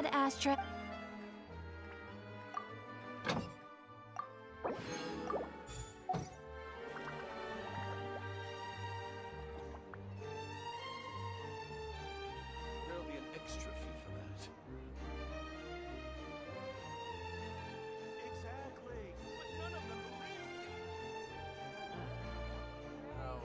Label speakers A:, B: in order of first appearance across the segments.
A: Ad Astra.
B: There'll be an extra fee for that. Exactly. But none of them believe me. How?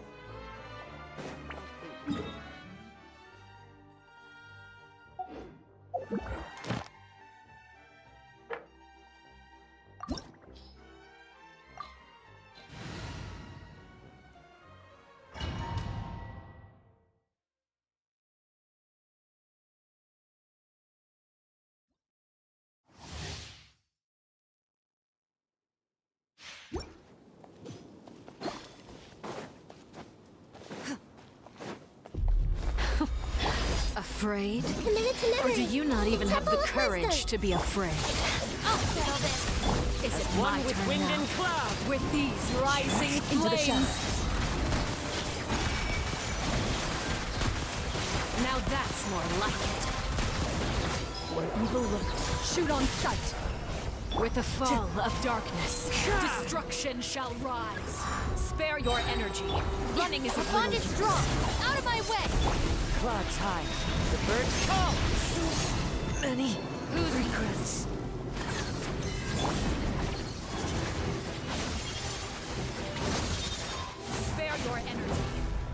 C: Afraid?
A: Committed to memory.
C: Or do you not even have the
A: Temple of
C: courage
A: Wisdom.
C: to be afraid?
A: I'll settle this.
C: Is it
D: One
C: my
D: with
C: turn
D: wind
C: now?
D: and cloud.
C: With these rising
D: Into the
C: flames.
D: shadows.
C: Now that's more like it.
D: Where evil lurks, shoot on sight.
C: With the fall of darkness, destruction shall rise. Spare your energy. Running is a
A: The bond is
C: little
A: strong. Out of my way.
D: Clouds high, the birds call.
C: many regrets. Spare your energy.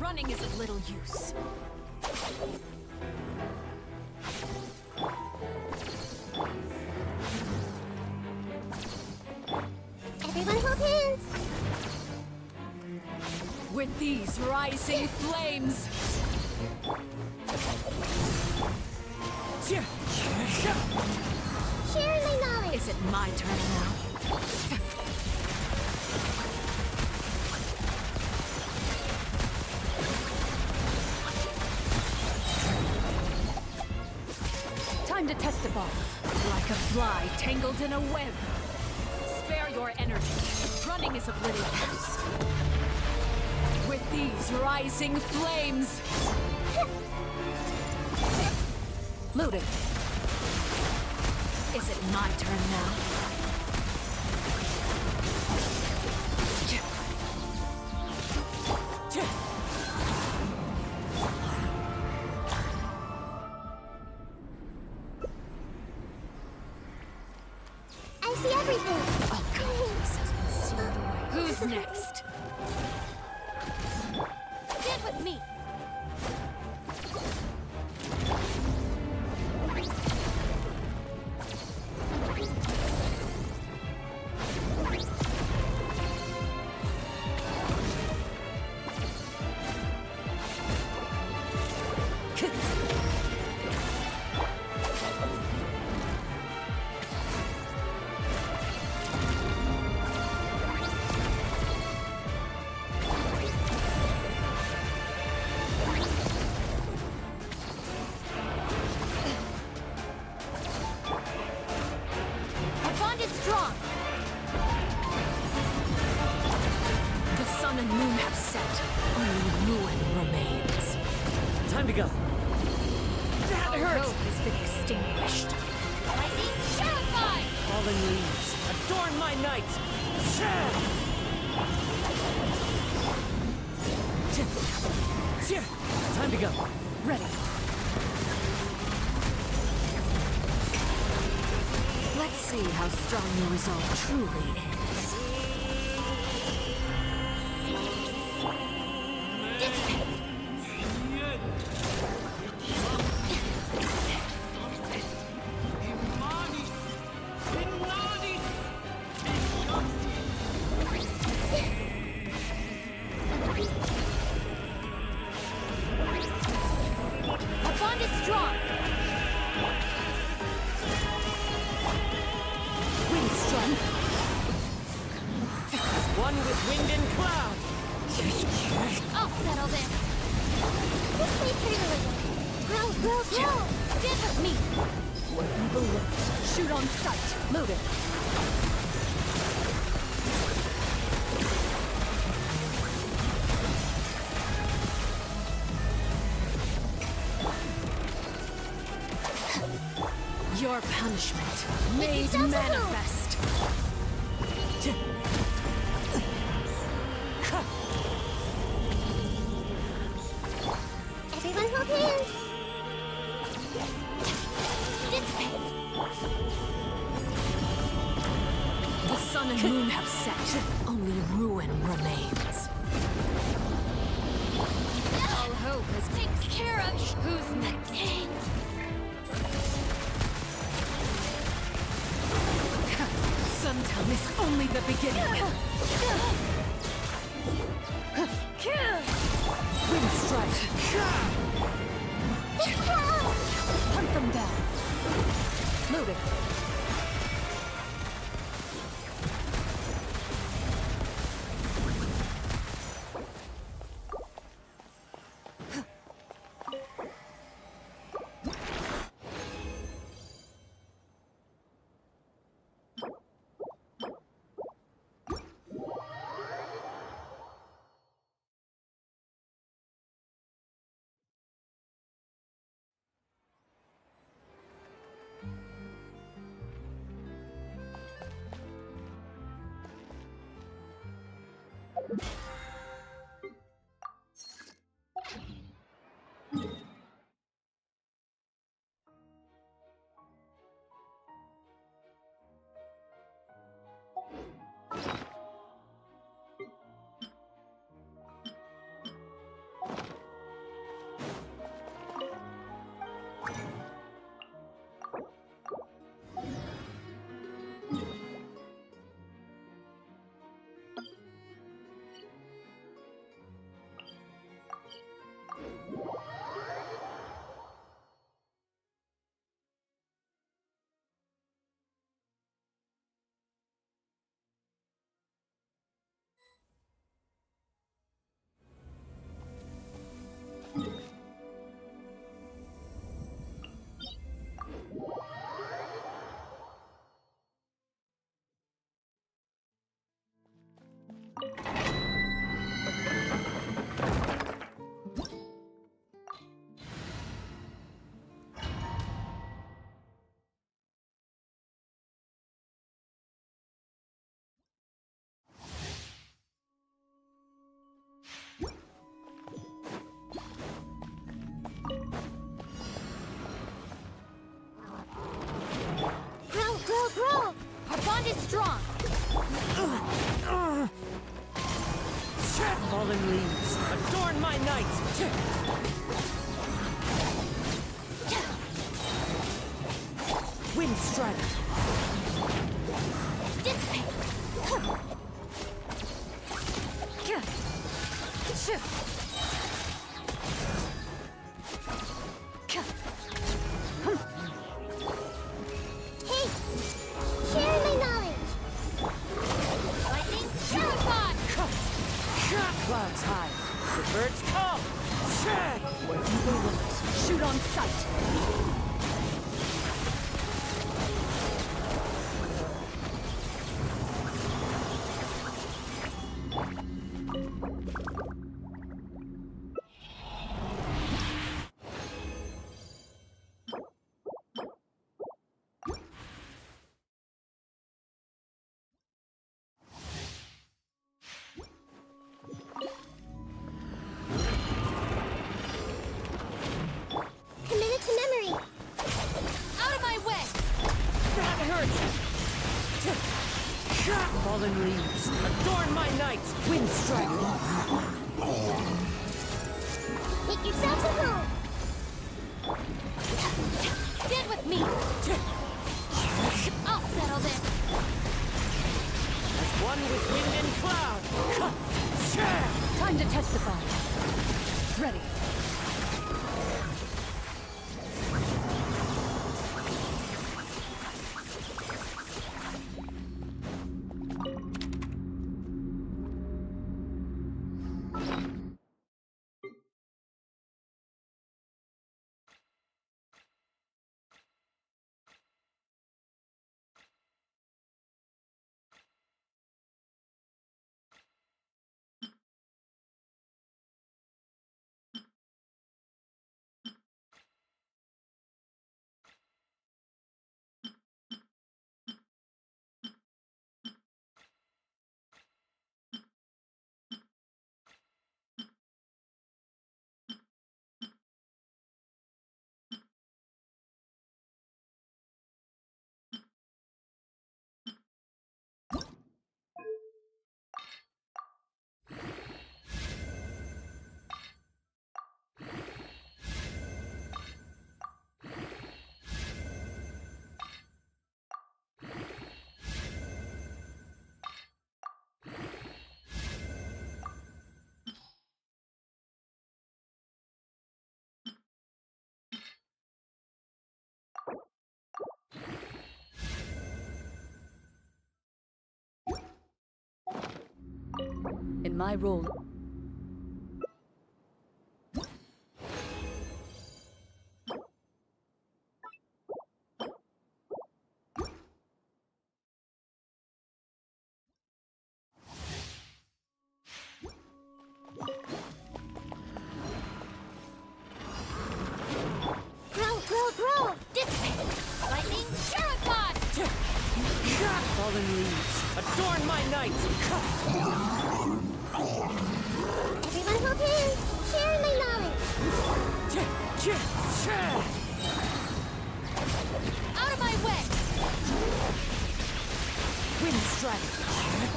C: Running is of little use.
A: Everyone hold hands.
C: With these rising flames.
A: Sharing my knowledge.
C: Is it my turn now?
D: Time to test the ball.
C: Like a fly tangled in a web. Spare your energy. Running is of little use. With these rising flames.
D: Loaded.
C: Is it my turn now?
A: I see everything.
C: Oh God, this has been sealed away. Who's next?
A: Stand with me. Our bond is strong.
C: The sun and moon have set. Only ruin remains.
D: Time to go.
C: That hurts. Has been extinguished.
A: Lightning terrified.
D: Fallen leaves, adorn my night. Time to go. Ready.
C: Let's see how strong your resolve truly is.
A: Our bond is strong.
D: Windstrun. One with wind and cloud.
A: I'll settle this. This way pretty little. Grow, grow, grow. Stand with me.
D: Where evil lurks, shoot on sight. Loaded.
C: Your punishment made
A: yourselves a move.
C: manifest.
A: Everyone hold hands. Dissipate.
C: The sun and moon have set. Only ruin remains. All hope has been
A: Take care of
C: Who's next?
A: king.
C: Sometimes it's only the beginning. Wind strike. Hunt them down. Moving.
A: Grow. Our bond is strong.
E: Fallen leaves, adorn my night! Wind strike!
A: Dissipate. Hey, share my knowledge. Lightning, terrified.
E: Clouds high, the birds come!
C: Where evil lurks, shoot on sight.
A: Committed to memory.
C: Out of my way!
E: That hurts! Fallen leaves, adorn my night! Wind strike!
A: Make yourselves a home.
C: Stand with me!
A: I'll settle this.
E: As one with wind and cloud!
C: Time to testify. Ready.
D: In my role...
A: Grow! Dissipate! Lightning, purify!
E: Fallen leaves, adorn my night!
A: Everyone hold hands! Share my knowledge! Out of my way!
E: Wind strike,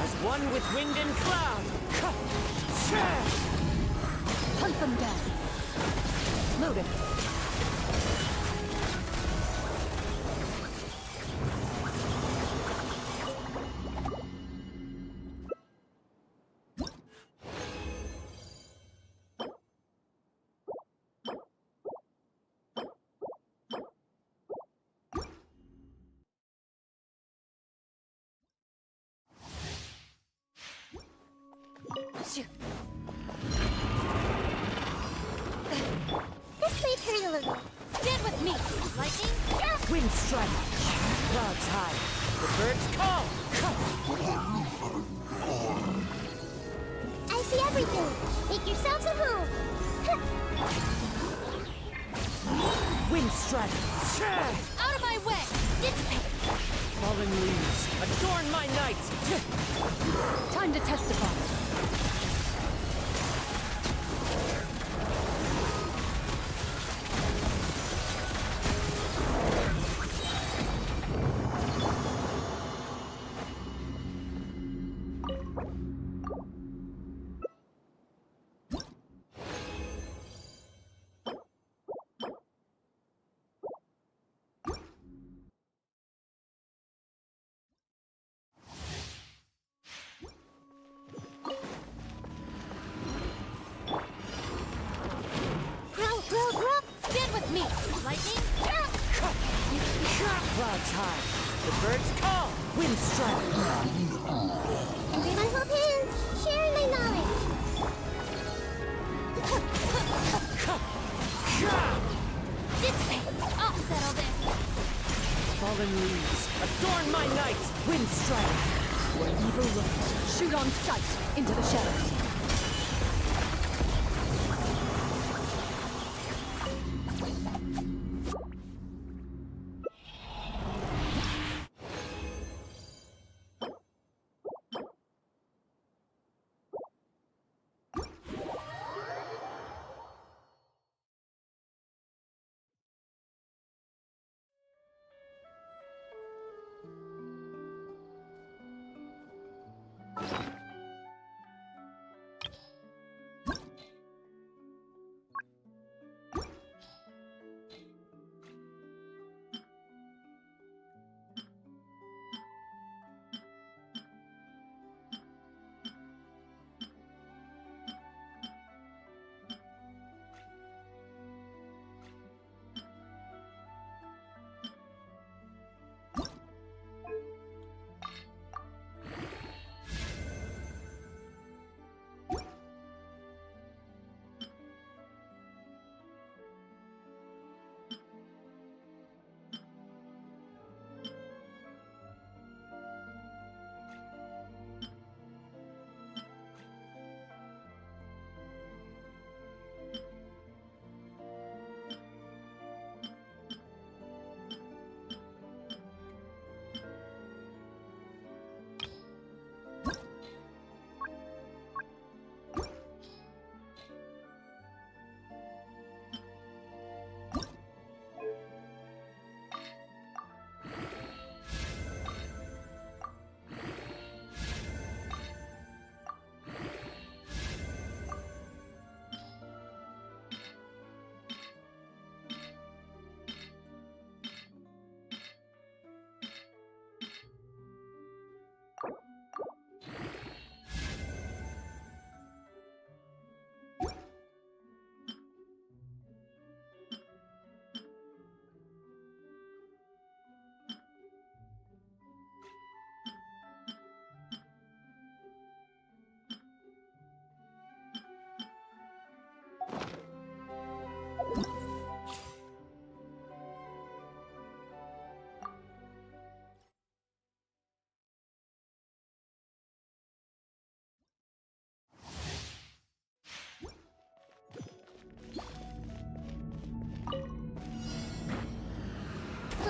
E: as one with wind and cloud!
D: Hunt them down. Loaded.
A: This may hurt a little. Stand with me! Lightning, purify!
E: Wind strike, clouds high, the birds call!
A: I see everything! Make yourselves at home!
E: Wind strike,
A: Out of my way! Dissipate!
E: fallen leaves, adorn my night!
D: Time to testify.
A: Grow! Stand with me! Lightning, purify!
E: Clouds high, the birds call! Wind strike,
A: Everyone hold hands! Share my knowledge! Dissipate! I'll settle this!
E: fallen leaves, adorn my night! Wind strike,
D: Where evil lurks, shoot on sight into the shadows.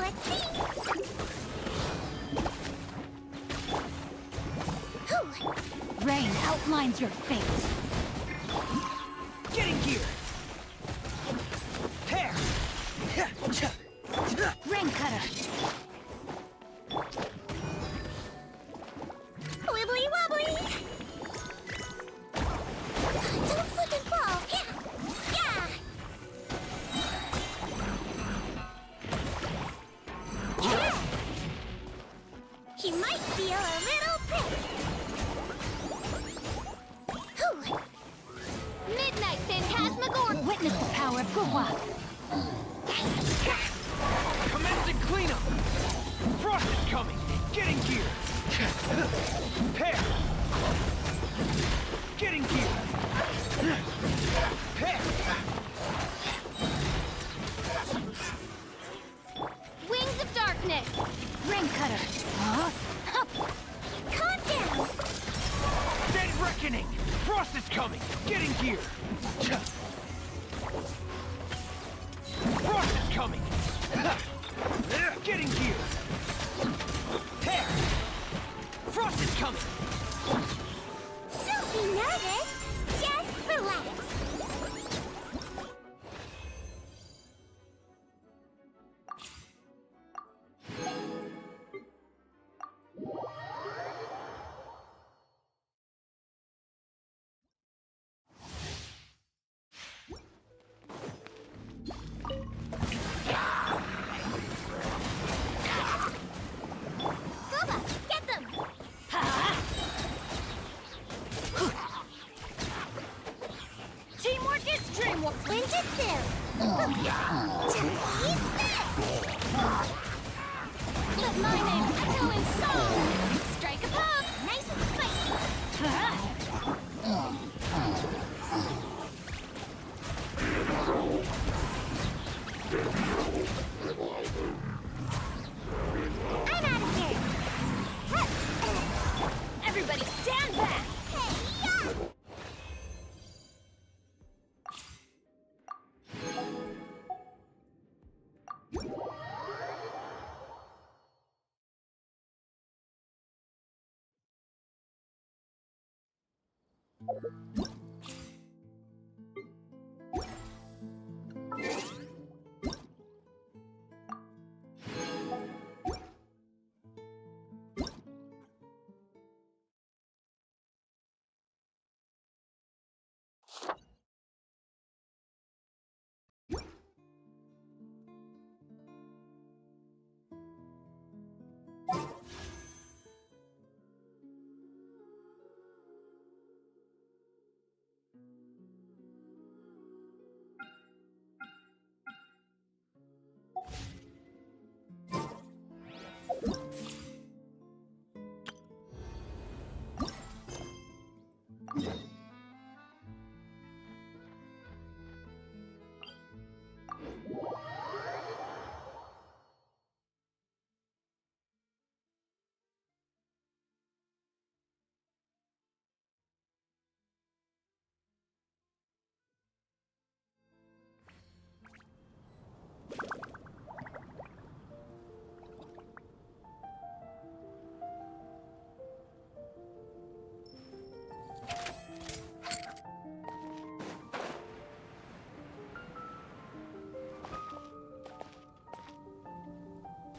A: Let's see. Whew.
C: Rain outlines your fate.
E: Get in gear! Tear!
C: Rain cutter.
A: Wibbly wobbly. Don't slip and fall. Yeah. Yeah. He might feel a little prick. Whew. Midnight Phantasmagoria.
C: Witness the power of Gugwa.
E: Commencing cleanup! Frost is coming! Get in gear! Tear! Get in gear! Tear!
A: Wings of Darkness.
C: Rain cutter. Huh?
A: Calm down.
E: Dead reckoning! Frost is coming! Get in gear! Frost is coming! Get in gear! Tear! Frost is coming!
A: Don't be nervous. Just relax. Bubba, get them.
C: Teamwork is dreamwork.
A: Ninjutsu. Just eat this.
C: Let my name echo in song.
A: Strike a pose. Nice and spicy. I'm out of here.
C: Everybody stand back.
A: Hey-ya!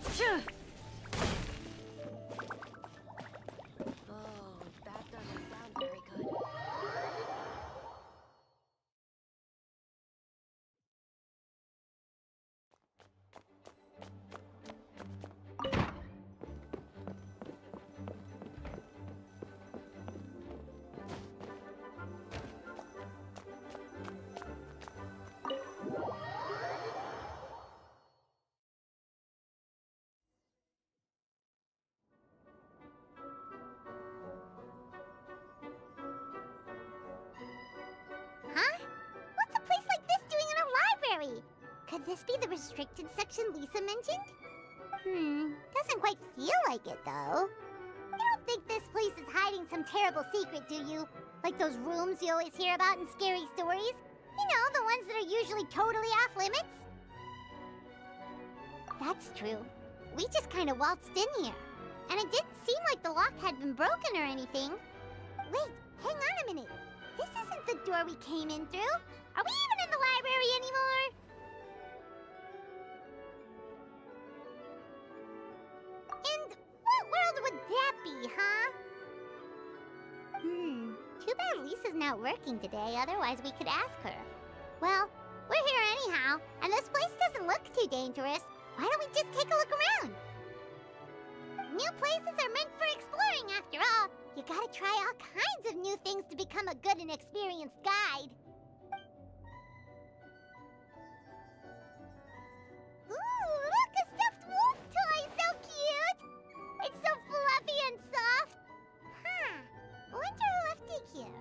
C: Phew.
D: Oh, that doesn't sound very good.
A: Huh? What's a place like this doing in a library? Could this be the restricted section Lisa mentioned? Doesn't quite feel like it, though. You don't think this place is hiding some terrible secret, do you? Like those rooms you always hear about in scary stories? You know, the ones that are usually totally off limits? That's true. We just kind of waltzed in here. And it didn't seem like the lock had been broken or anything. Wait, hang on a minute. This isn't the door we came in through. Are we even in the library anymore? And what world would that be, huh? Too bad Lisa's not working today, otherwise we could ask her. Well, we're here anyhow, and this place doesn't look too dangerous. Why don't we just take a look around? New places are meant for exploring, after all. You gotta try all kinds of new things to become a good and experienced guide. Ooh, look, a stuffed wolf toy! So cute! It's so fluffy and soft. Huh. Wonder who left it here.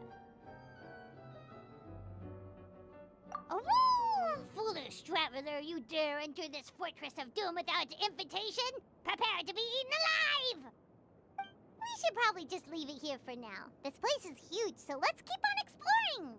A: Oh, foolish traveler, you dare enter this fortress of doom without invitation? Prepare to be eaten alive! We should probably just leave it here for now. This place is huge, so let's keep on exploring!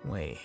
F: Wait.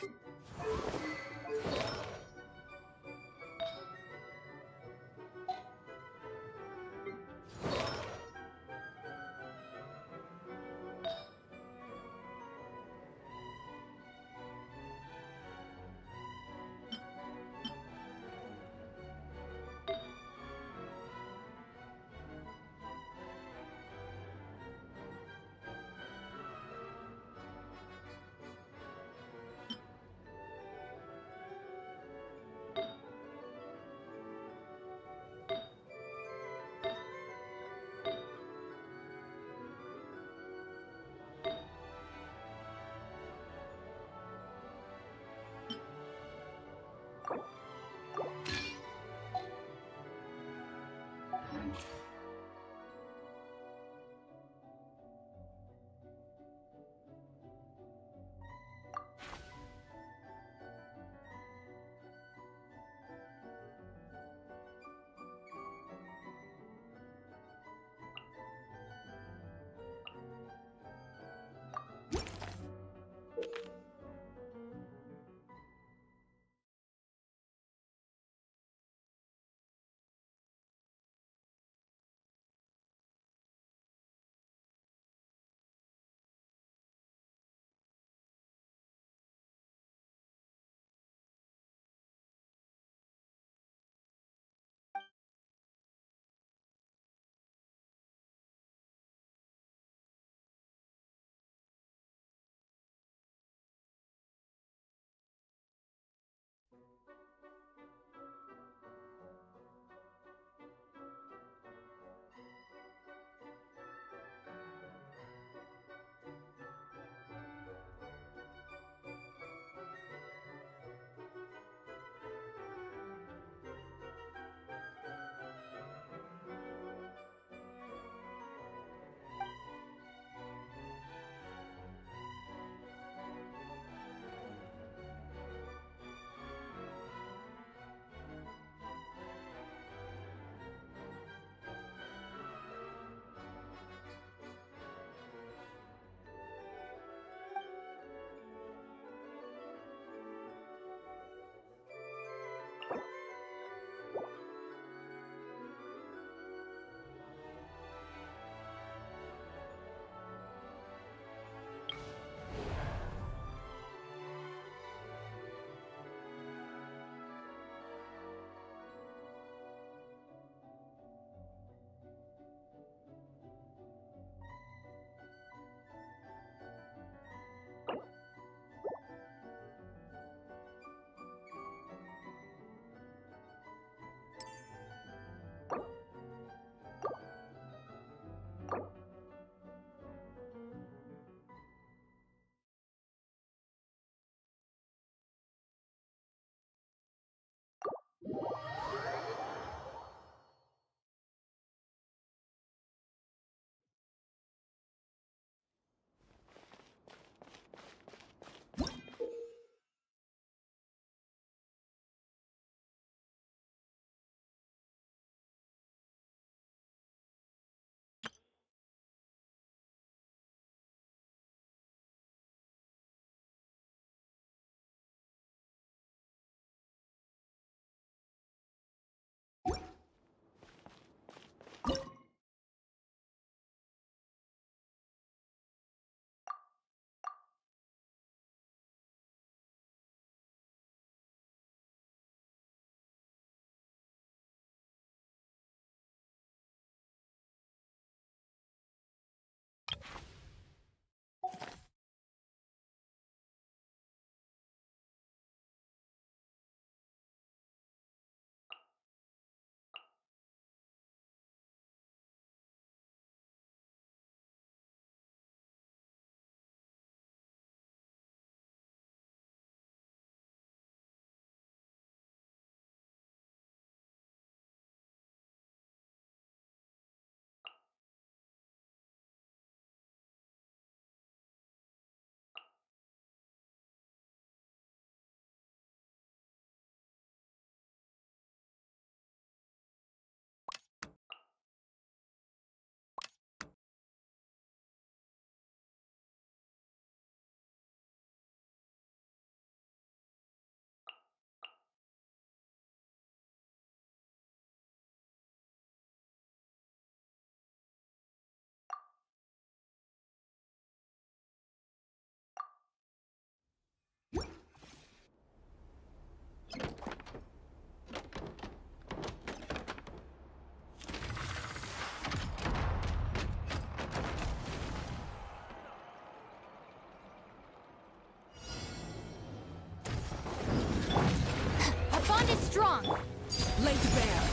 C: laid bare.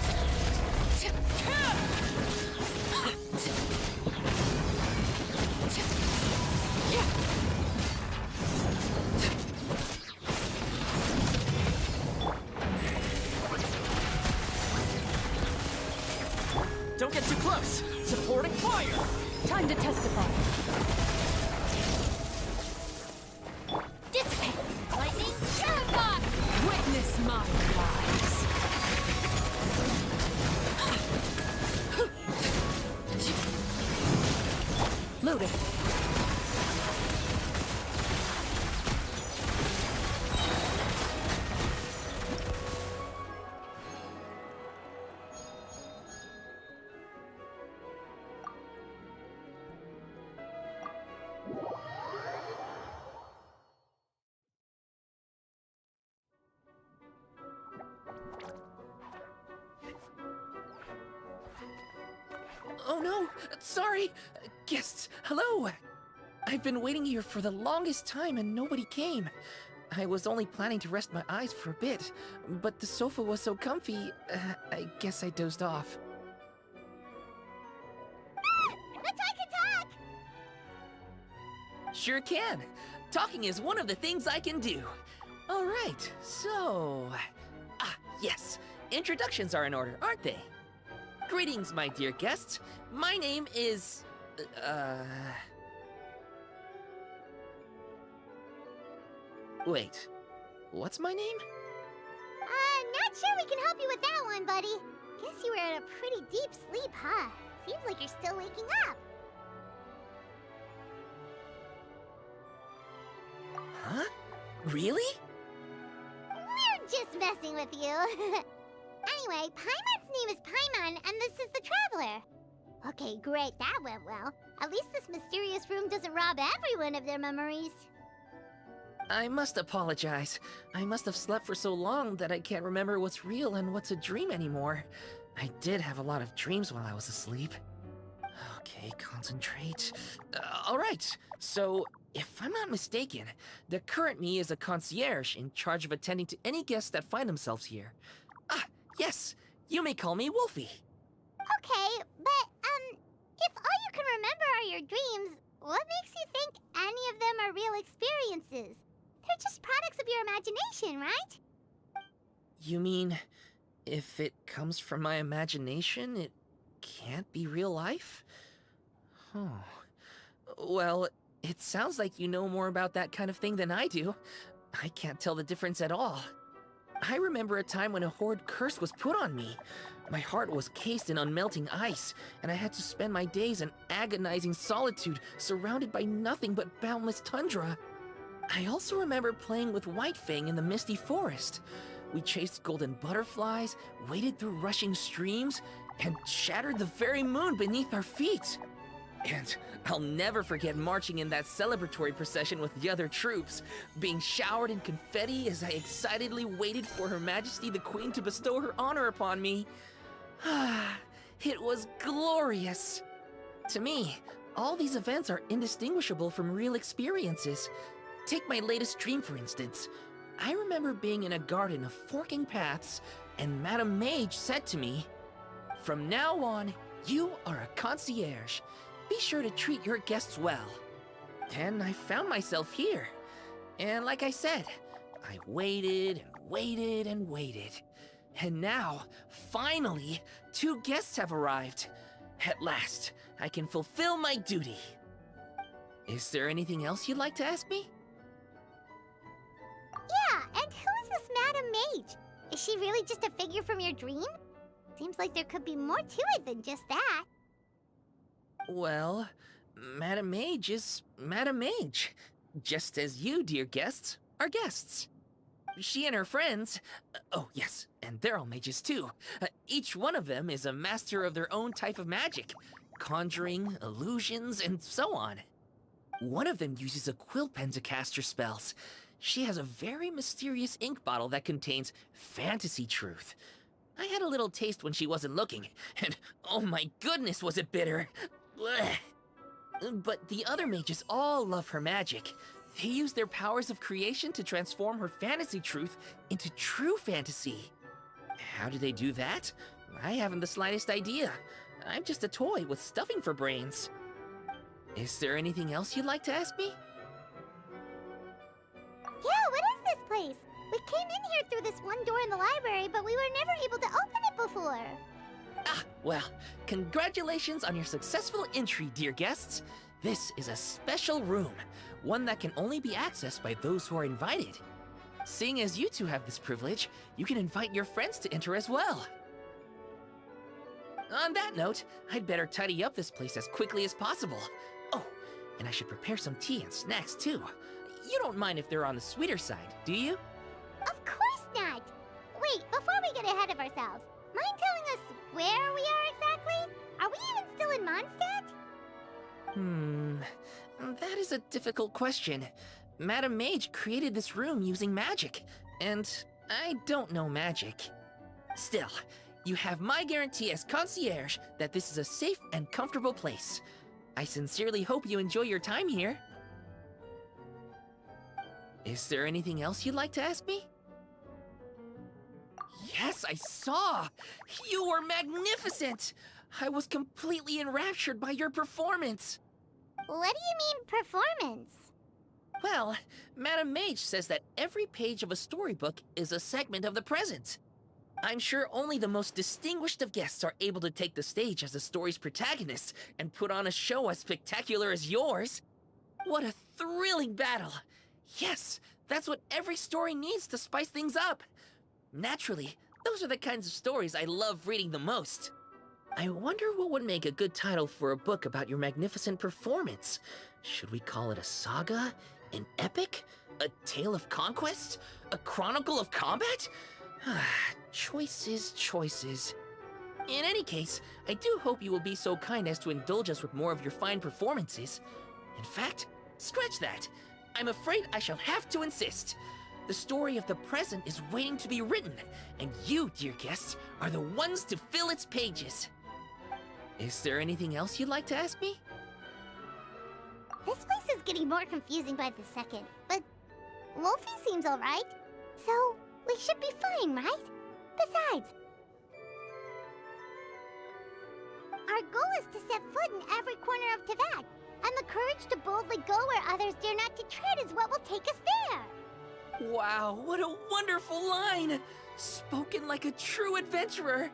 E: Don't get too close! Supporting fire!
D: Time to testify.
A: Dissipate! Lightning, terrify!
C: Witness my lies.
D: Loaded.
E: Oh no! Sorry! Guests, hello! I've been waiting here for the longest time and nobody came. I was only planning to rest my eyes for a bit, but the sofa was so comfy, I guess I dozed off.
A: Let's I can talk!
E: Sure can! Talking is one of the things I can do. Alright, so... yes. Introductions are in order, aren't they? Greetings, my dear guests. My name is... Wait. What's my name?
A: Not sure we can help you with that one, buddy. Guess you were in a pretty deep sleep, huh? Seems like you're still waking up.
E: Huh? Really?
A: We're just messing with you. Anyway, Paimon's name is Paimon, and this is the Traveler. Okay, great, that went well. At least this mysterious room doesn't rob everyone of their memories.
E: I must apologize. I must have slept for so long that I can't remember what's real and what's a dream anymore. I did have a lot of dreams while I was asleep. Okay, concentrate. Alright, so if I'm not mistaken, the current me is a concierge in charge of attending to any guests that find themselves here. Yes, you may call me Wolfie.
A: Okay, but, if all you can remember are your dreams, what makes you think any of them are real experiences? They're just products of your imagination, right?
E: You mean, if it comes from my imagination, it can't be real life? Oh. Well, it sounds like you know more about that kind of thing than I do. I can't tell the difference at all. I remember a time when a horrid curse was put on me. My heart was cased in unmelting ice, and I had to spend my days in agonizing solitude, surrounded by nothing but boundless tundra. I also remember playing with White Fang in the misty forest. We chased golden butterflies, waded through rushing streams, and shattered the very moon beneath our feet. And I'll never forget marching in that celebratory procession with the other troops, being showered in confetti as I excitedly waited for Her Majesty the Queen to bestow her honor upon me. It was glorious. To me, all these events are indistinguishable from real experiences. Take my latest dream, for instance. I remember being in a garden of forking paths, and Madame Mage said to me, "From now on, you are a concierge. Be sure to treat your guests well." And I found myself here. And like I said, I waited and waited and waited. And now, finally, 2 guests have arrived. At last, I can fulfill my duty. Is there anything else you'd like to ask me?
A: Yeah, and who is this Madame Mage? Is she really just a figure from your dream? Seems like there could be more to it than just that.
E: Well, Madame Mage is Madame Mage. Just as you, dear guests, are guests. She and her friends, oh yes, and they're all mages too. Each one of them is a master of their own type of magic. Conjuring, illusions, and so on. One of them uses a quill pen to cast her spells. She has a very mysterious ink bottle that contains fantasy truth. I had a little taste when she wasn't looking, and oh my goodness was it bitter! Blech. But the other mages all love her magic. They use their powers of creation to transform her fantasy truth into true fantasy. How do they do that? I haven't the slightest idea. I'm just a toy with stuffing for brains. Is there anything else you'd like to ask me?
A: Yeah, what is this place? We came in here through this one door in the library, but we were never able to open it before.
E: Ah, well, congratulations on your successful entry, dear guests. This is a special room, one that can only be accessed by those who are invited. Seeing as you two have this privilege, you can invite your friends to enter as well. On that note, I'd better tidy up this place as quickly as possible. Oh, and I should prepare some tea and snacks too. You don't mind if they're on the sweeter side, do you?
A: Of course not! Wait, before we get ahead of ourselves, mind telling us where we are exactly? Are we even still in Mondstadt?
E: That is a difficult question. Madam Mage created this room using magic, and I don't know magic. Still, you have my guarantee as concierge that this is a safe and comfortable place. I sincerely hope you enjoy your time here. Is there anything else you'd like to ask me? Yes, I saw! You were magnificent! I was completely enraptured by your performance!
A: What do you mean, performance?
E: Well, Madam Mage says that every page of a storybook is a segment of the present. I'm sure only the most distinguished of guests are able to take the stage as the story's protagonist and put on a show as spectacular as yours. What a thrilling battle! Yes, that's what every story needs to spice things up. Naturally, those are the kinds of stories I love reading the most. I wonder what would make a good title for a book about your magnificent performance. Should we call it a saga? An epic? A tale of conquest? A chronicle of combat? Choices, choices. In any case, I do hope you will be so kind as to indulge us with more of your fine performances. In fact, scratch that. I'm afraid I shall have to insist. The story of the present is waiting to be written, and you, dear guests, are the ones to fill its pages. Is there anything else you'd like to ask me?
A: This place is getting more confusing by the second, but Wolfie seems alright. So, we should be fine, right? Besides, our goal is to set foot in every corner of Teyvat, and the courage to boldly go where others dare not to tread is what will take us there.
E: Wow, what a wonderful line! Spoken like a true adventurer!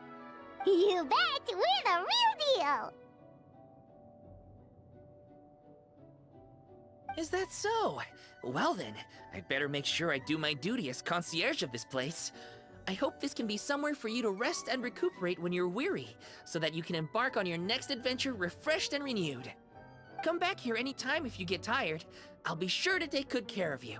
A: You bet! We're the real deal!
E: Is that so? Well then, I'd better make sure I do my duty as concierge of this place. I hope this can be somewhere for you to rest and recuperate when you're weary, so that you can embark on your next adventure refreshed and renewed. Come back here anytime if you get tired. I'll be sure to take good care of you.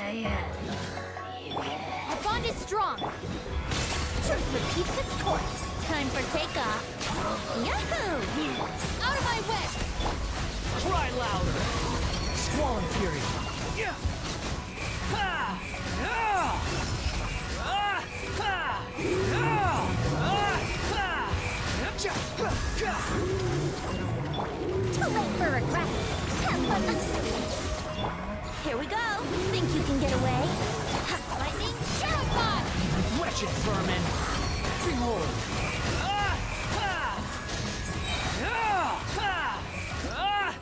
A: Our bond is strong. Truth repeats its course. Time for takeoff. Yahoo! Out of my way!
B: Cry louder! Squall and fury! Yeah! Ha! Ah! Ah! Ha! Ah! Ah! Ha! Cha! Ha! Cha!
A: Too late for regrets. Have fun. Here we go. Think you can get away? Lightning Shadow Pod!
B: Wretched vermin! Behold! Ah! Ha! Ah! Ha! Ah!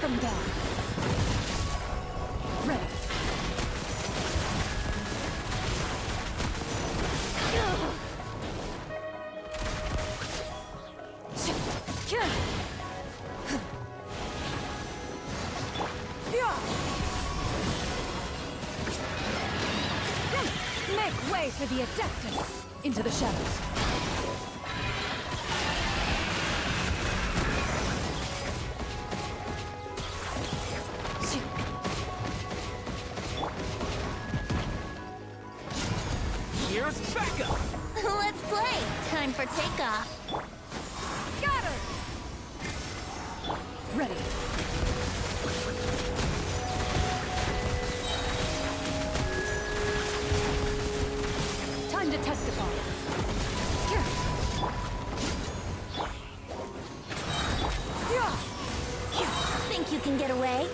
C: them down. Ready. Make way for the Adeptus! Into the shadows.
B: Here's backup!
A: Let's play. Time for takeoff.
C: Scatter! Ready. Time to testify.
A: Think you can get away?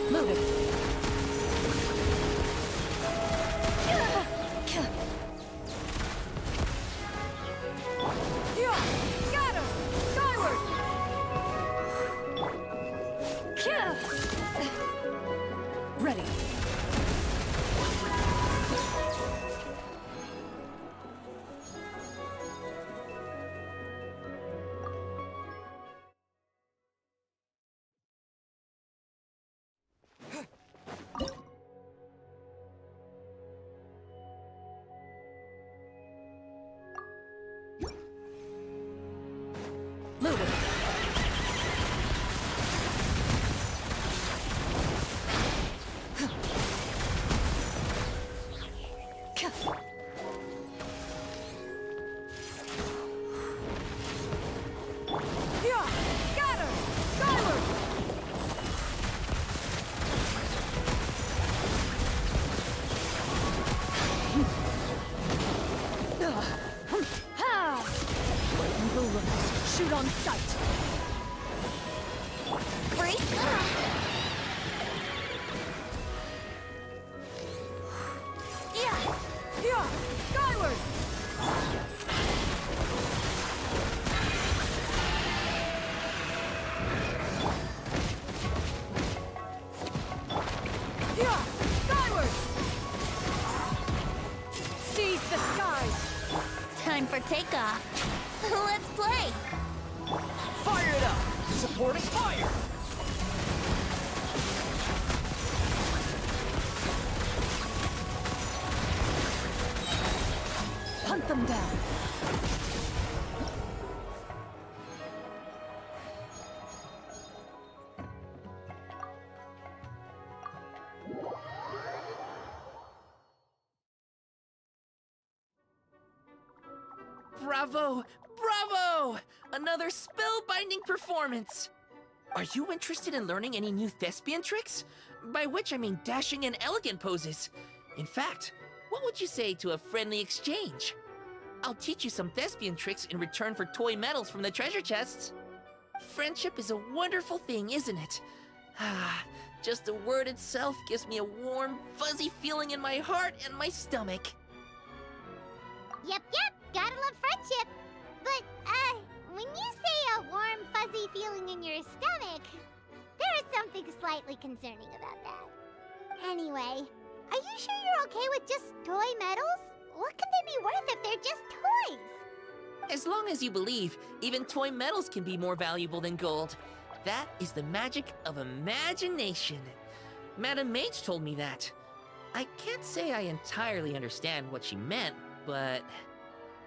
C: Move it. Scatter! Skyward! Ready. Move it. Scatter! Skyward! Where evil lurks, shoot on sight.
A: Brace up.
C: Skyward! Skyward! Seize the skies!
A: Time for takeoff. Let's play.
B: Fire it up! Supporting fire!
C: Hunt them down.
E: Bravo! Bravo! Another spellbinding performance! Are you interested in learning any new thespian tricks? By which I mean dashing and elegant poses. In fact, what would you say to a friendly exchange? I'll teach you some thespian tricks in return for toy medals from the treasure chests. Friendship is a wonderful thing, isn't it? Ah, just the word itself gives me a warm, fuzzy feeling in my heart and my stomach.
A: Yep, gotta love friendship. But, when you say a warm, fuzzy feeling in your stomach, there is something slightly concerning about that. Anyway, are you sure you're okay with just toy medals? What can they be worth if they're just toys?
E: As long as you believe, even toy medals can be more valuable than gold. That is the magic of imagination. Madame Mage told me that. I can't say I entirely understand what she meant, but...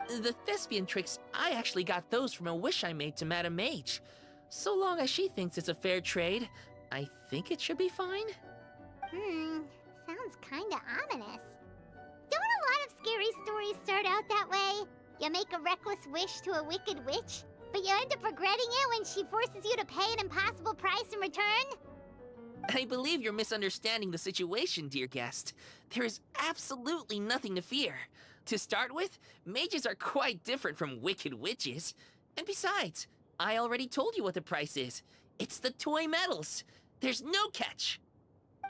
E: the thespian tricks, I actually got those from a wish I made to Madame Mage. So long as she thinks it's a fair trade, I think it should be fine.
A: Sounds kinda ominous. Don't a lot of scary stories start out that way? You make a reckless wish to a wicked witch, but you end up regretting it when she forces you to pay an impossible price in return?
E: I believe you're misunderstanding the situation, dear guest. There is absolutely nothing to fear. To start with, mages are quite different from wicked witches. And besides, I already told you what the price is. It's the toy medals. There's no catch.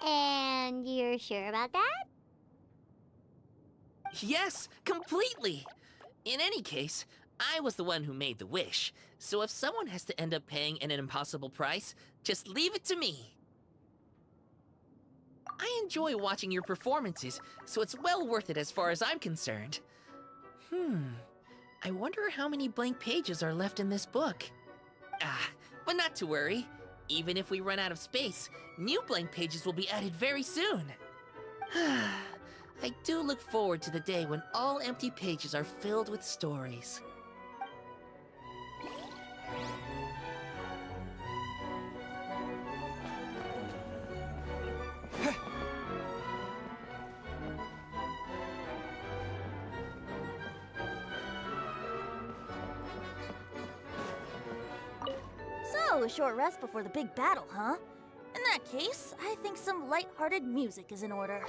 A: And you're sure about that?
E: Yes, completely. In any case, I was the one who made the wish. So if someone has to end up paying an impossible price, just leave it to me. I enjoy watching your performances, so it's well worth it as far as I'm concerned. I wonder how many blank pages are left in this book. But not to worry. Even if we run out of space, new blank pages will be added very soon. I do look forward to the day when all empty pages are filled with stories.
F: So, a short rest before the big battle, huh? In that case, I think some light-hearted music is in order.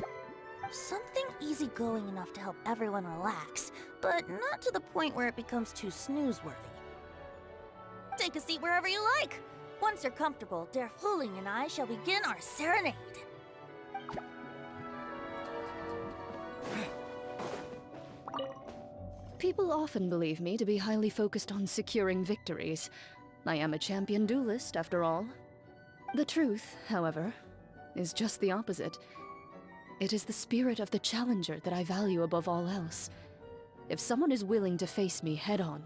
F: Something easygoing enough to help everyone relax, but not to the point where it becomes too snooze-worthy. Take a seat wherever you like. Once you're comfortable, 𝓸𝓸𓸸𓂸🂸 and I shall begin our serenade.
D: People often believe me to be highly focused on securing victories. I am a champion duelist, after all. The truth, however, is just the opposite. It is the spirit of the challenger that I value above all else. If someone is willing to face me head-on,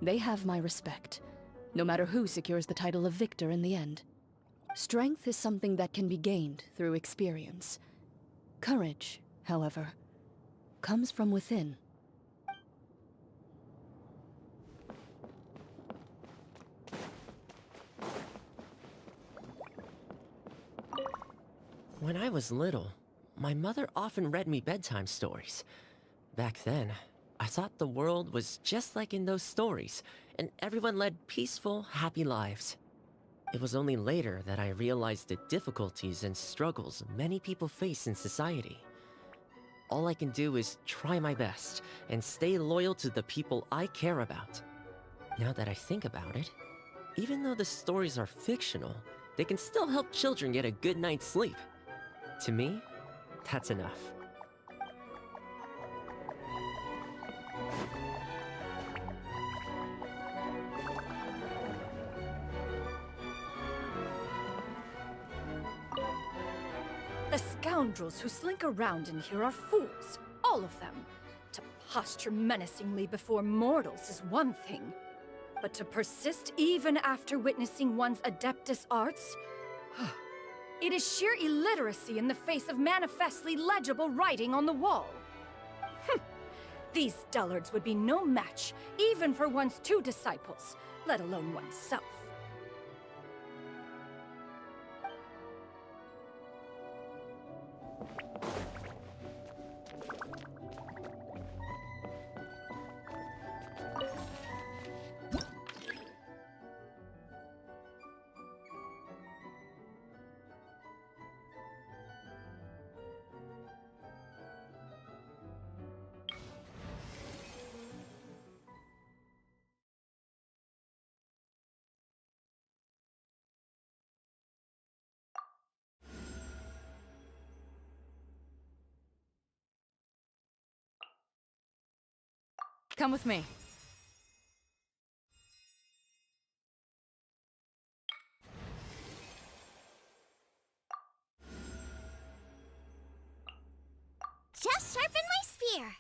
D: they have my respect, no matter who secures the title of victor in the end. Strength is something that can be gained through experience. Courage, however, comes from within.
G: When I was little, my mother often read me bedtime stories. Back then, I thought the world was just like in those stories, and everyone led peaceful, happy lives. It was only later that I realized the difficulties and struggles many people face in society. All I can do is try my best and stay loyal to the people I care about. Now that I think about it, even though the stories are fictional, they can still help children get a good night's sleep. To me, that's enough.
C: The scoundrels who slink around in here are fools, all of them. To posture menacingly before mortals is one thing, but to persist even after witnessing one's adeptus arts? It is sheer illiteracy in the face of manifestly legible writing on the wall. These dullards would be no match, even for one's two disciples, let alone oneself. Come with me.
A: Just sharpen my spear.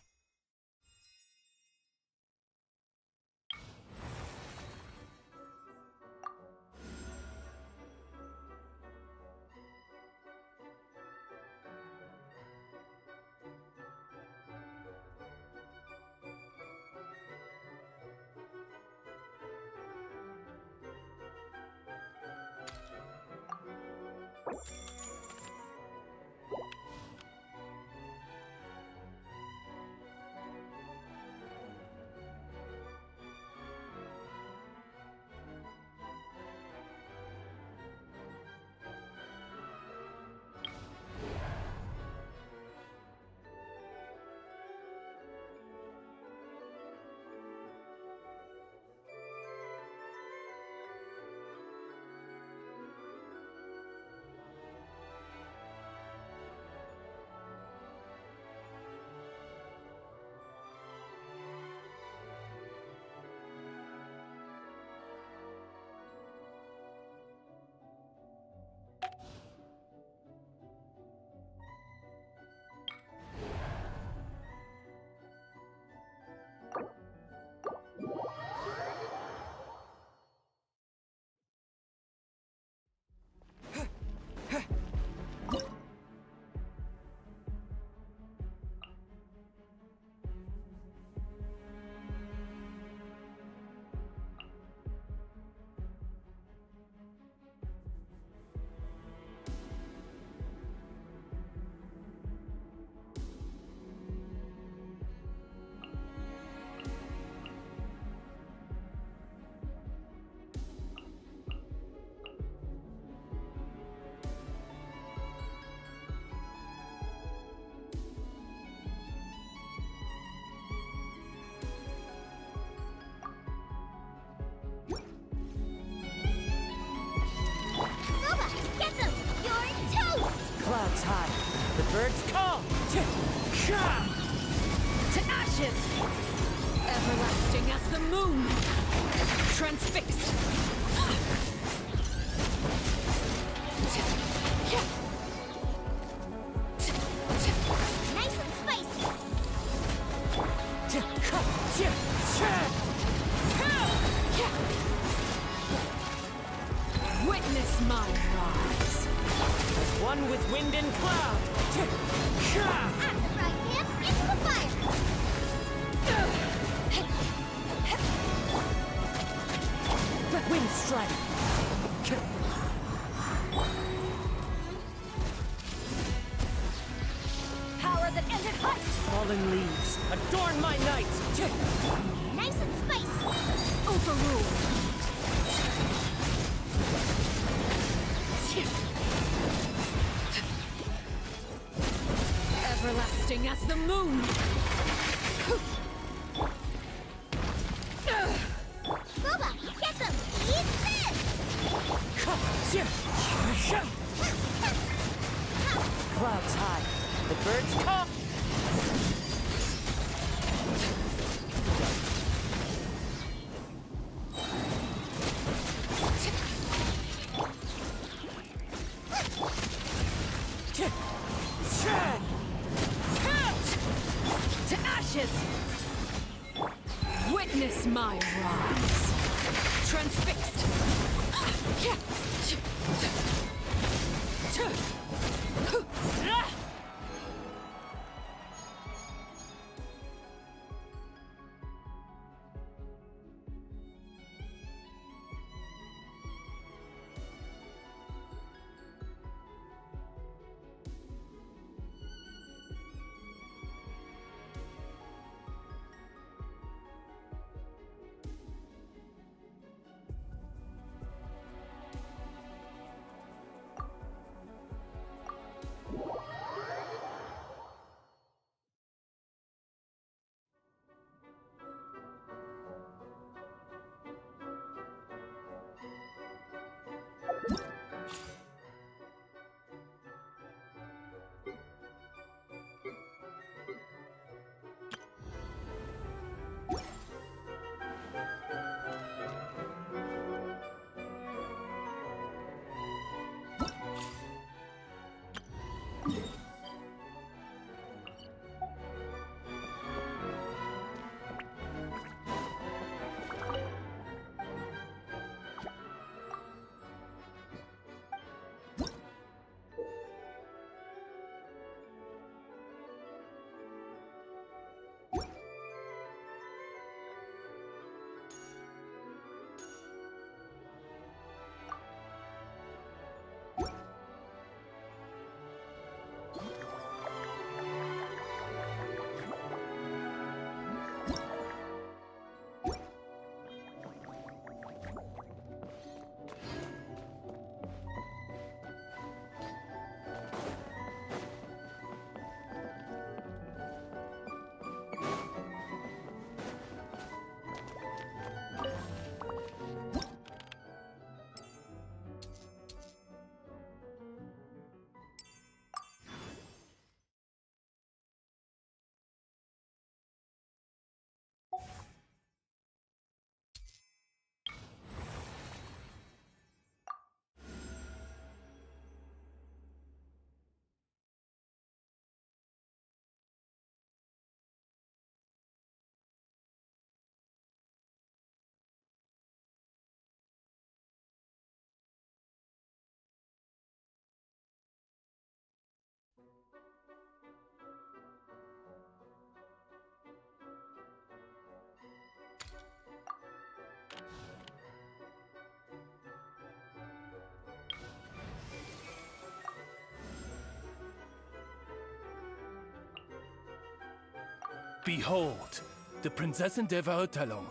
B: Clouds high, the birds call.
C: To ashes! Everlasting as the moon! Transfixed!
A: Nice and spicy.
C: Witness my rise!
B: One with wind and cloud.
A: Out of the frying pan, into the fire.
B: Wind strike.
C: Power that ended height!
B: Fallen leaves, adorn my night.
A: Nice and spicy.
C: Overruled! Everlasting as the moon!
A: Boba, get them. Eat this.
B: Clouds high, the birds call.
C: To ashes! Witness my rise! Transfixed!
H: Behold, the Prinzessin der Verurteilung.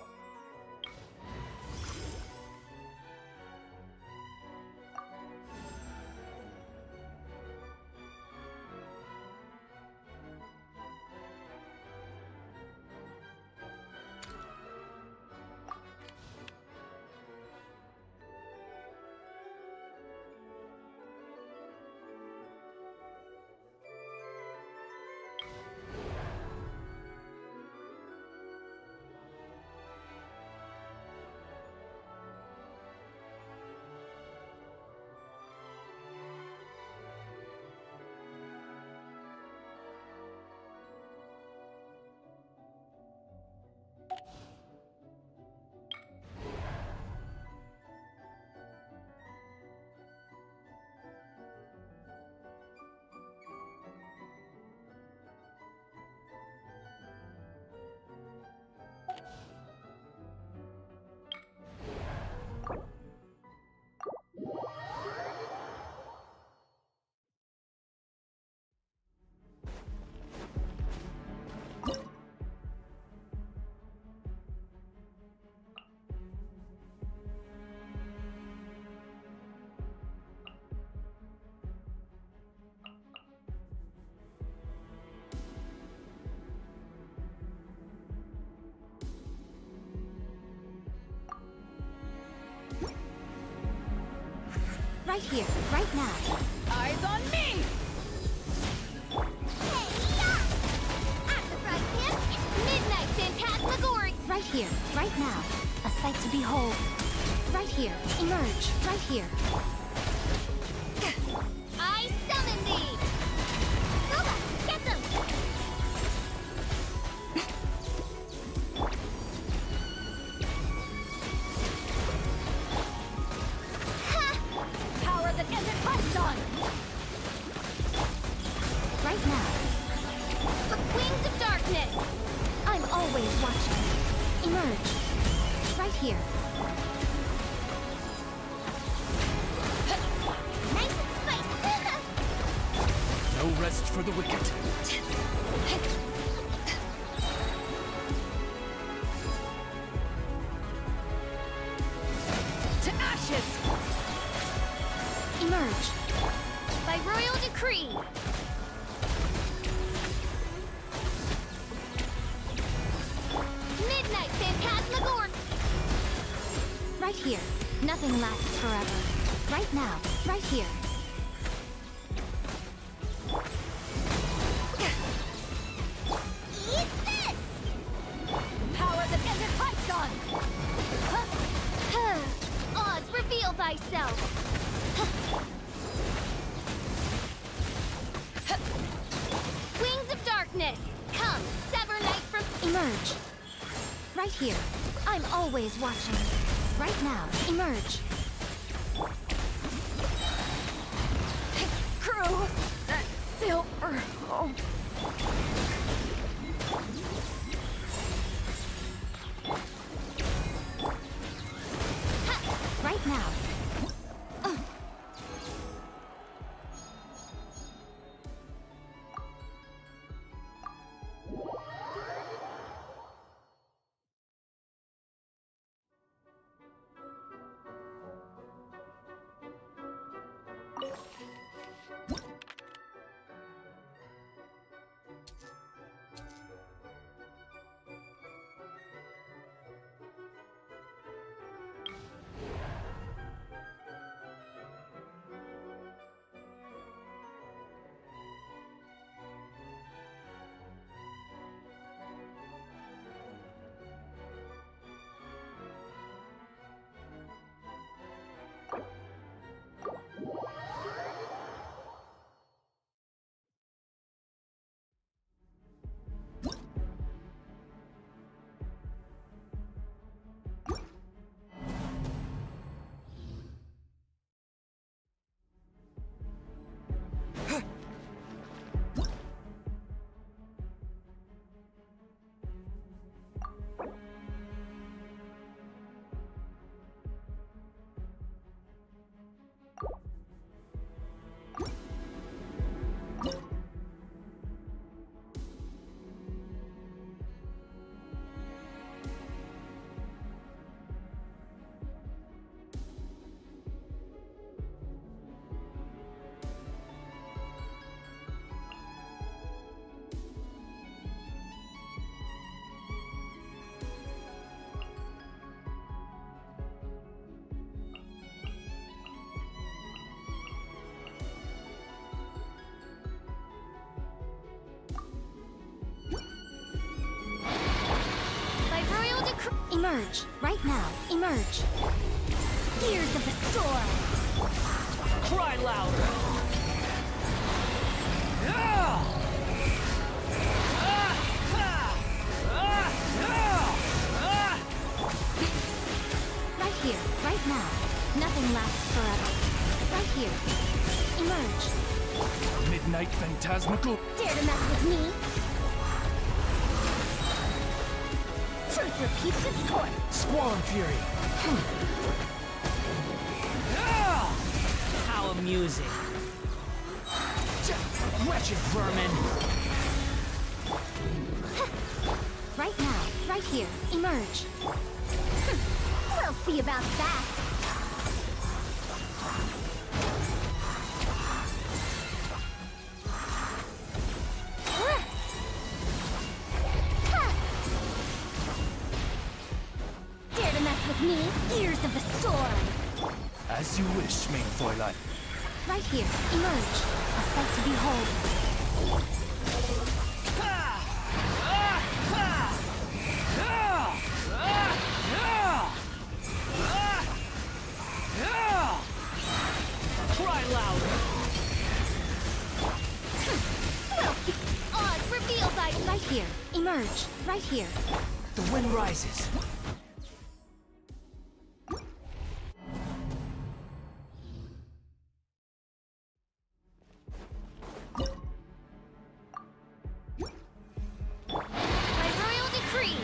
A: Right here, right now.
C: Eyes on me!
A: Hey, yeah! At the right hip, it's Midnight Phantasmagoria! Right here, right now. A sight to behold. Right here, emerge. Right here. I summon thee! Nova, get them!
C: Power that isn't touched on!
A: Right now. Wings of darkness! I'm always watching. Emerge. Right here. Nice and spicy!
H: No rest for the wicked.
C: To ashes!
A: Emerge. By royal decree. Midnight Phantasmagoria! Right here. Nothing lasts forever. Right now. Right here. Eat this!
C: Power that isn't touched on!
A: Oz, reveal thyself! Wings of darkness! Come, sever night from... Emerge. Right here. I'm always watching. Right now. Emerge.
C: Crew! That silver! Oh.
A: Right now. Emerge. Right now. Emerge. Gears of the storm.
B: Cry louder!
A: Right here. Right now. Nothing lasts forever. Right here. Emerge.
H: Midnight Phantasmagoria.
A: Dare to mess with me? Truth repeats its course.
H: Squall Fury.
B: How amusing. Wretched vermin!
A: Right now. Right here. Emerge. We'll see about that. Dare to mess with me? Gears of the storm.
H: As you wish, main Fräulein.
A: Right here, emerge. A sight to behold.
B: Try louder.
A: Odds revealed by right here. Emerge. Right here.
B: The wind rises.
A: By royal decree.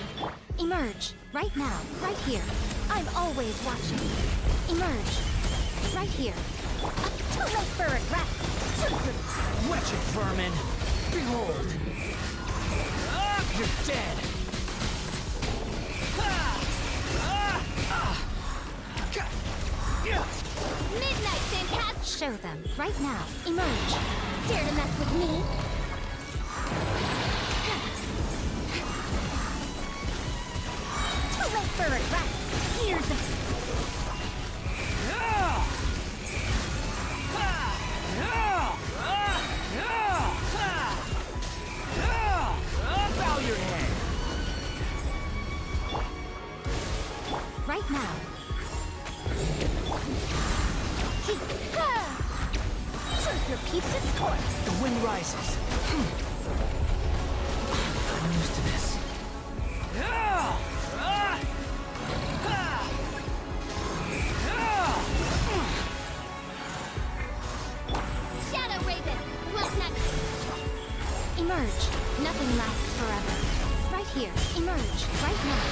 A: Emerge. Right now. Right here. I'm always watching. Emerge. Right here. Too late for regret.
B: Wretched vermin. Behold. You're dead.
A: Midnight Fantastic. Show them. Right now. Emerge. Dare to mess with me? Too late for regret. Years of...
B: Bow your head.
A: Right now. Truth repeats its course.
B: The wind rises. I'm used to this.
A: Shadow Raven, left next. Emerge. Nothing lasts forever. Right here. Emerge. Right now.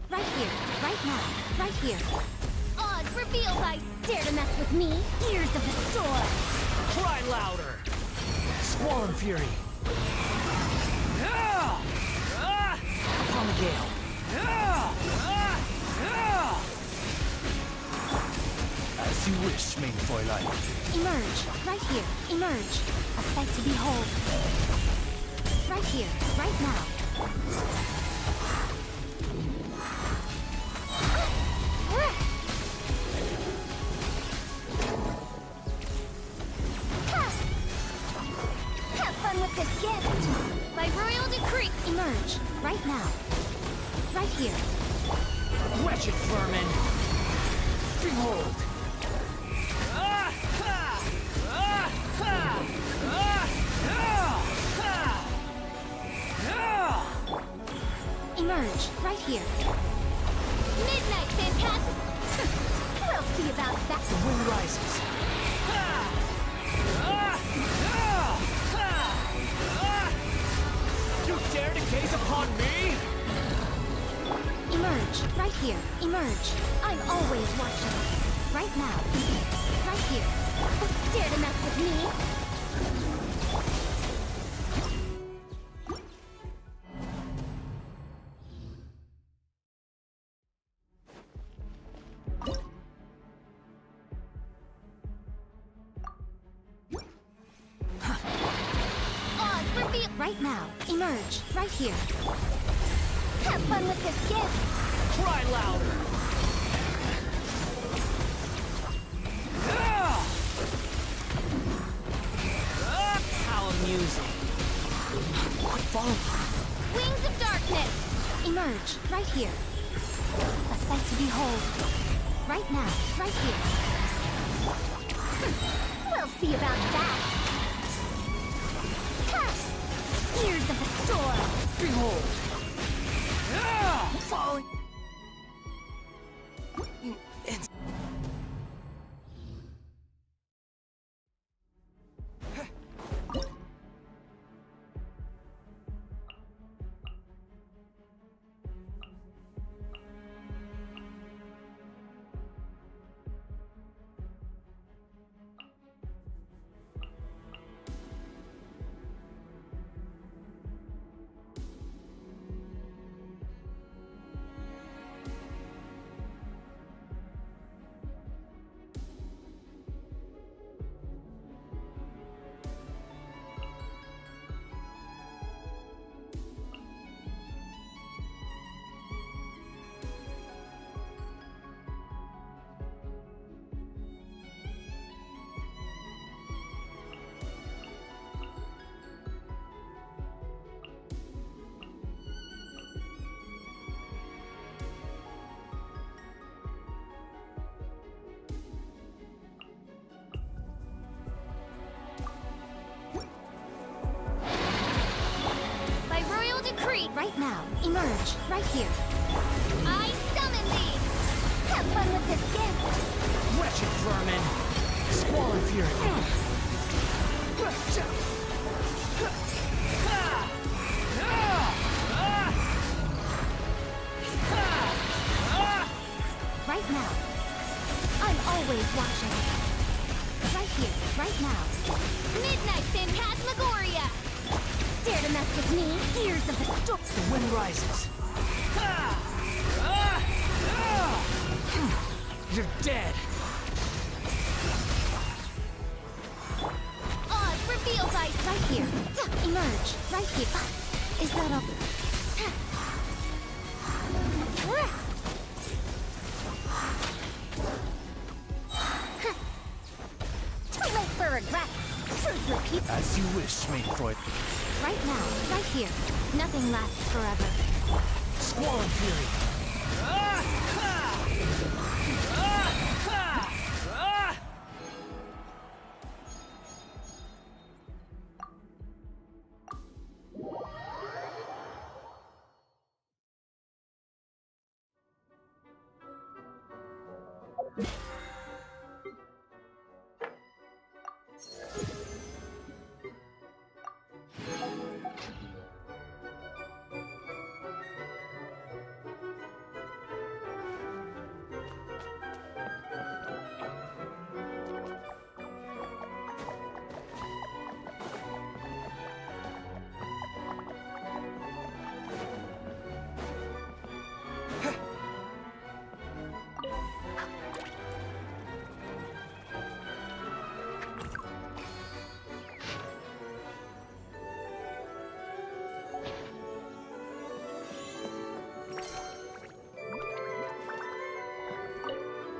A: Right here. Right now. Right here. Odds revealed by dare to mess with me. Ears of the storm.
B: Try louder. Squall and fury. Upon the gale.
H: As you wish, main Fräulein.
A: Emerge. Right here. Emerge. A sight to behold. Right here. Right now. Have fun with this gift. By royal decree. Emerge. Right now. Right here.
B: Wretched vermin. Behold.
A: Emerge. Right here. Midnight Fantastic. We'll see about that.
B: The wind rises. You dare to gaze upon me?
A: Emerge. Right here. Emerge. I'm always watching. Right now. Right here. Dare to mess with me? Odds reveal. Right now. Emerge. Right here. Have fun with this gift.
B: Try louder. How amusing. Follow.
A: Wings of darkness. Emerge. Right here. A sight to behold. Right now. Right here. We'll see about that. Ha! Ears of the storm.
B: Behold. Falling. It's...
A: right now. Emerge, right here. I summon thee! Have fun with this gift!
B: Wretched vermin! Squalid fury!
A: Right now. I'm always watching. Right here, right now. Midnight Phantasmagoria! Dare to mess with me, ears of the storm.
B: The wind rises. You're dead!
A: Oz, reveal guys right here. Emerge, right here. Is that all? Too late for regrets. Truth repeats.
H: As you wish, main Freud.
A: Right now, right here. Nothing lasts forever.
B: Squalid fury!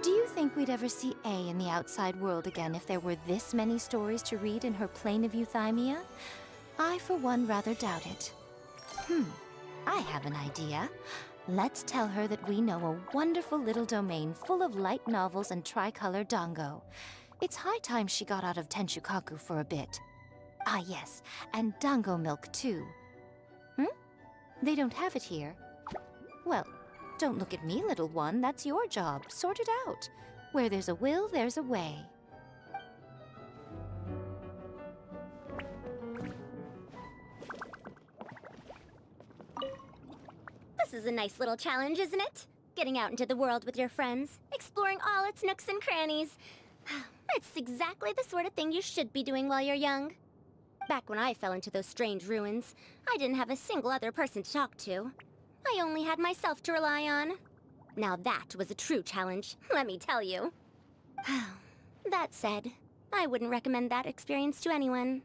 I: Do you think we'd ever see A in the outside world again if there were this many stories to read in her plane of euthymia? I, for one, rather doubt it. I have an idea. Let's tell her that we know a wonderful little domain full of light novels and tricolor dango. It's high time she got out of Tenshukaku for a bit. Ah, yes, and dango milk, too. They don't have it here. Well, don't look at me, little one. That's your job. Sort it out. Where there's a will, there's a way.
A: This is a nice little challenge, isn't it? Getting out into the world with your friends, exploring all its nooks and crannies. It's exactly the sort of thing you should be doing while you're young. Back when I fell into those strange ruins, I didn't have a single other person to talk to. I only had myself to rely on. Now that was a true challenge, let me tell you. That said, I wouldn't recommend that experience to anyone.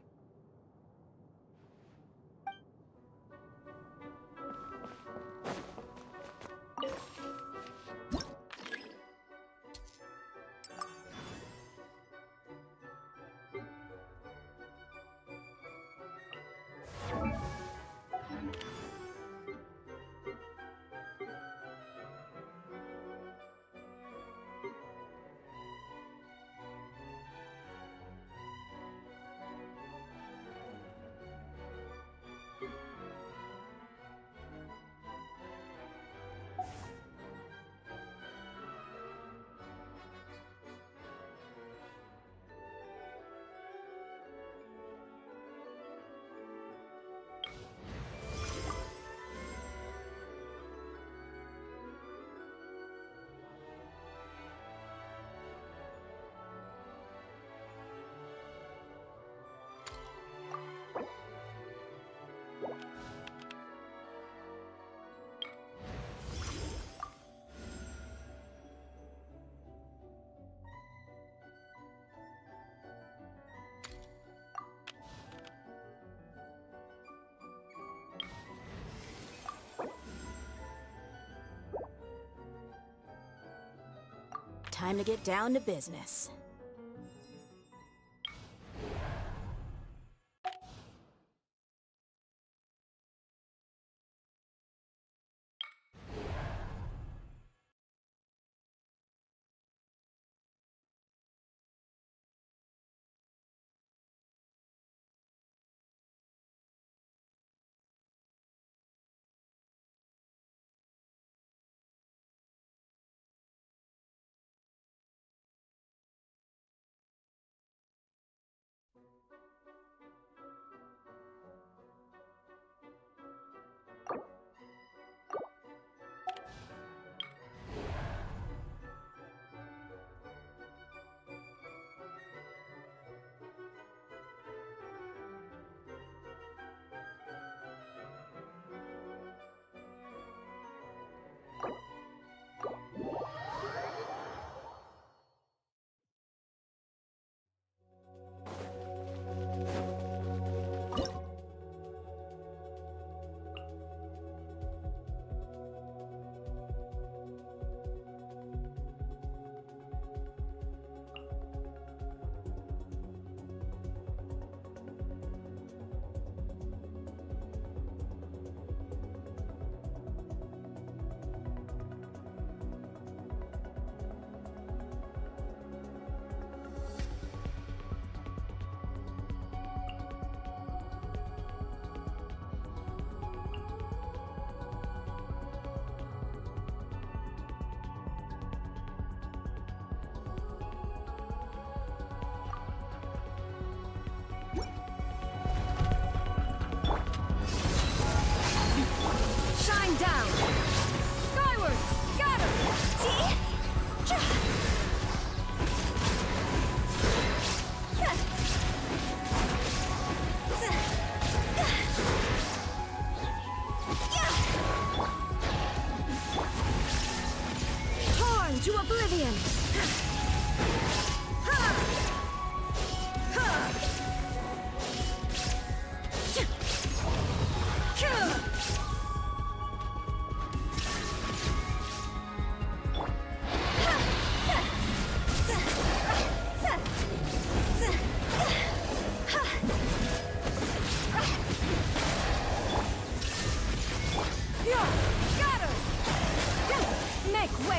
F: Time to get down to business.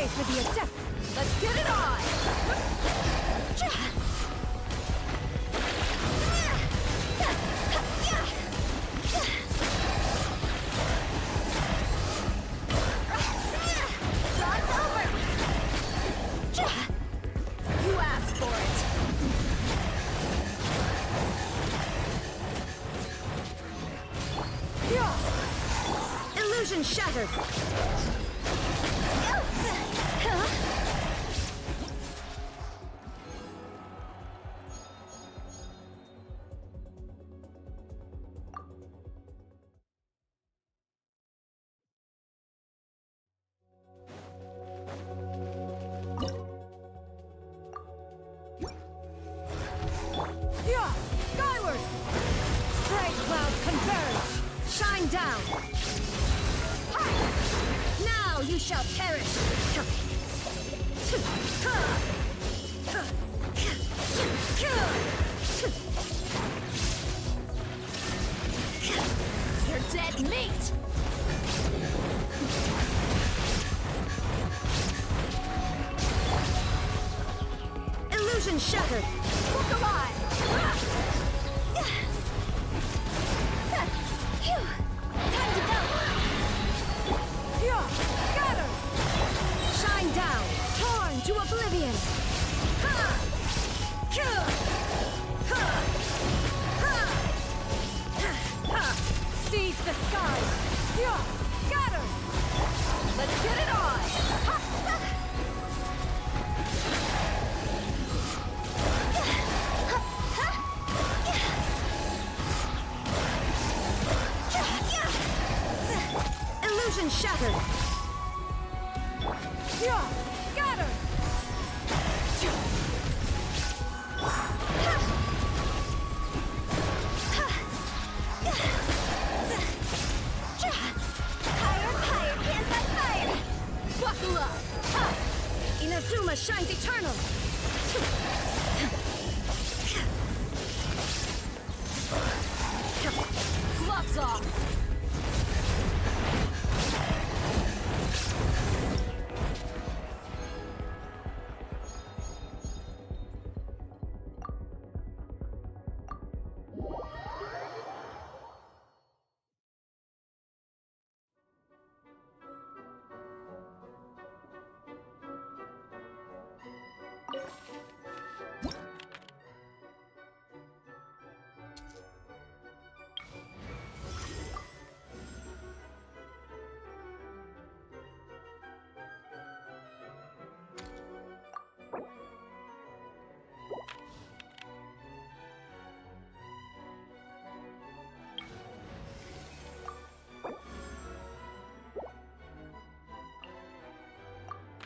C: Hooray for the adept! Let's get it on!
F: You asked for it.
C: Illusion shattered! Yeah! Skyward! Bright clouds converge! Shine down! Ha! Now you shall perish! You're dead meat! Illusion shattered! Look alive!
F: Time to go.
C: Yeah! Scatter! Shine down! Torn to oblivion! Ha! Ha! Ha! Ha! Seize the skies! Yeah! Scatter! Let's get it on! Ha! Illusion shattered! Yeah! Scatter!
F: Higher, can't fight fire.
C: Buckle up! Ha! Inazuma shines eternal! Gloves off!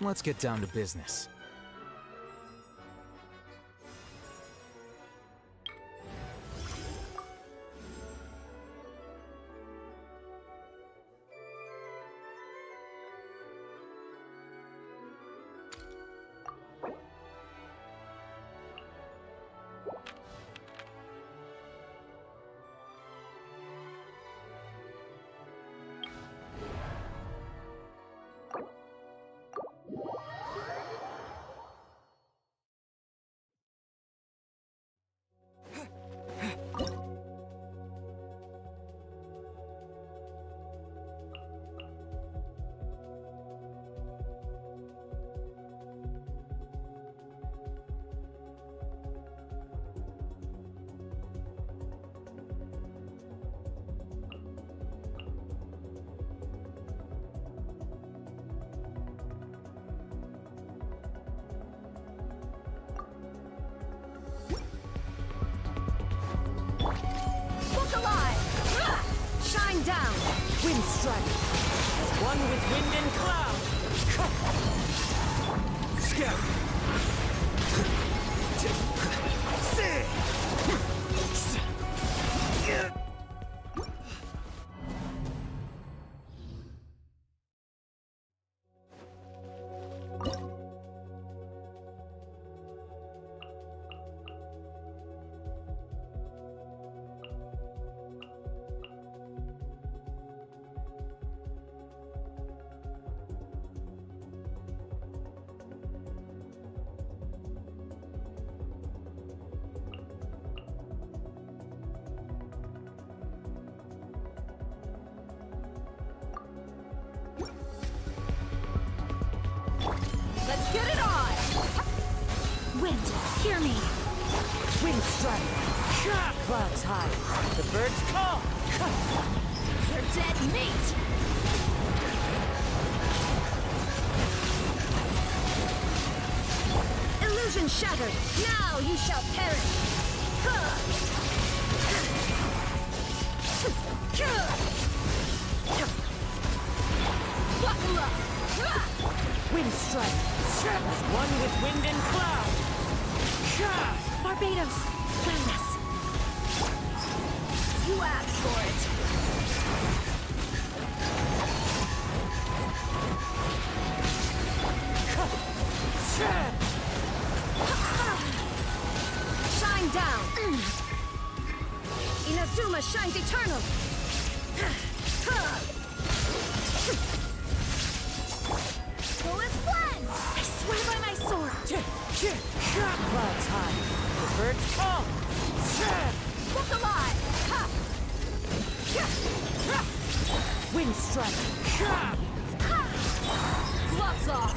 H: Let's get down to business.
C: down! Wind strike!
B: One with wind and cloud!
H: Scout!
C: Wind, hear me!
B: Wind strike! Clouds high! The birds call!
C: You're dead meat! Illusion shattered! Now you shall perish! Buckle up!
B: Wind strike! As one with wind and cloud!
C: Barbados, join us! You asked for it! Shine down! Inazuma shines eternal! Go as planned! I swear by my sword!
B: Clouds high! The birds call!
C: Look alive!
B: Wind strike!
C: Gloves off!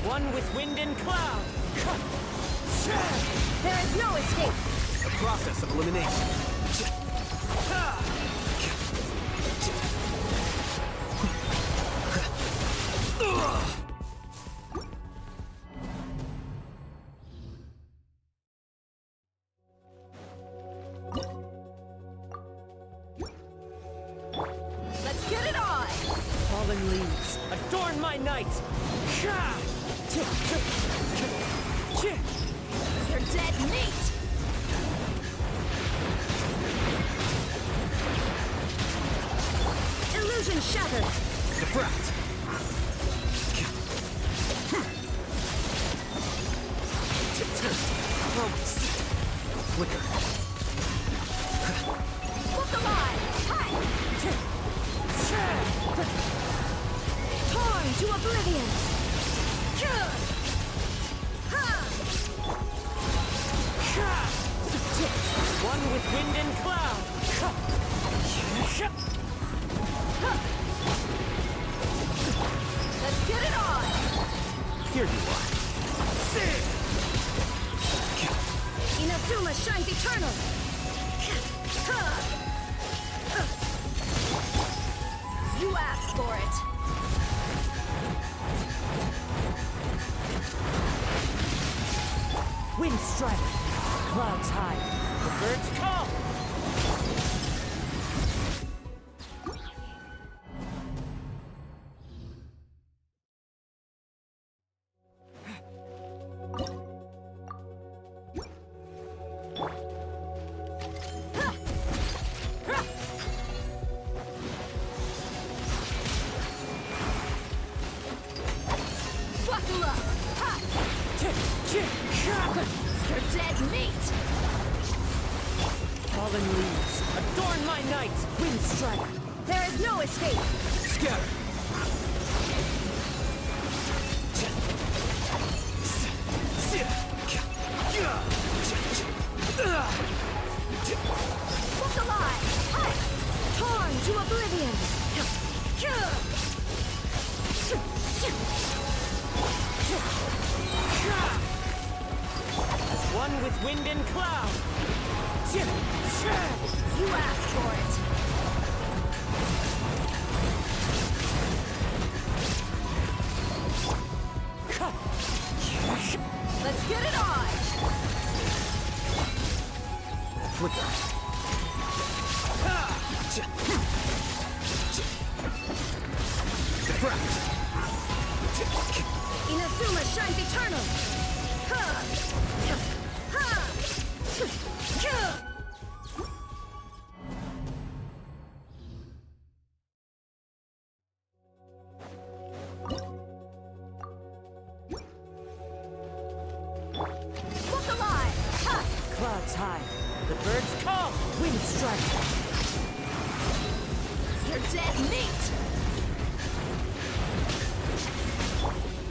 B: One with wind and cloud!
C: There is no escape!
H: The process of elimination.
C: Let's get it on!
B: Fallen leaves, adorn my night!
C: You're dead meat! Illusion shattered!
H: Defract. Flicker.
C: Look alive! Hi! Torn to oblivion!
B: One with wind and cloud!
C: Let's get it on!
H: Here you are.
C: Inazuma shines eternal! You asked for it!
B: Wind strike! Clouds high! The birds call!
C: Buckle up! Ha! You're dead meat!
B: Fallen leaves, adorn my night! Wind strike!
C: There is no escape!
H: Scatter.
C: Look alive! Hi! Torn to oblivion!
B: As one with wind and cloud!
C: You asked for it! Let's get it on!
H: Flicker. Defract.
C: Inazuma shines eternal!
B: birds come! Wind strike!
C: You're dead meat!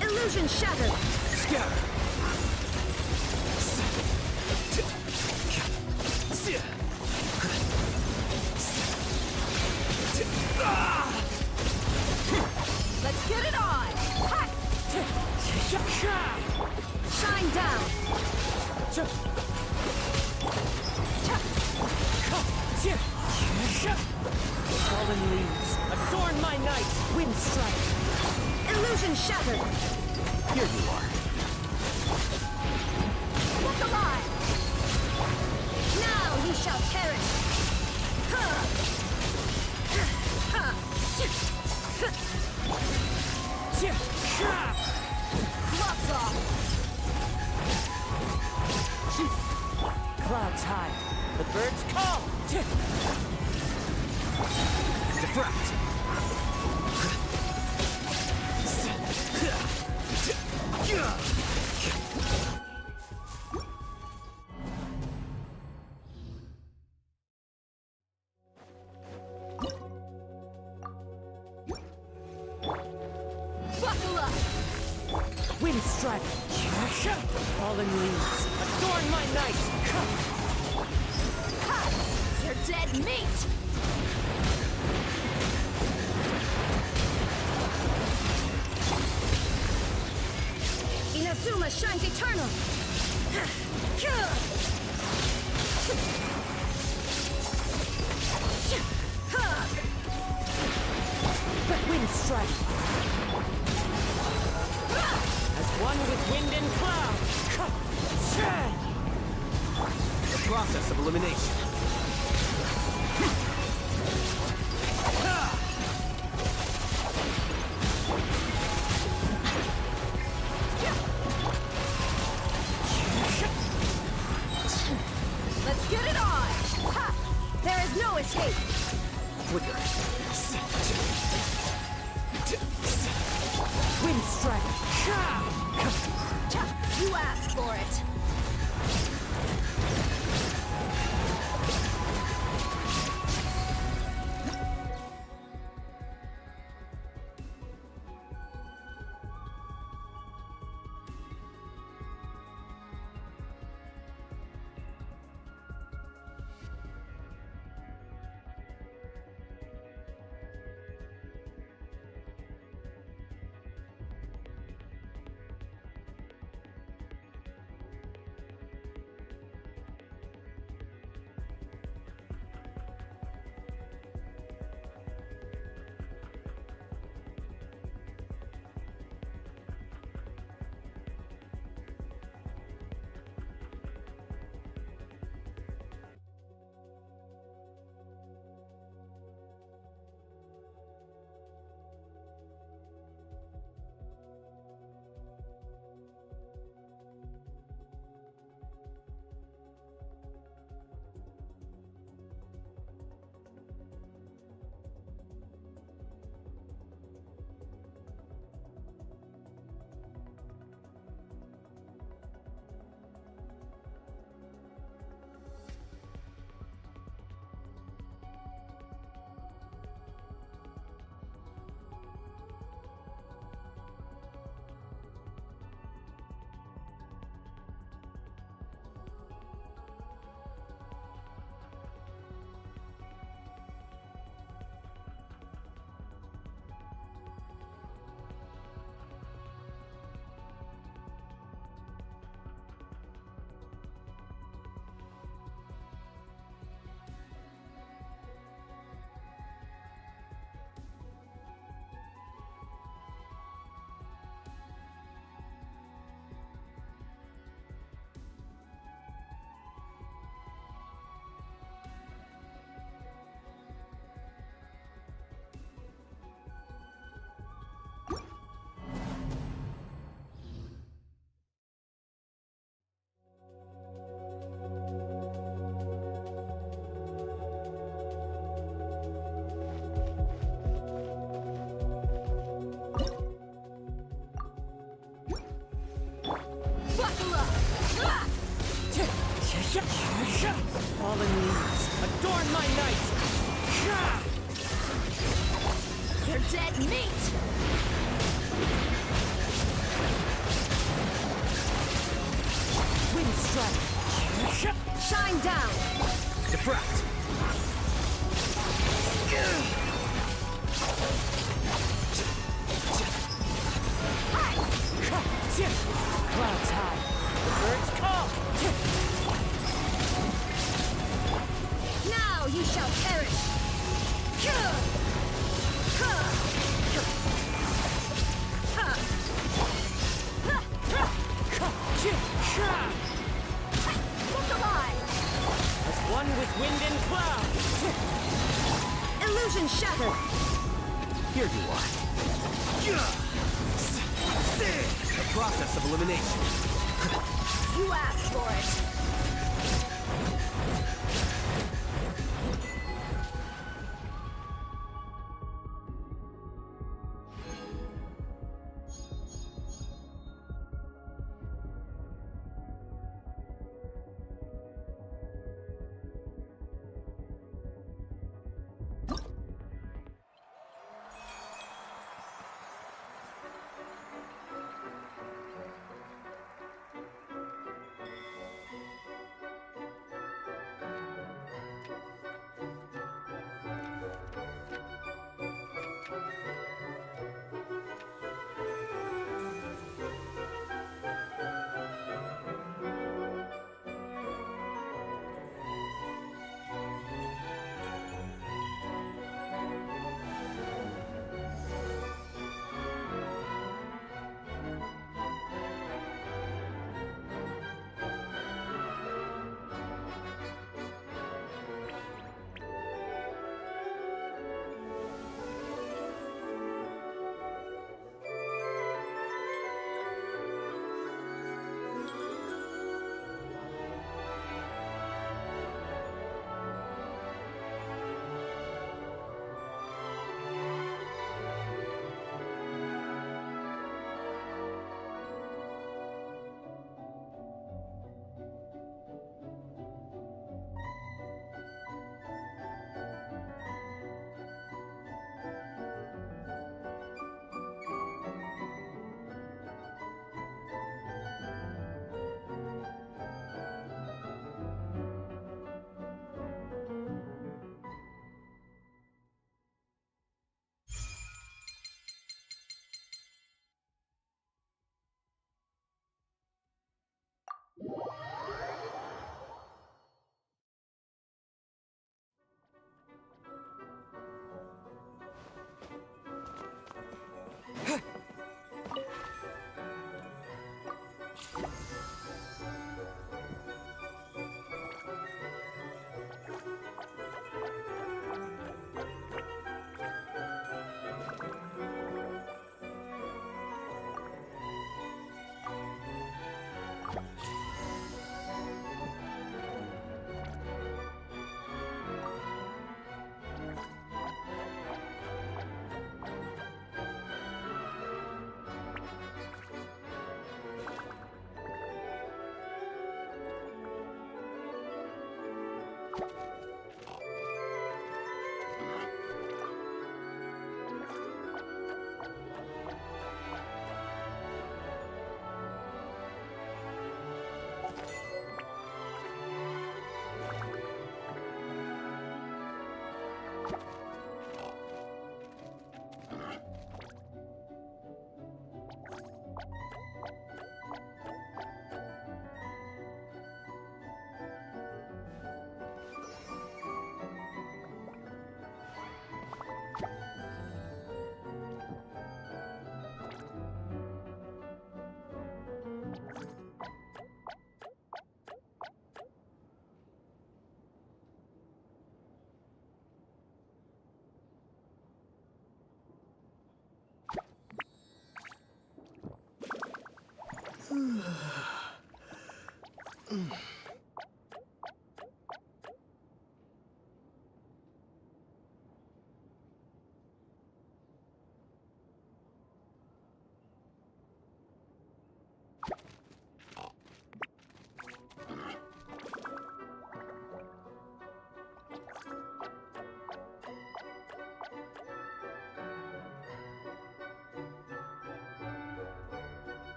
C: Illusion shattered!
H: Scatter!
C: Let's get it on! Ha! Shine down!
B: Fallen leaves, adorn my night! Wind strike!
C: Illusion shattered!
H: Here you are.
C: Look alive! Now you shall perish! Gloves off!
B: Clouds high, the birds come!
H: Diffract!
C: Buckle up!
B: Wind strike! Fallen leaves, adorn my night!
C: Ha! You're dead meat! Inazuma shines eternal!
B: Wind strike! As one with wind and cloud!
H: The process of elimination.
C: Let's get it on! Ha! There is no escape!
H: Flicker.
B: Wind strike!
C: You asked for it!
B: Fallen leaves, adorn my night!
C: You're dead meat!
B: Wind strike!
C: Shine down!
H: Diffract!
B: Clouds high, the birds call!
C: Now you shall perish! Look alive!
B: As one with wind and cloud!
C: Illusion shattered!
H: Here you are. The process of elimination.
C: You asked for it!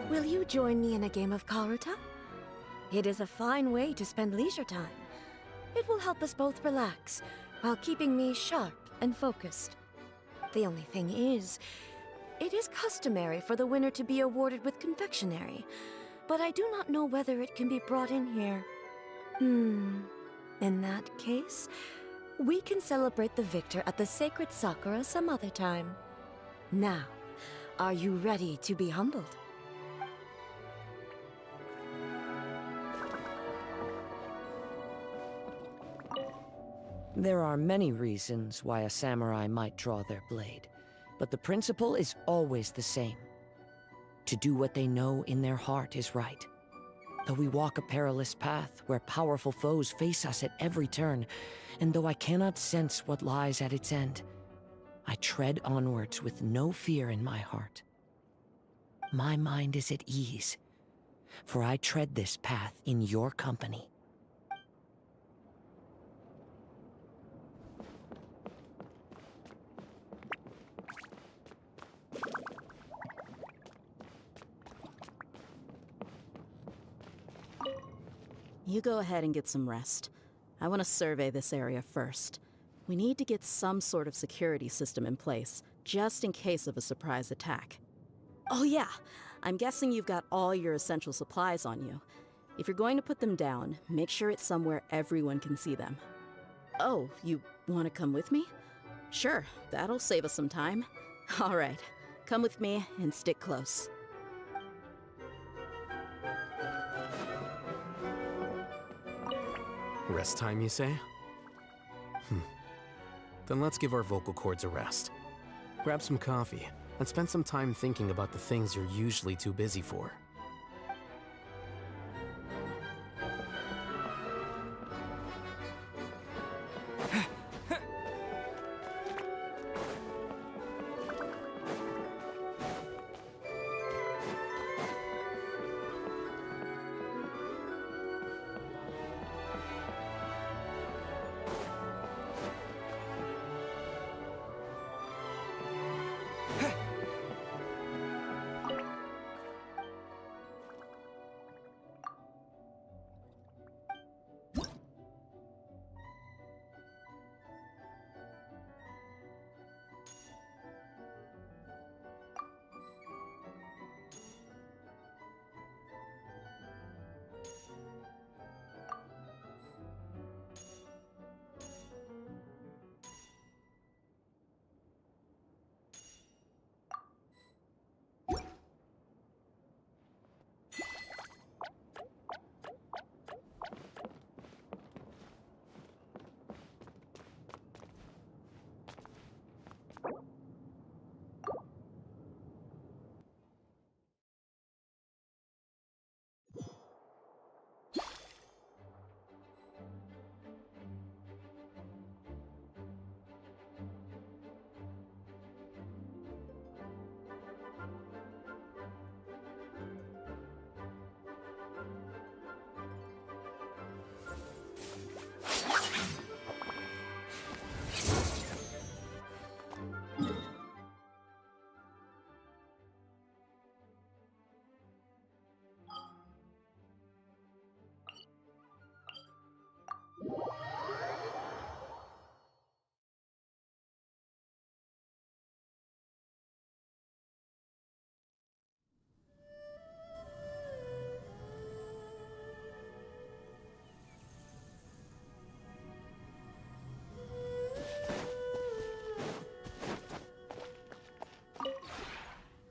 J: Will you join me in a game of Karuta? It is a fine way to spend leisure time. It will help us both relax, while keeping me sharp and focused. The only thing is, it is customary for the winner to be awarded with confectionery, but I do not know whether it can be brought in here. In that case, we can celebrate the victor at the Sacred Sakura some other time. Now, are you ready to be humbled?
B: There are many reasons why a samurai might draw their blade, but the principle is always the same. To do what they know in their heart is right. Though we walk a perilous path where powerful foes face us at every turn, and though I cannot sense what lies at its end, I tread onwards with no fear in my heart. My mind is at ease, for I tread this path in your company.
K: You go ahead and get some rest. I want to survey this area first. We need to get some sort of security system in place, just in case of a surprise attack. Oh yeah, I'm guessing you've got all your essential supplies on you. If you're going to put them down, make sure it's somewhere everyone can see them. Oh, you want to come with me? Sure, that'll save us some time. All right, come with me and stick close.
H: Rest time, you say? Then let's give our vocal cords a rest. Grab some coffee, and spend some time thinking about the things you're usually too busy for.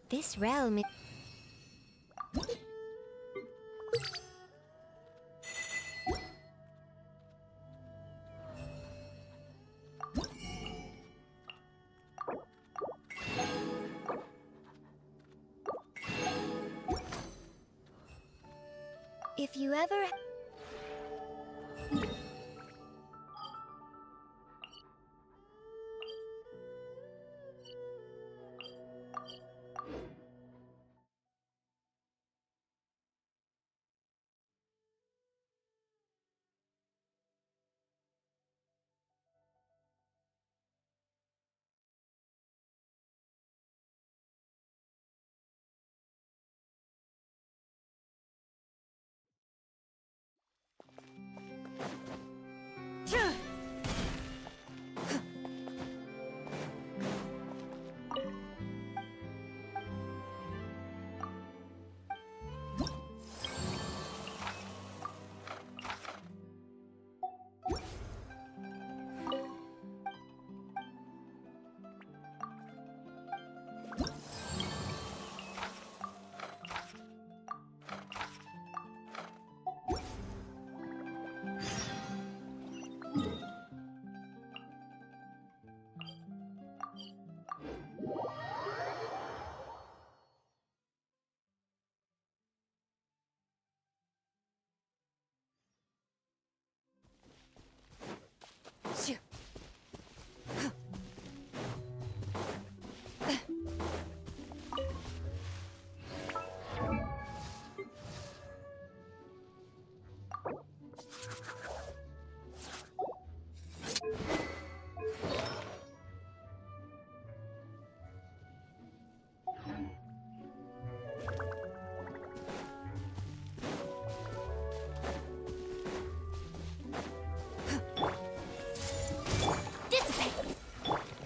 I: This realm is... If you ever...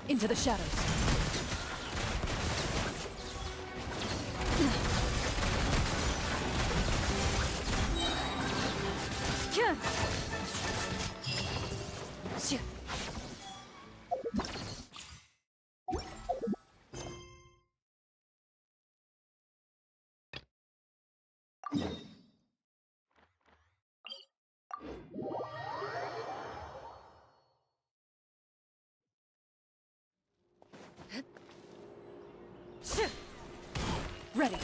C: Into the shadows. Ready.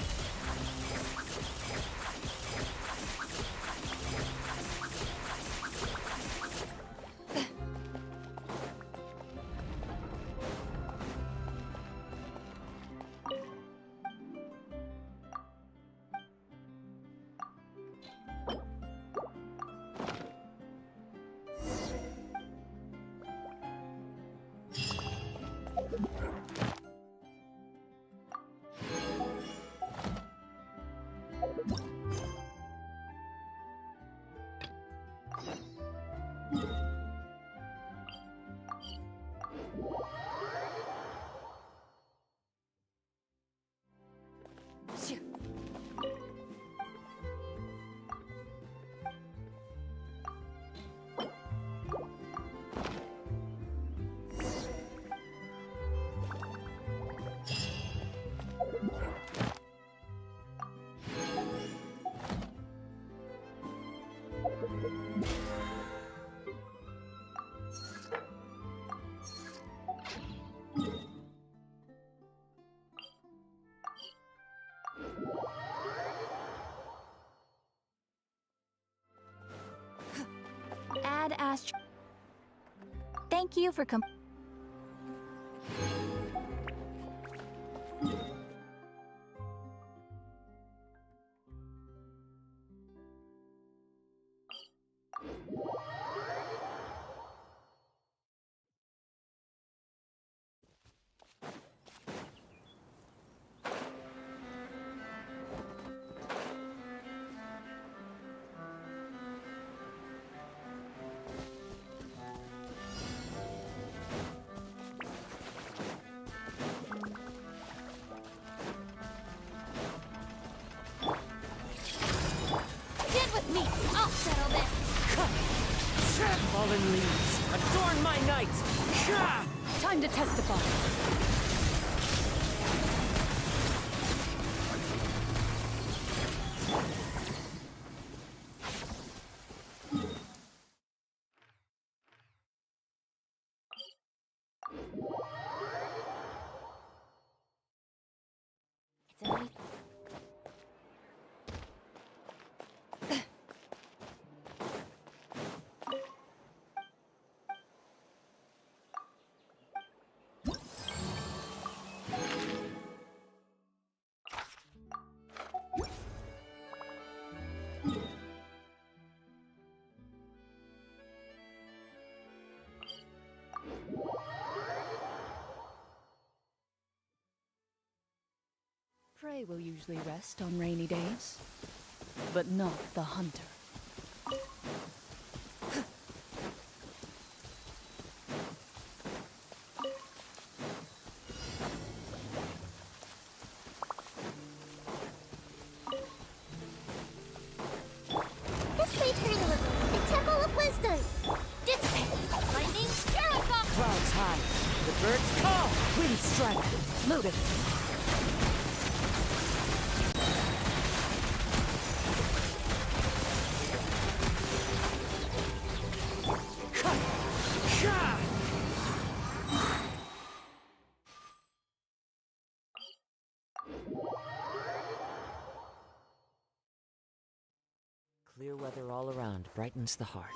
I: Ad Astra. Thank you for
B: Fallen leaves, adorn my night!
C: Time to testify.
D: prey will usually rest on rainy days, but not the hunter.
A: This way, turtle. The Temple of Wisdom. This way. Lightning, Miracle.
B: Clouds high. The birds call. Wind strike. Loaded. Clear weather all around brightens the heart.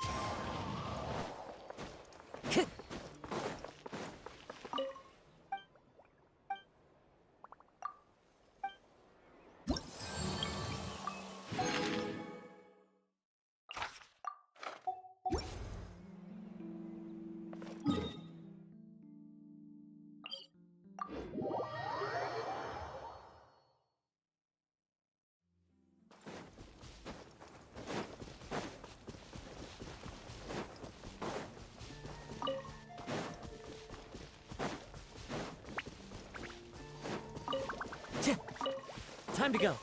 B: Time to go.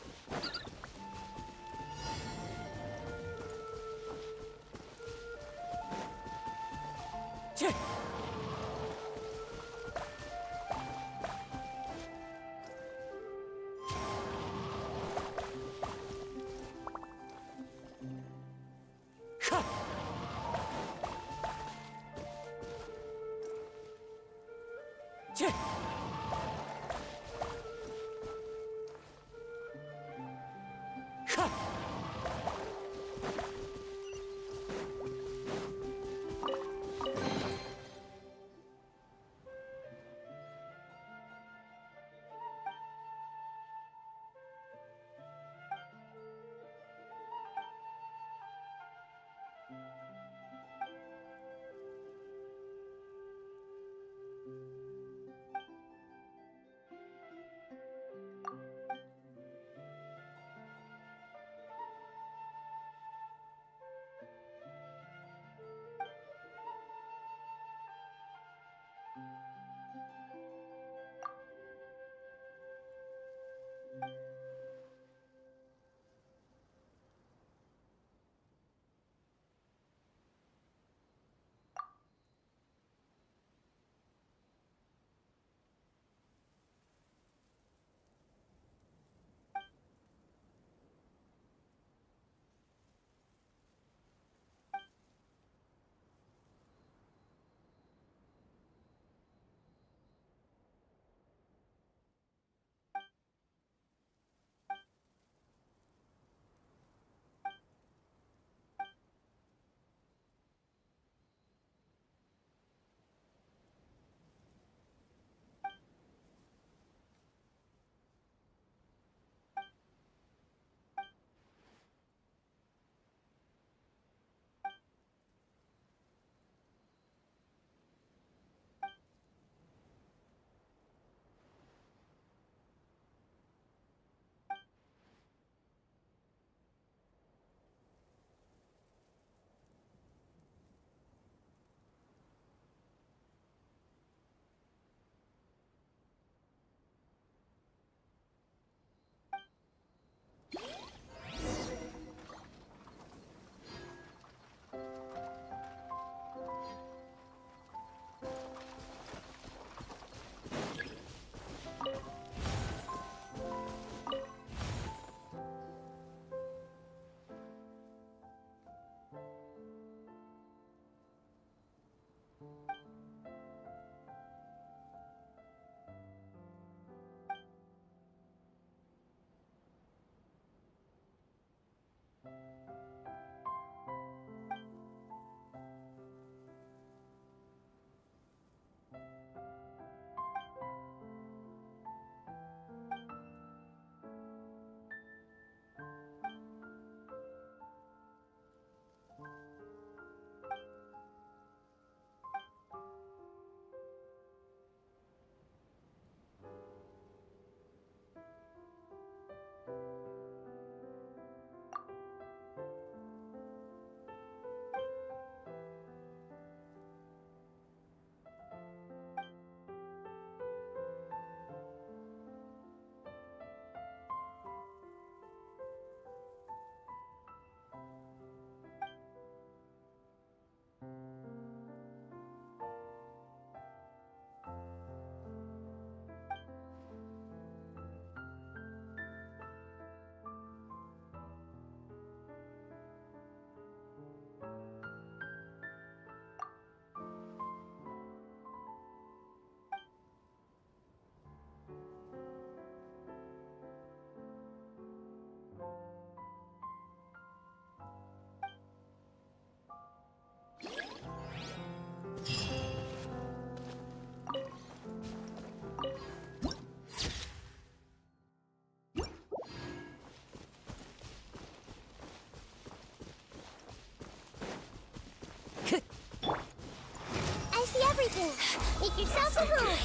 A: everything. Make yourselves at home.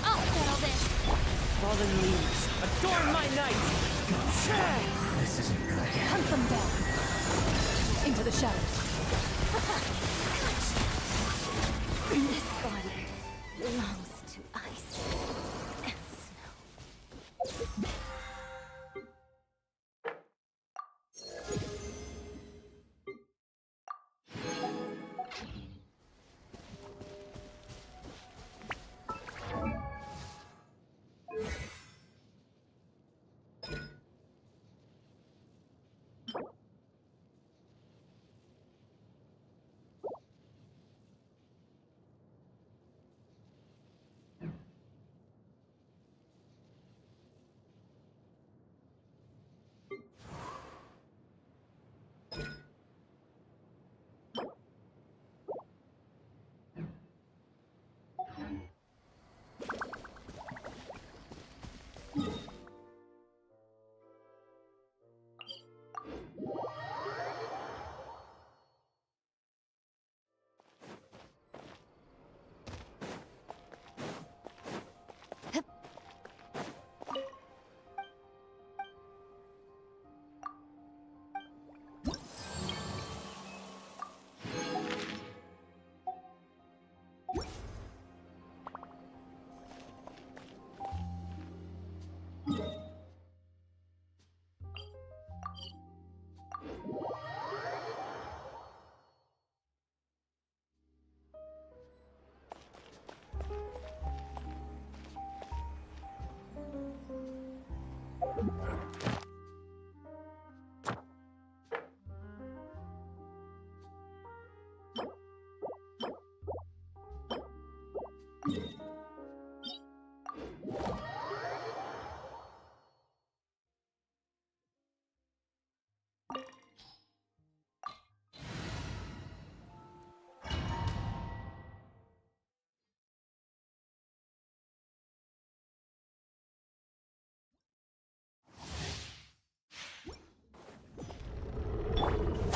F: I'll settle this.
G: Fallen leaves, adorn my night!
C: This isn't good. Hunt them down. Into the shadows.
I: This body belongs to ice and snow.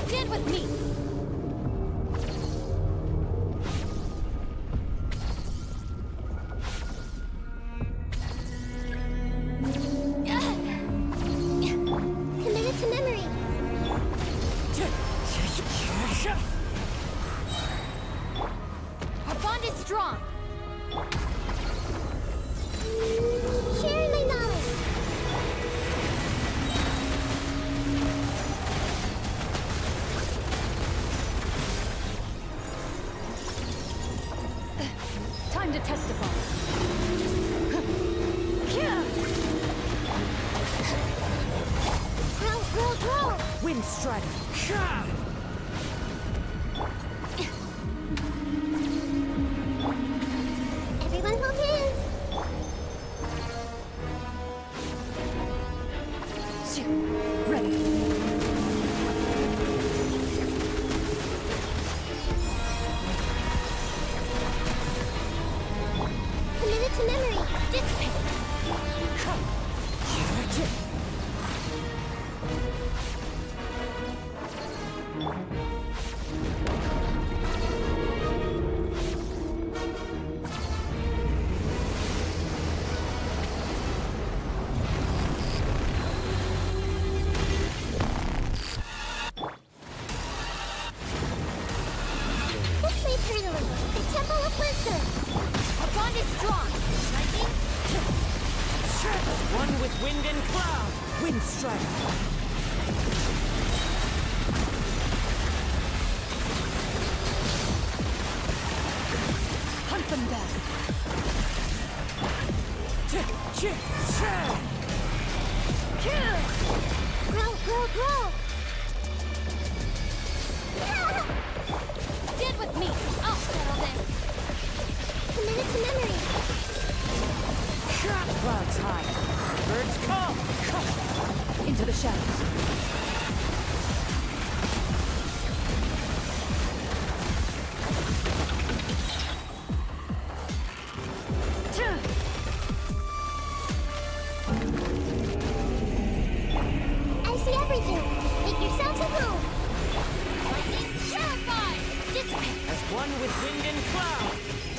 C: Stand with me!
A: Committed to memory.
C: Our bond is strong!
A: Sharing my knowledge.
C: Time to testify.
A: Grow.
B: Wind Strider!
A: Everyone hold hands.
C: Ready.
A: Committed to memory. Dissipate. This may hurt a little. The Temple of Wisdom.
C: Our bond is strong! Lightning?
B: One with wind and cloud! Wind Strider!
C: Hunt them down!
A: Grow.
C: Stand with me! I'll settle this!
A: Committed to memory.
B: Clouds high! Birds come!
C: Into the shadows.
A: I see everything. Make yourselves at home.
C: Lightning purified! Dissipate!
B: As one with wind and cloud!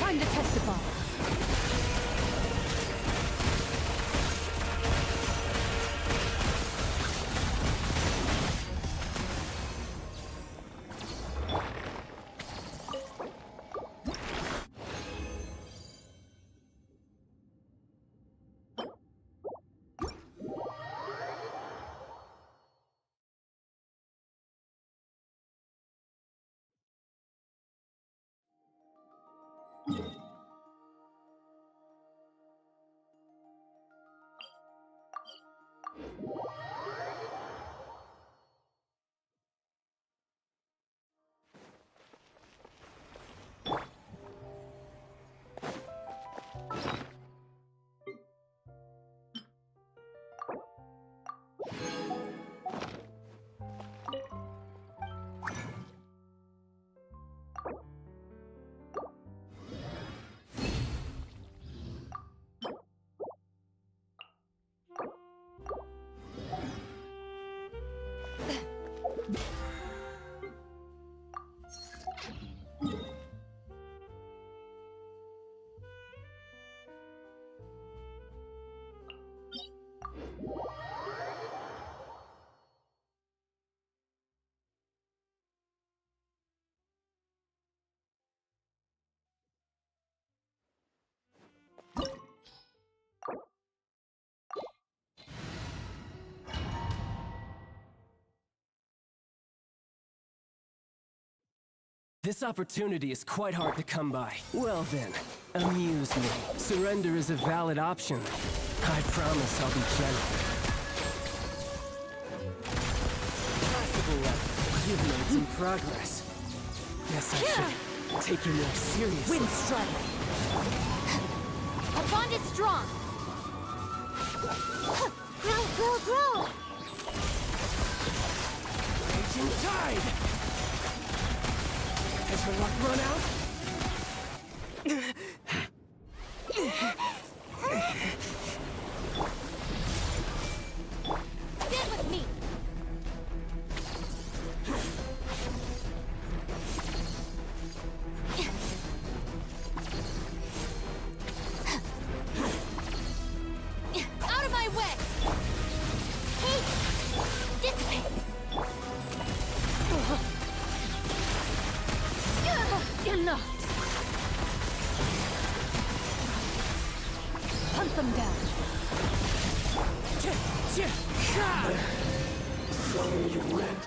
C: Time to test the bomb.
L: This opportunity is quite hard to come by. Well then, amuse me. Surrender is a valid option. I promise I'll be gentle. Possible level. You've made some progress. Guess I should take you more seriously.
C: Wind strike. Our bond is strong.
A: Grow, grow, grow!
L: Raging tide! Has your luck run out?
C: Stand with me. Out of my way!
A: Hey! Dissipate!
C: Enough! Hunt them down.
L: Follow your wind.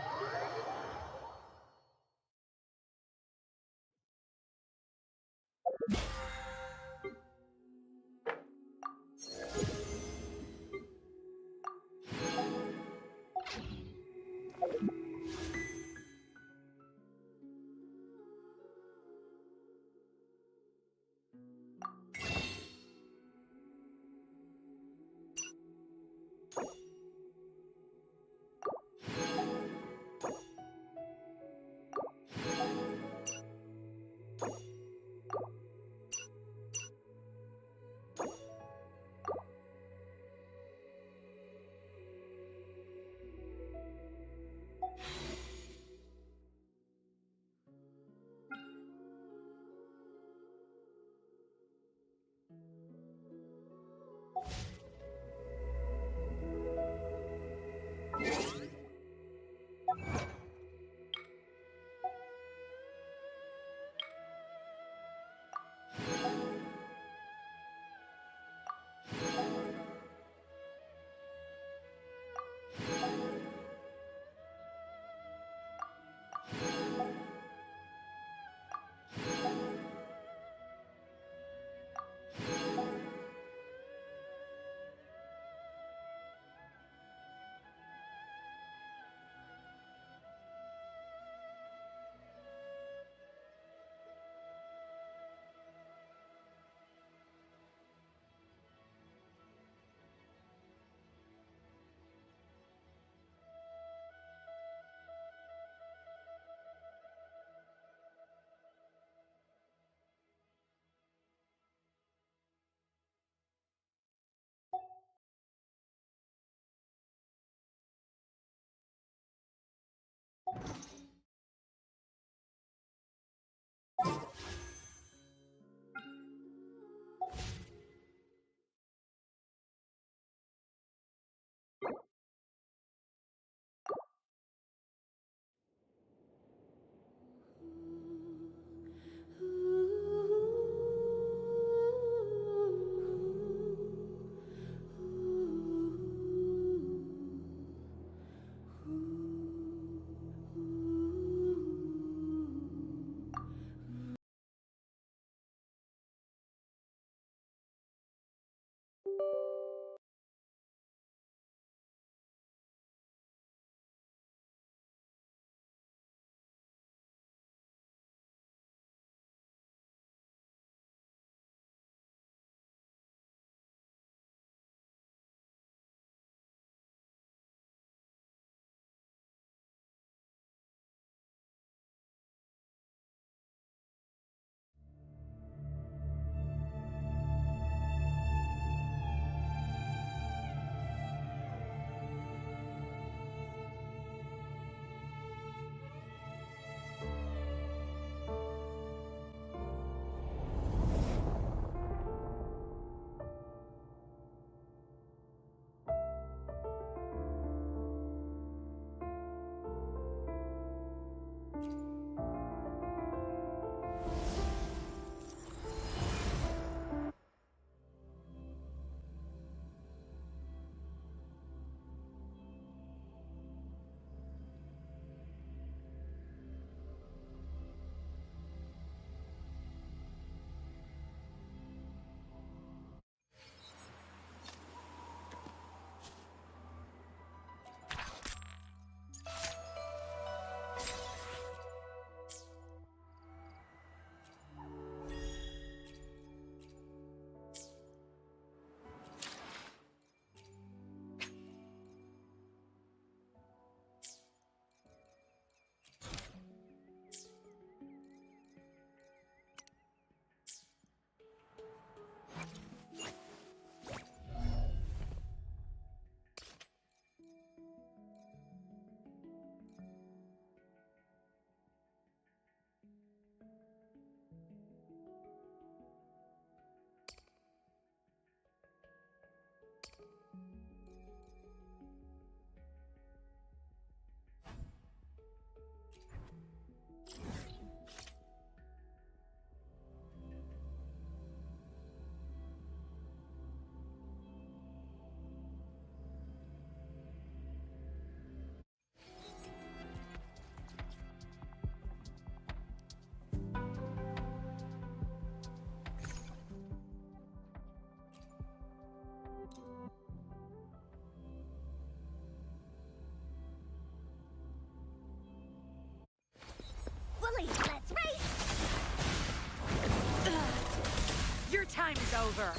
C: time is over!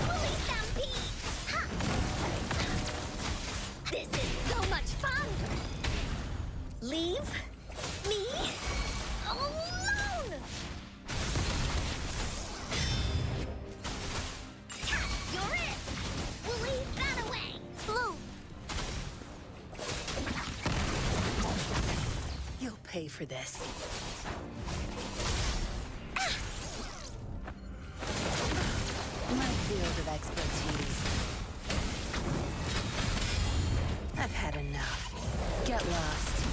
A: Holy stampede! Ha! This is so much fun! Leave me alone! Ha! You're it! We'll leave that away! Blue!
M: You'll pay for this. My field of expertise. I've had enough. Get lost.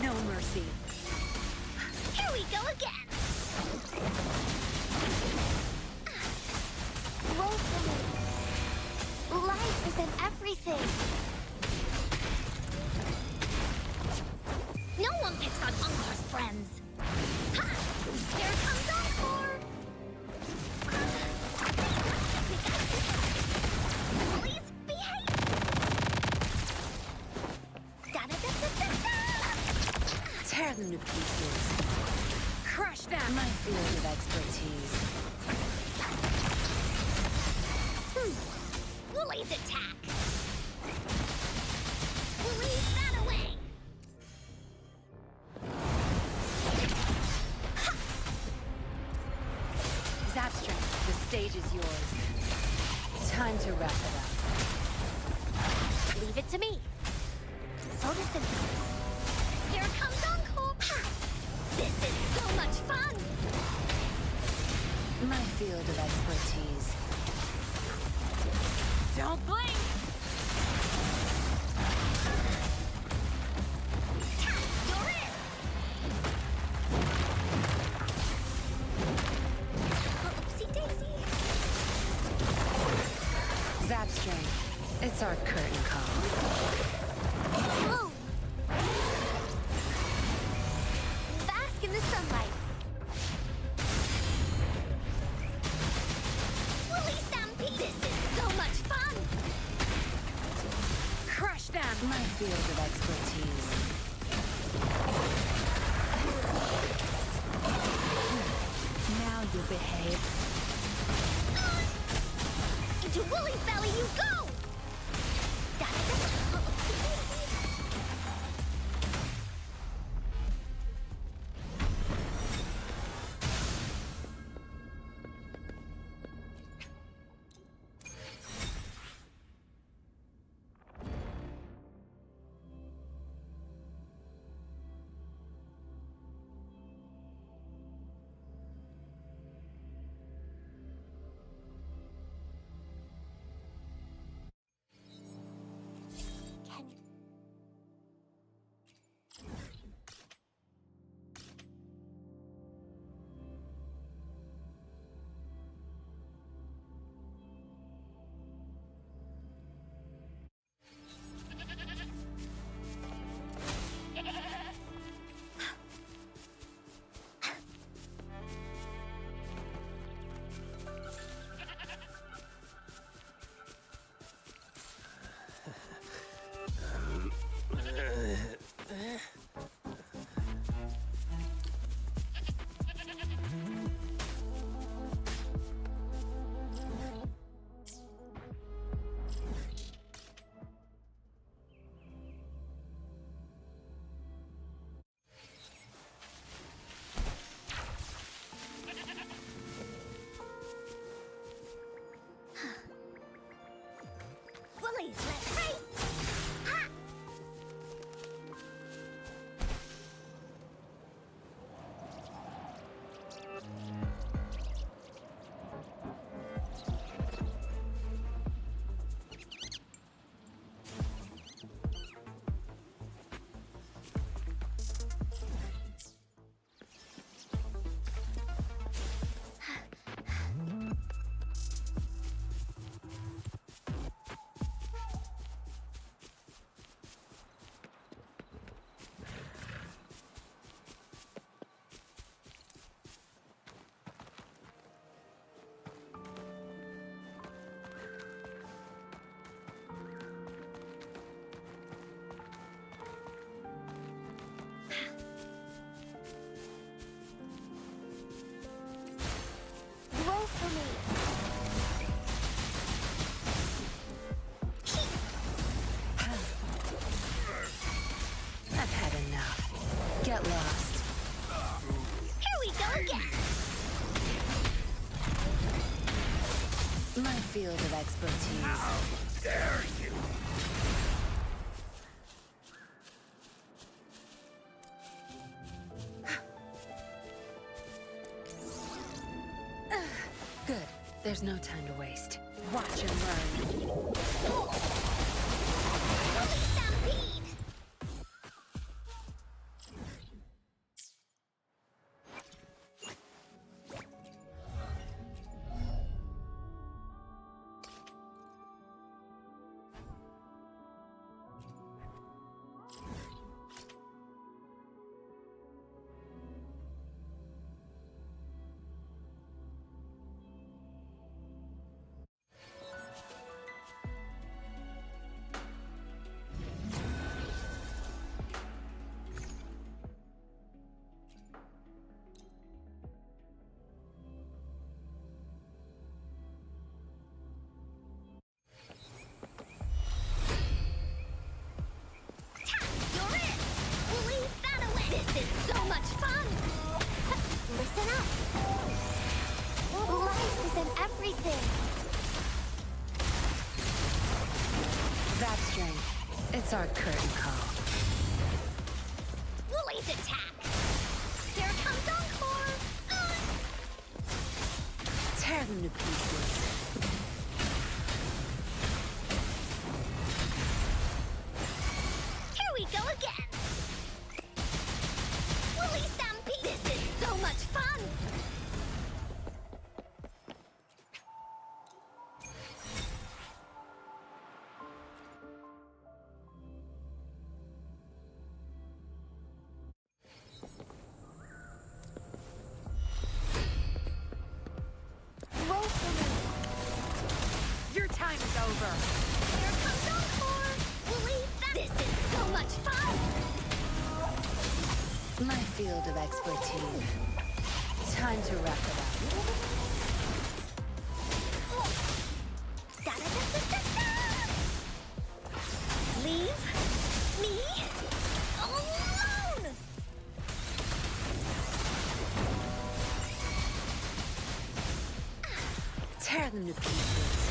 M: No mercy.
A: Here we go again! Roll for me. Life isn't everything. No one picks on Encore's friends. Ha! Here comes Encore! Please behave! Da-da-da-da-da-da!
M: Tear them to pieces.
C: Crush them!
M: My field of expertise.
A: Woolly's attack! We'll leave that away!
M: Zapstrand, the stage is yours. Time to wrap it up.
A: Leave it to me. Photosynthesis. Here comes Encore! Ha! This is so much fun!
M: My field of expertise.
C: Don't blink!
A: You're it! Oopsie daisy!
M: Zapstrand, it's our curtain call.
A: Blue! Bask in the sunlight! Woolly Stampede! This is so much fun!
C: Crush them!
M: My field of expertise. Now you'll behave.
A: Into Woolly's belly you go! Da-da-da-da. Oopsie daisy.
M: Get lost.
A: Here we go again!
M: My field of expertise.
E: Dare you!
M: Good. There's no time to waste. Watch and learn.
A: Stampede! You're in! We'll leave that away! This is so much fun! Listen up! Life is in everything!
M: That strength. It's our curtain call.
A: Woolly's attack! Here comes Encore!
M: Tear them to pieces.
A: Here we go again! Woolly Stampede! This is so much fun! Roll for me!
M: Your time is over.
A: Here comes Encore! Woolly, this is so much fun!
M: My field of expertise. Time to wrap it up.
A: Da-da-da-da-da-da! Leave me alone!
M: Tear them to pieces.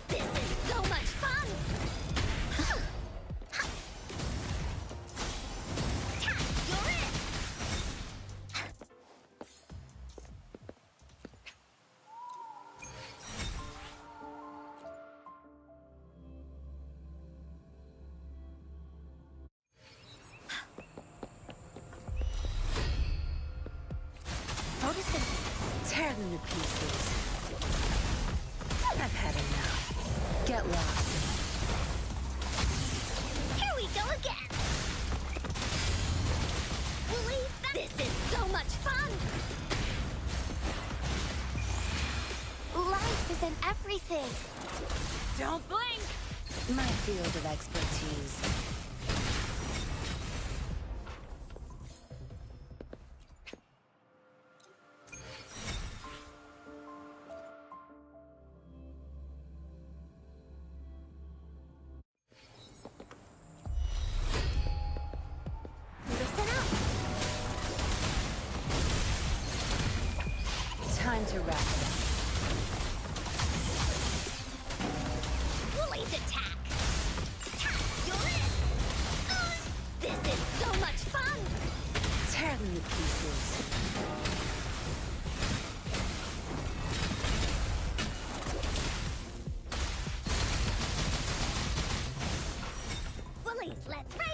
A: This is so much fun! You're in! Photosynthesis.
M: Tear them to pieces. I've had enough. Get lost.
A: Here we go again! Woolly, this is so much fun! Life is in everything!
M: Don't blink! My field of expertise.
A: Listen up!
M: Time to wrap it up.
A: Woolly's attack! You're in! This is so much fun!
M: Tear them to pieces.
A: Woolies, let's race!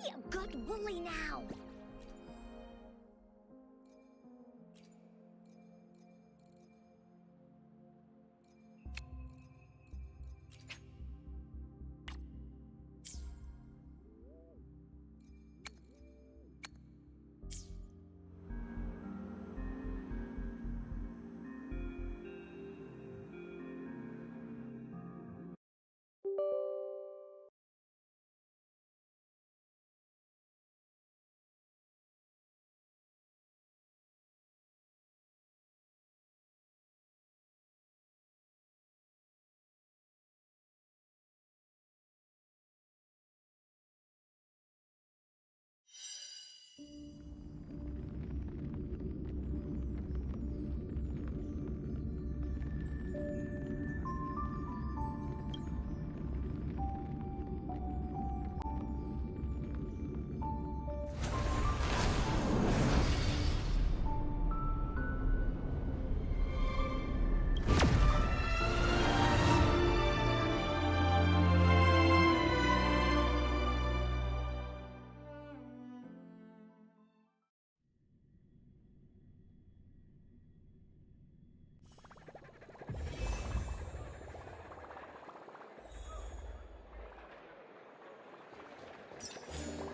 J: a good bully now!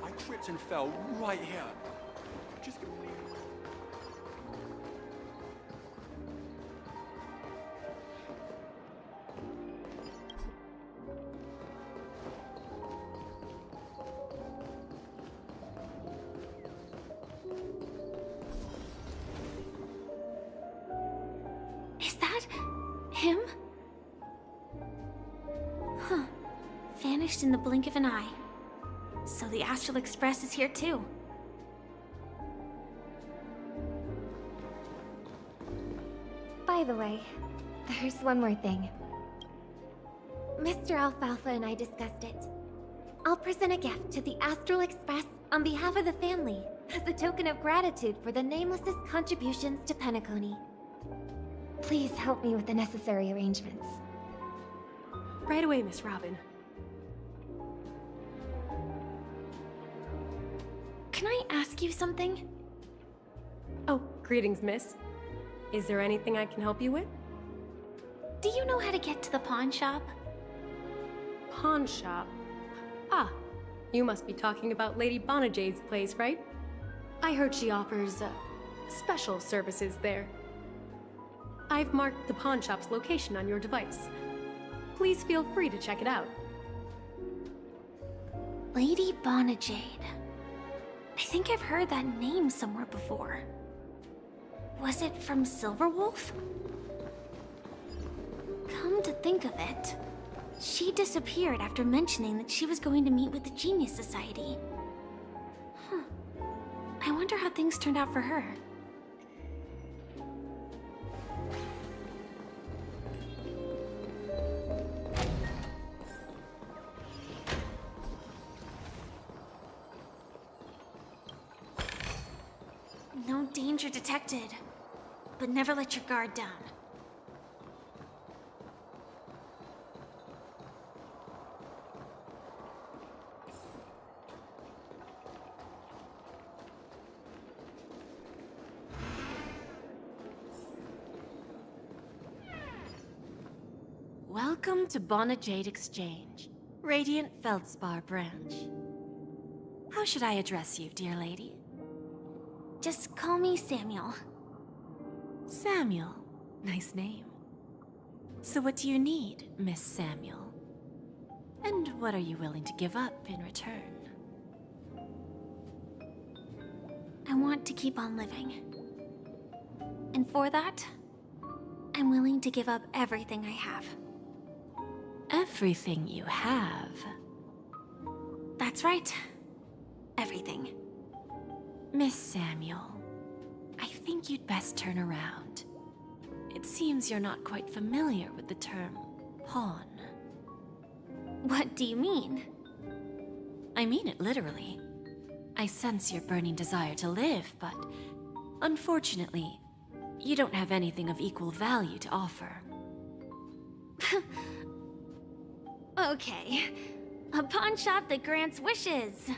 N: I tripped and fell right here. Just completely...
A: Is that him? Huh. Vanished in the blink of an eye. So the Astral Express is here too.
O: By the way, there's one more thing. Mr. Alfalfa and I discussed it. I'll present a gift to the Astral Express on behalf of the family as a token of gratitude for the Nameless's contributions to Penacony. Please help me with the necessary arrangements.
P: Right away, Miss Robin.
O: Can I ask you something?
P: Oh, greetings, miss. Is there anything I can help you with?
O: Do you know how to get to the pawn shop?
P: Pawn shop? Ah, you must be talking about Lady Bonajade's place, right? I heard she offers, special services there. I've marked the pawn shop's location on your device. Please feel free to check it out.
O: Lady Bonajade. I think I've heard that name somewhere before. Was it from Silverwolf? Come to think of it, she disappeared after mentioning that she was going to meet with the Genius Society. Huh. I wonder how things turned out for her. No danger detected, but never let your guard down.
Q: Welcome to Bonajade Exchange, Radiant Feldspar branch. How should I address you, dear lady?
O: Just call me Samuel.
Q: Samuel. Nice name. So what do you need, Miss Samuel? And what are you willing to give up in return?
O: I want to keep on living. And for that, I'm willing to give up everything I have.
Q: Everything you have?
O: That's right. Everything.
Q: Miss Samuel, I think you'd best turn around. It seems you're not quite familiar with the term pawn.
O: What do you mean?
Q: I mean it literally. I sense your burning desire to live, but unfortunately, you don't have anything of equal value to offer.
O: Okay. A pawn shop that grants wishes.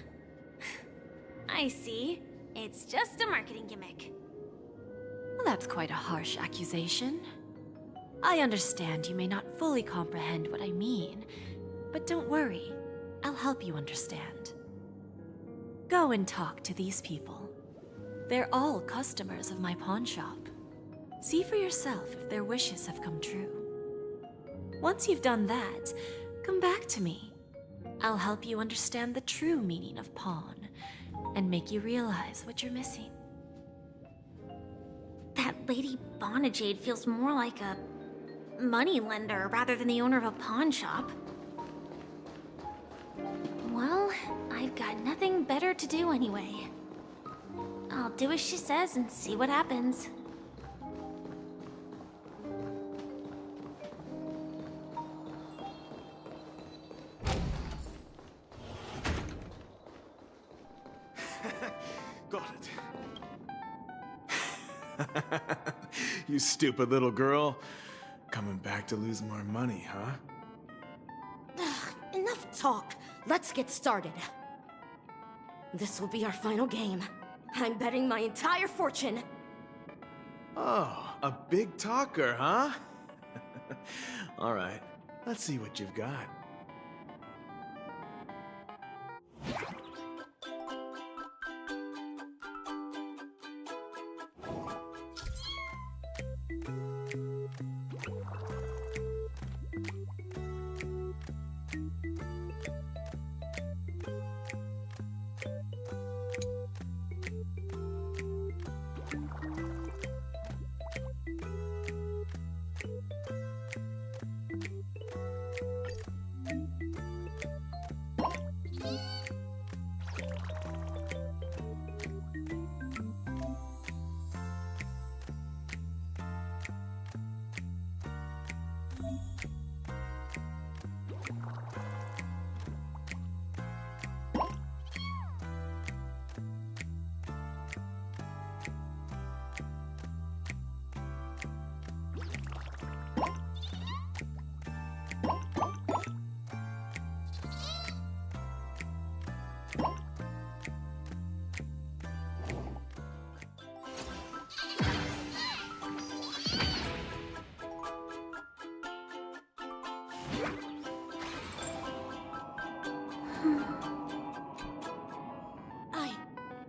Q: I see. It's just a marketing gimmick. Well, that's quite a harsh accusation. I understand you may not fully comprehend what I mean, but don't worry. I'll help you understand. Go and talk to these people. They're all customers of my pawn shop. See for yourself if their wishes have come true. Once you've done that, come back to me. I'll help you understand the true meaning of pawn and make you realize what you're missing.
A: That Lady Bonajade feels more like a moneylender rather than the owner of a pawn shop. Well, I've got nothing better to do anyway. I'll do as she says and see what happens.
R: Got it. You stupid little girl. Coming back to lose more money, huh?
J: Enough talk. Let's get started. This will be our final game. I'm betting my entire fortune.
R: Oh, a big talker, huh? All right, let's see what you've got.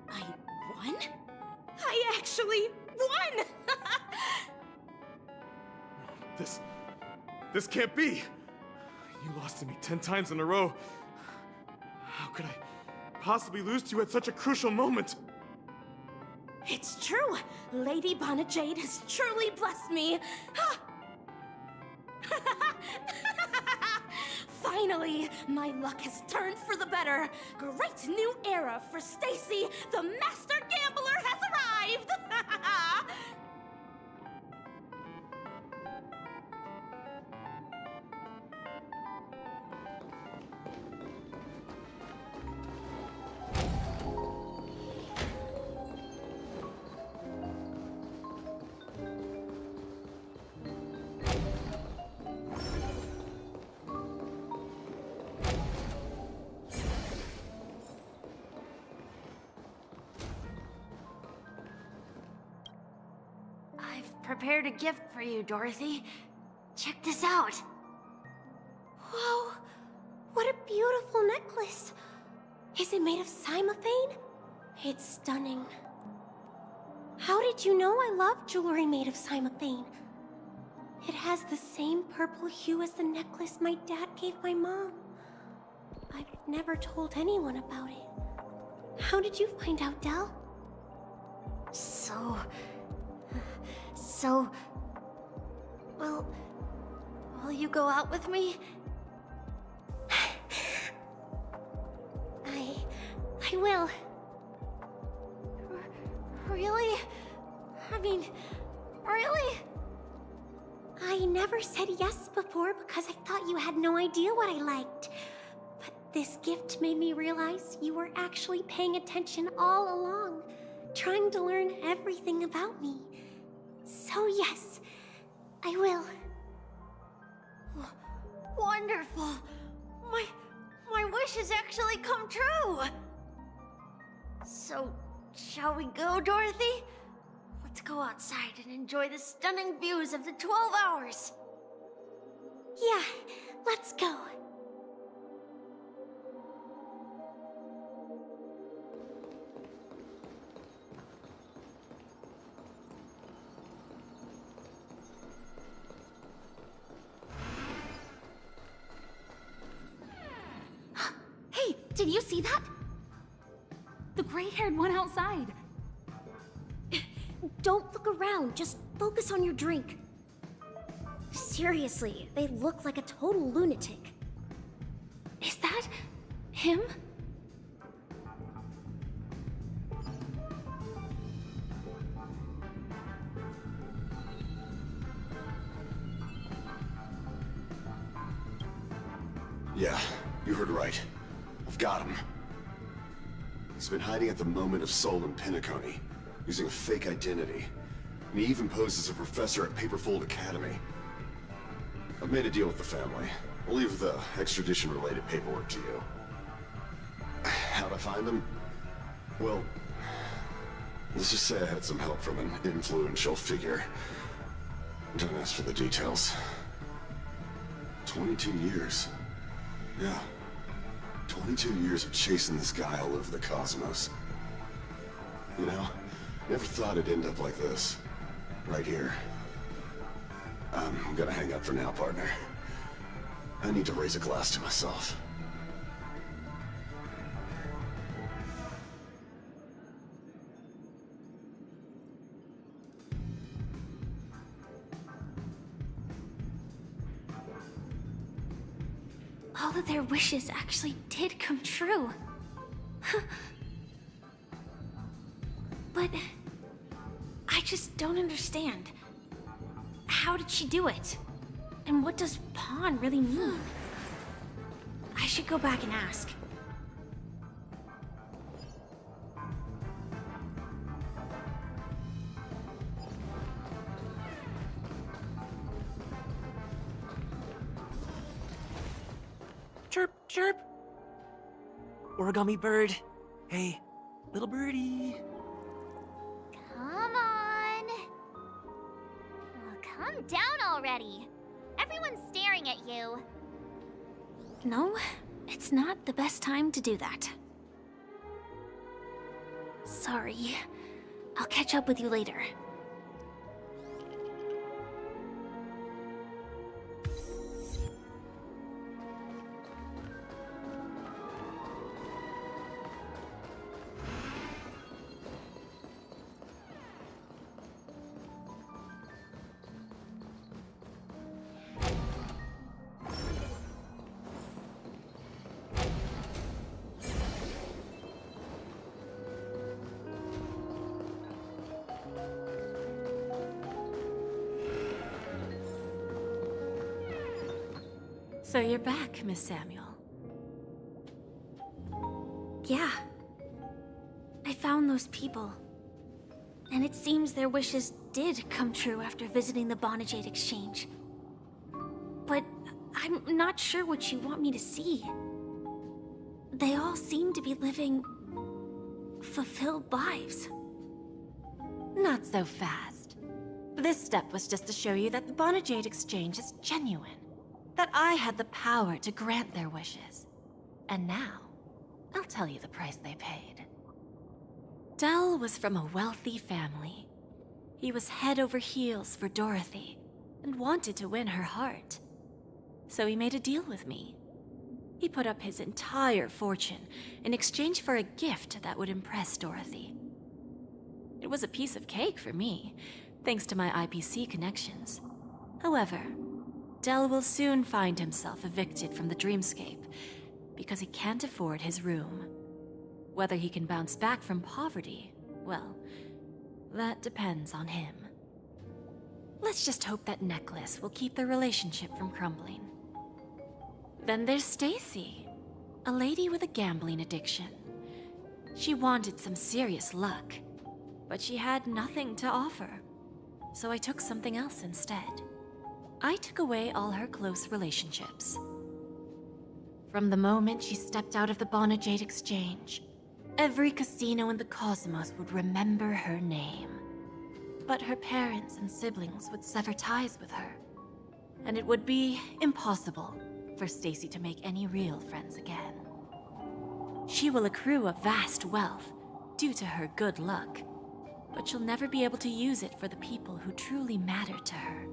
J: I won? I actually won!
R: This can't be! You lost to me 10 times in a row. How could I possibly lose to you at such a crucial moment?
J: It's true! Lady Bonajade has truly blessed me! Finally, my luck has turned for the better. Great new era for Stacy. The master gambler has arrived.
A: Prepared a gift for you, Dorothy. Check this out.
O: Whoa! What a beautiful necklace! Is it made of cymophane? It's stunning. How did you know I love jewelry made of cymophane? It has the same purple hue as the necklace my dad gave my mom. I've never told anyone about it. How did you find out, Del?
A: Will you go out with me? I will. Really? I mean, really?
O: I never said yes before because I thought you had no idea what I liked. But this gift made me realize you were actually paying attention all along, trying to learn everything about me. So yes, I will.
A: Wonderful! My wish has actually come true!
F: So, shall we go, Dorothy? Let's go outside and enjoy the stunning views of the 12 hours.
O: Yeah, let's go.
S: Hey, did you see that? The gray-haired one outside.
A: Don't look around, just focus on your drink. Seriously, they look like a total lunatic.
S: Is that him?
T: Yeah, you heard right. I've got him. He's been hiding at the moment of Soul in Pinnaconny, using a fake identity. And he even posed as a professor at Paperfold Academy. I've made a deal with the family. I'll leave the extradition-related paperwork to you. How'd I find him? Well, let's just say I had some help from an influential figure. Don't ask for the details. 22 years. Yeah. 22 years of chasing this guy all over the cosmos. You know, never thought it'd end up like this. Right here. I'm gonna hang up for now, partner. I need to raise a glass to myself.
S: All of their wishes actually did come true. But I just don't understand. How did she do it? And what does pawn really mean? I should go back and ask.
E: Chirp, chirp. Origami bird. Hey, little birdie.
A: Come on. Oh, calm down already. Everyone's staring at you.
S: No, it's not the best time to do that. Sorry. I'll catch up with you later.
Q: So you're back, Miss Samuel.
S: Yeah. I found those people. And it seems their wishes did come true after visiting the Bonajade Exchange. But I'm not sure what you want me to see. They all seem to be living fulfilled lives.
Q: Not so fast. This step was just to show you that the Bonajade Exchange is genuine. That I had the power to grant their wishes. And now, I'll tell you the price they paid. Dell was from a wealthy family. He was head over heels for Dorothy, and wanted to win her heart. So he made a deal with me. He put up his entire fortune in exchange for a gift that would impress Dorothy. It was a piece of cake for me, thanks to my IPC connections. However, Dell will soon find himself evicted from the dreamscape because he can't afford his room. Whether he can bounce back from poverty, well, that depends on him. Let's just hope that necklace will keep their relationship from crumbling. Then there's Stacy, a lady with a gambling addiction. She wanted some serious luck, but she had nothing to offer, so I took something else instead. I took away all her close relationships. From the moment she stepped out of the Bonajade Exchange, every casino in the cosmos would remember her name. But her parents and siblings would sever ties with her, and it would be impossible for Stacy to make any real friends again. She will accrue a vast wealth due to her good luck, but she'll never be able to use it for the people who truly matter to her.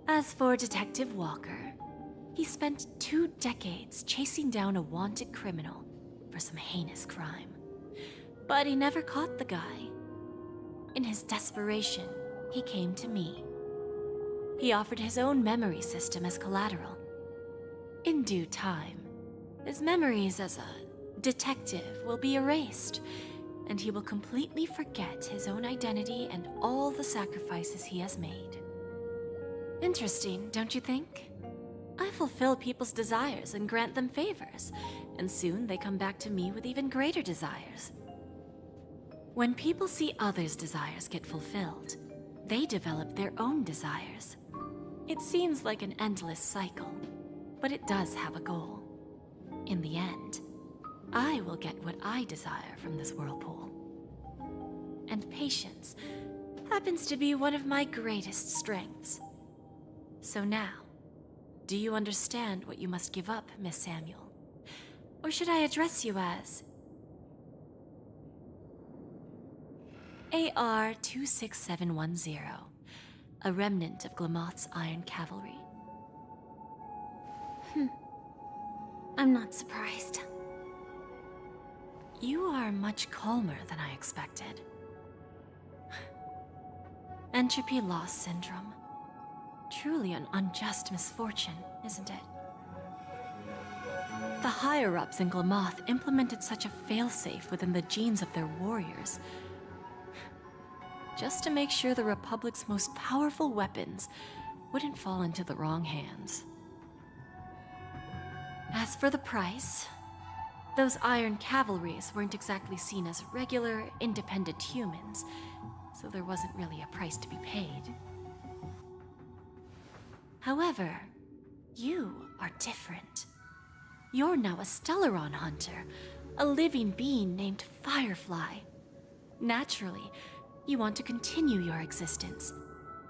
Q: As for Detective Walker, he spent 2 decades chasing down a wanted criminal for some heinous crime. But he never caught the guy. In his desperation, he came to me. He offered his own memory system as collateral. In due time, his memories as a detective will be erased, and he will completely forget his own identity and all the sacrifices he has made. Interesting, don't you think? I fulfill people's desires and grant them favors, and soon they come back to me with even greater desires. When people see others' desires get fulfilled, they develop their own desires. It seems like an endless cycle, but it does have a goal. In the end, I will get what I desire from this whirlpool. And patience happens to be one of my greatest strengths. So now, do you understand what you must give up, Miss Samuel? Or should I address you as AR-26710, a remnant of Glamoth's Iron Cavalry?
S: I'm not surprised.
Q: You are much calmer than I expected. Entropy loss syndrome. Truly an unjust misfortune, isn't it? The higher-ups in Glamoth implemented such a failsafe within the genes of their warriors, just to make sure the Republic's most powerful weapons wouldn't fall into the wrong hands. As for the price, those Iron Cavalries weren't exactly seen as regular, independent humans, so there wasn't really a price to be paid. However, you are different. You're now a Stellaron hunter, a living being named Firefly. Naturally, you want to continue your existence,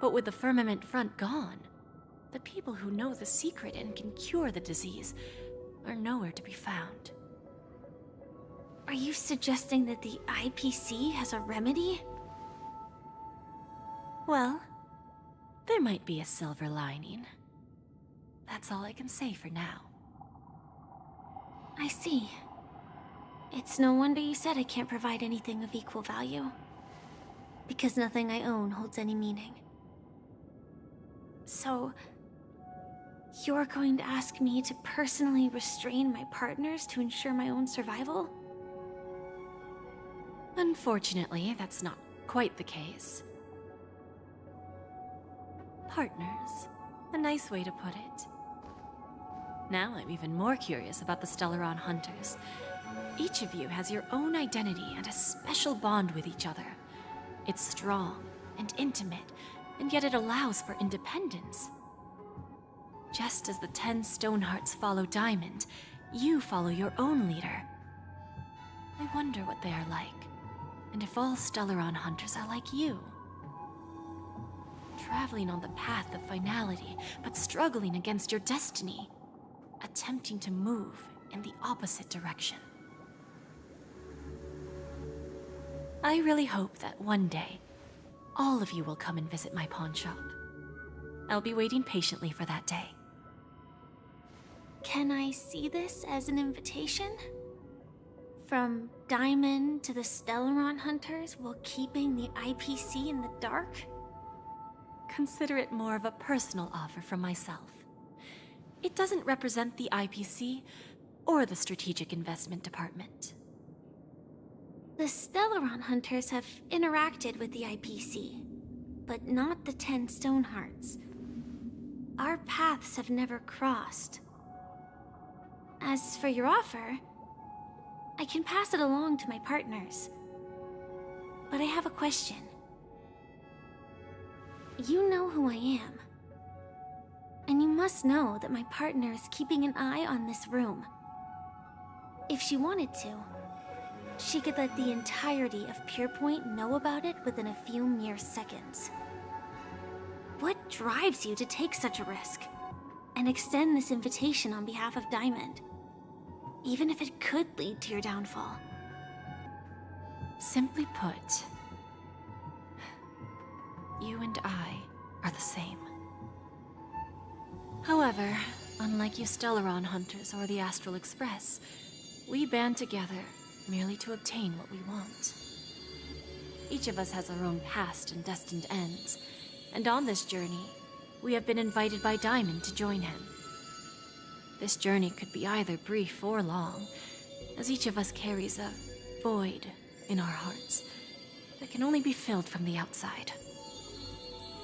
Q: but with the Firmament Front gone, the people who know the secret and can cure the disease are nowhere to be found.
S: Are you suggesting that the IPC has a remedy?
Q: Well, there might be a silver lining. That's all I can say for now.
S: I see. It's no wonder you said I can't provide anything of equal value. Because nothing I own holds any meaning. So, you're going to ask me to personally restrain my partners to ensure my own survival?
Q: Unfortunately, that's not quite the case. Partners. A nice way to put it. Now I'm even more curious about the Stellaron Hunters. Each of you has your own identity and a special bond with each other. It's strong and intimate, and yet it allows for independence. Just as the 10 Stonehearts follow Diamond, you follow your own leader. I wonder what they are like, and if all Stellaron Hunters are like you. Traveling on the path of finality, but struggling against your destiny. Attempting to move in the opposite direction. I really hope that one day, all of you will come and visit my pawn shop. I'll be waiting patiently for that day.
S: Can I see this as an invitation? From Diamond to the Stellaron Hunters while keeping the IPC in the dark?
Q: Consider it more of a personal offer from myself. It doesn't represent the IPC or the Strategic Investment Department.
S: The Stellaron Hunters have interacted with the IPC, but not the 10 Stonehearts. Our paths have never crossed. As for your offer, I can pass it along to my partners. But I have a question. You know who I am. And you must know that my partner is keeping an eye on this room. If she wanted to, she could let the entirety of Purepoint know about it within a few mere seconds. What drives you to take such a risk and extend this invitation on behalf of Diamond, even if it could lead to your downfall?
Q: Simply put, you and I are the same. However, unlike you Stellaron hunters or the Astral Express, we band together merely to obtain what we want. Each of us has our own past and destined ends, and on this journey, we have been invited by Diamond to join him. This journey could be either brief or long, as each of us carries a void in our hearts that can only be filled from the outside.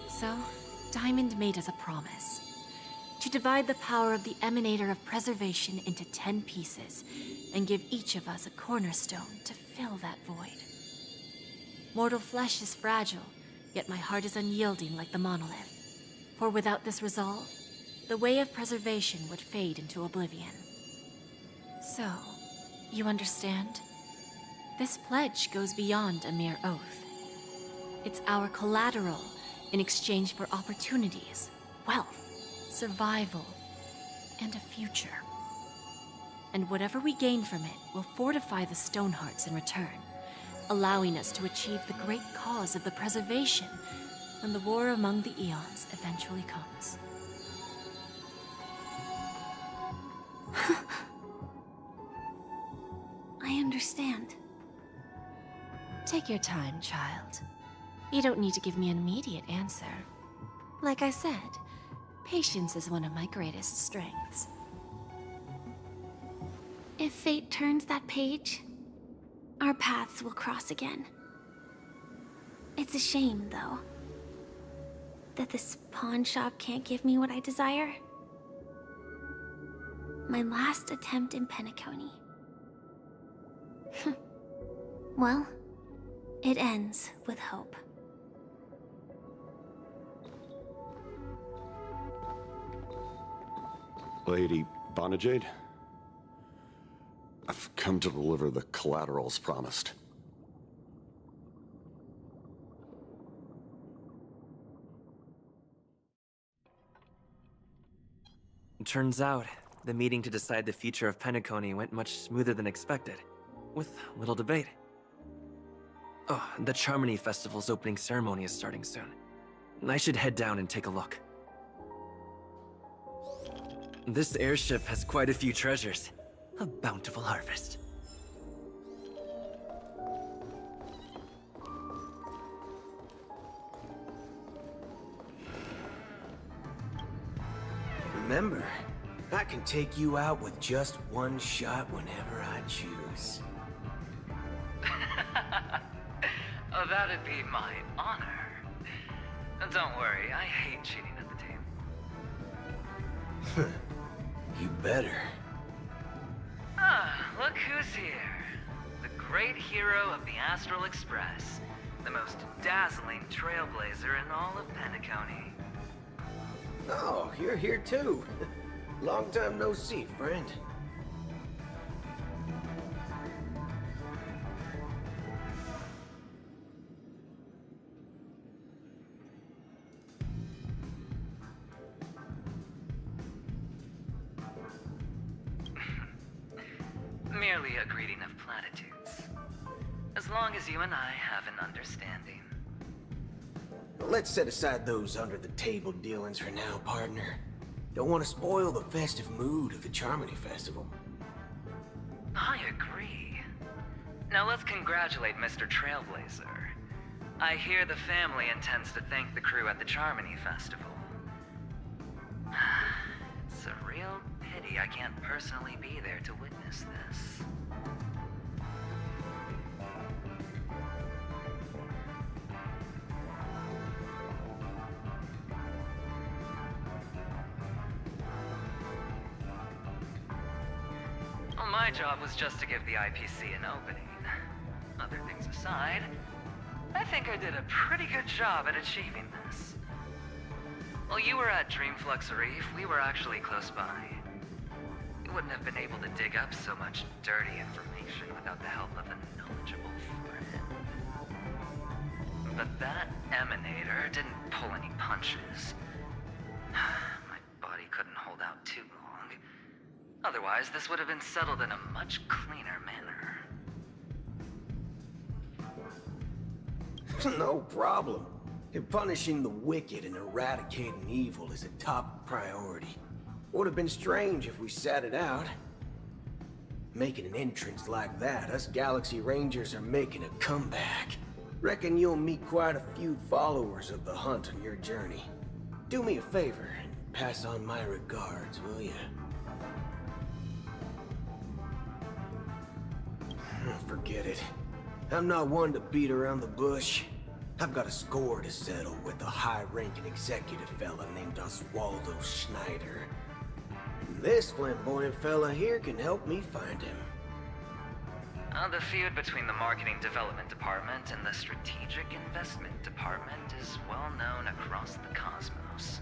Q: So, Diamond made us a promise to divide the power of the Emanator of Preservation into 10 pieces and give each of us a cornerstone to fill that void. Mortal flesh is fragile, yet my heart is unyielding like the monolith. For without this resolve, the way of preservation would fade into oblivion. So, you understand? This pledge goes beyond a mere oath. It's our collateral in exchange for opportunities, wealth, survival, and a future. And whatever we gain from it will fortify the Stonehearts in return, allowing us to achieve the great cause of the preservation when the war among the eons eventually comes.
S: I understand.
Q: Take your time, child. You don't need to give me an immediate answer. Like I said, patience is one of my greatest strengths.
S: If fate turns that page, our paths will cross again. It's a shame, though, that this pawn shop can't give me what I desire. My last attempt in Penacony. Well, it ends with hope.
T: Lady Bonajade? I've come to deliver the collaterals promised.
U: Turns out, the meeting to decide the future of Penacony went much smoother than expected, with little debate. Oh, the Charmony Festival's opening ceremony is starting soon. I should head down and take a look. This airship has quite a few treasures. A bountiful harvest.
V: Remember, I can take you out with just one shot whenever I choose.
W: Oh, that'd be my honor. Don't worry, I hate cheating at the table.
V: You better.
W: Ah, look who's here. The great hero of the Astral Express. The most dazzling trailblazer in all of Penacony.
V: Oh, you're here too. Long time no see, friend.
W: Merely a greeting of platitudes. As long as you and I have an understanding.
V: Let's set aside those under-the-table dealings for now, partner. Don't want to spoil the festive mood of the Charmony Festival.
W: I agree. Now let's congratulate Mr. Trailblazer. I hear the family intends to thank the crew at the Charmony Festival. It's a real pity I can't personally be there to witness this. Well, my job was just to give the IPC an opening. Other things aside, I think I did a pretty good job at achieving this. While you were at Dreamflux Reef, we were actually close by. You wouldn't have been able to dig up so much dirty information without the help of a gnome. but that emanator didn't pull any punches. My body couldn't hold out too long. Otherwise, this would have been settled in a much cleaner manner.
V: No problem. If punishing the wicked and eradicating evil is a top priority. Would have been strange if we sat it out. Making an entrance like that, us Galaxy Rangers are making a comeback. Reckon you'll meet quite a few followers of the hunt on your journey. Do me a favor, and pass on my regards, will ya? Forget it. I'm not one to beat around the bush. I've got a score to settle with a high-ranking executive fella named Oswaldo Schneider. And this flamboyant fella here can help me find him.
W: The feud between the Marketing Development Department and the Strategic Investment Department is well known across the cosmos.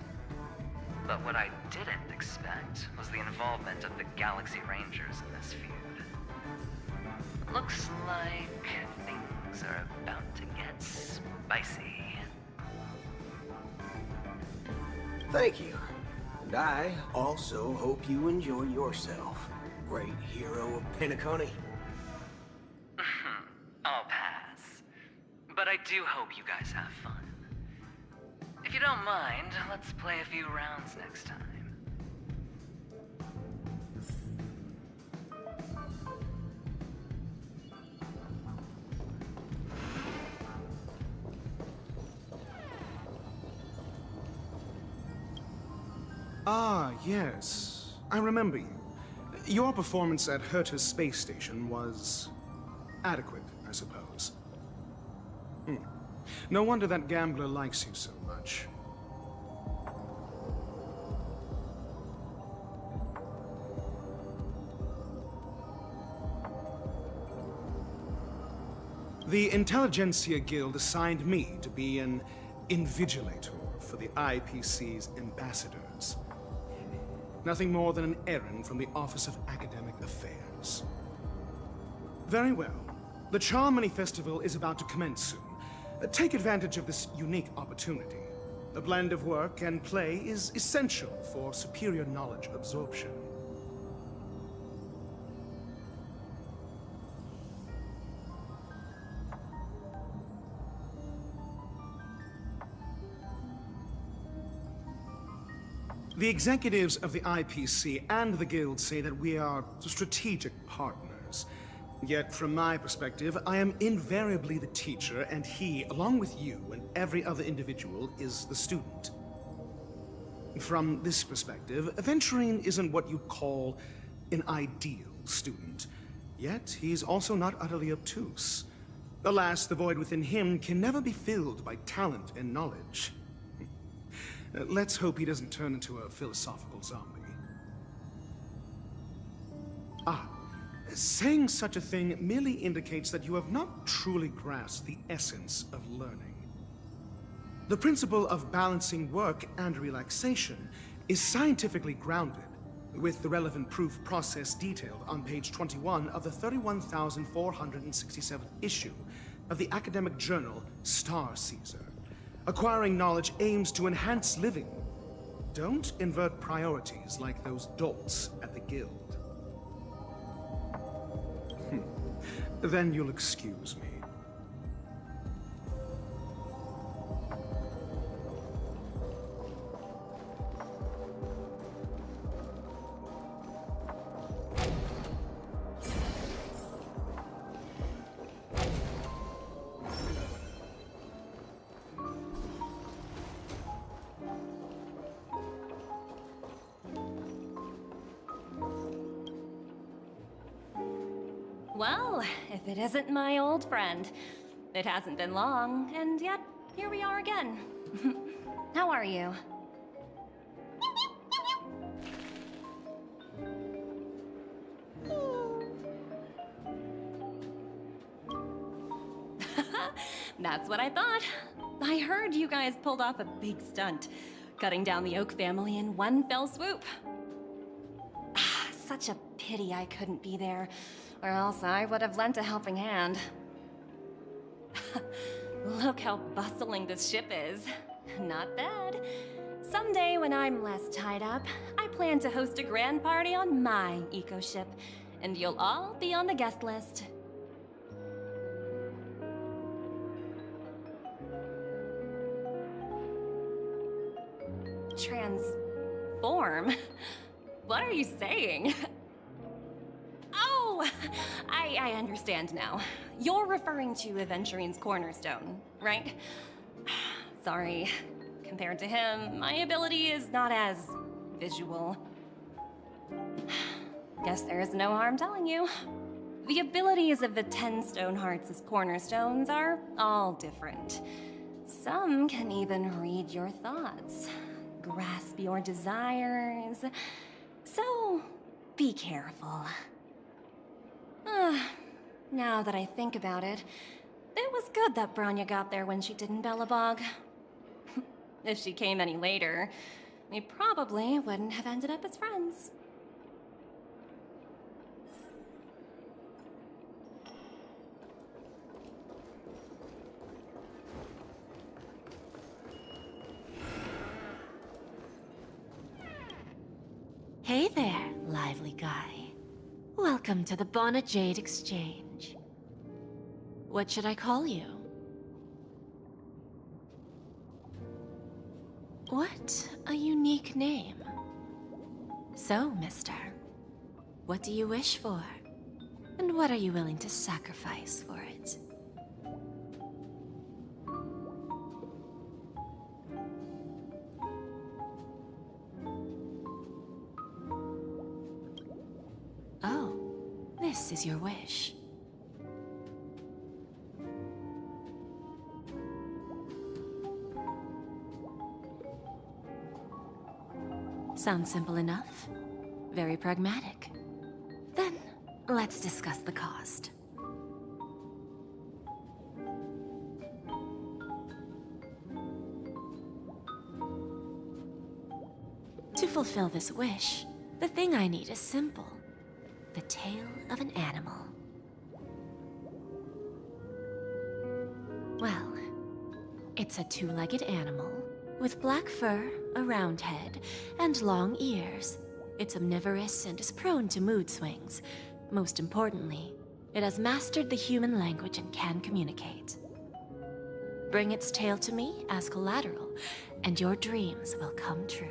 W: But what I didn't expect was the involvement of the Galaxy Rangers in this feud. Looks like things are about to get spicy.
V: Thank you. And I also hope you enjoy yourself, great hero of Penacony.
W: I'll pass. But I do hope you guys have fun. If you don't mind, let's play a few rounds next time.
D: Ah, yes. I remember you. Your performance at Herta's space station was adequate, I suppose. No wonder that gambler likes you so much. The Intelligentsia Guild assigned me to be an invigilator for the IPC's ambassadors. Nothing more than an errand from the Office of Academic Affairs. Very well. The Charmony Festival is about to commence soon. Take advantage of this unique opportunity. A blend of work and play is essential for superior knowledge absorption. The executives of the IPC and the Guild say that we are strategic partners. Yet, from my perspective, I am invariably the teacher, and he, along with you and every other individual, is the student. From this perspective, Aventurine isn't what you'd call an ideal student. Yet, he's also not utterly obtuse. Alas, the void within him can never be filled by talent and knowledge. Let's hope he doesn't turn into a philosophical zombie. Saying such a thing merely indicates that you have not truly grasped the essence of learning. The principle of balancing work and relaxation is scientifically grounded, with the relevant proof process detailed on page 21 of the 31,467th issue of the academic journal Star Caesar. Acquiring knowledge aims to enhance living. Don't invert priorities like those dolts at the Guild. Then you'll excuse me.
H: Well, if it isn't my old friend. It hasn't been long, and yet, here we are again. How are you? That's what I thought. I heard you guys pulled off a big stunt, cutting down the Oak family in one fell swoop. Such a pity I couldn't be there, or else I would have lent a helping hand. Look how bustling this ship is. Not bad. Someday when I'm less tied up, I plan to host a grand party on my eco-ship, and you'll all be on the guest list. Transform? What are you saying? Oh, I understand now. You're referring to Aventurine's cornerstone, right? Sorry. Compared to him, my ability is not as visual. Guess there is no harm telling you. The abilities of the 10 Stonehearts' cornerstones are all different. Some can even read your thoughts, grasp your desires. So, be careful. Now that I think about it, it was good that Branya got there when she did in Belobog. If she came any later, we probably wouldn't have ended up as friends.
Q: Hey there, lively guy. Welcome to the Bonajade Exchange. What should I call you? What a unique name. So, mister, what do you wish for? And what are you willing to sacrifice for it? Oh, this is your wish. Sounds simple enough. Very pragmatic. Then, let's discuss the cost. To fulfill this wish, the thing I need is simple. The tail of an animal. Well, it's a two-legged animal with black fur, a round head, and long ears. It's omnivorous and is prone to mood swings. Most importantly, it has mastered the human language and can communicate. Bring its tail to me as collateral, and your dreams will come true.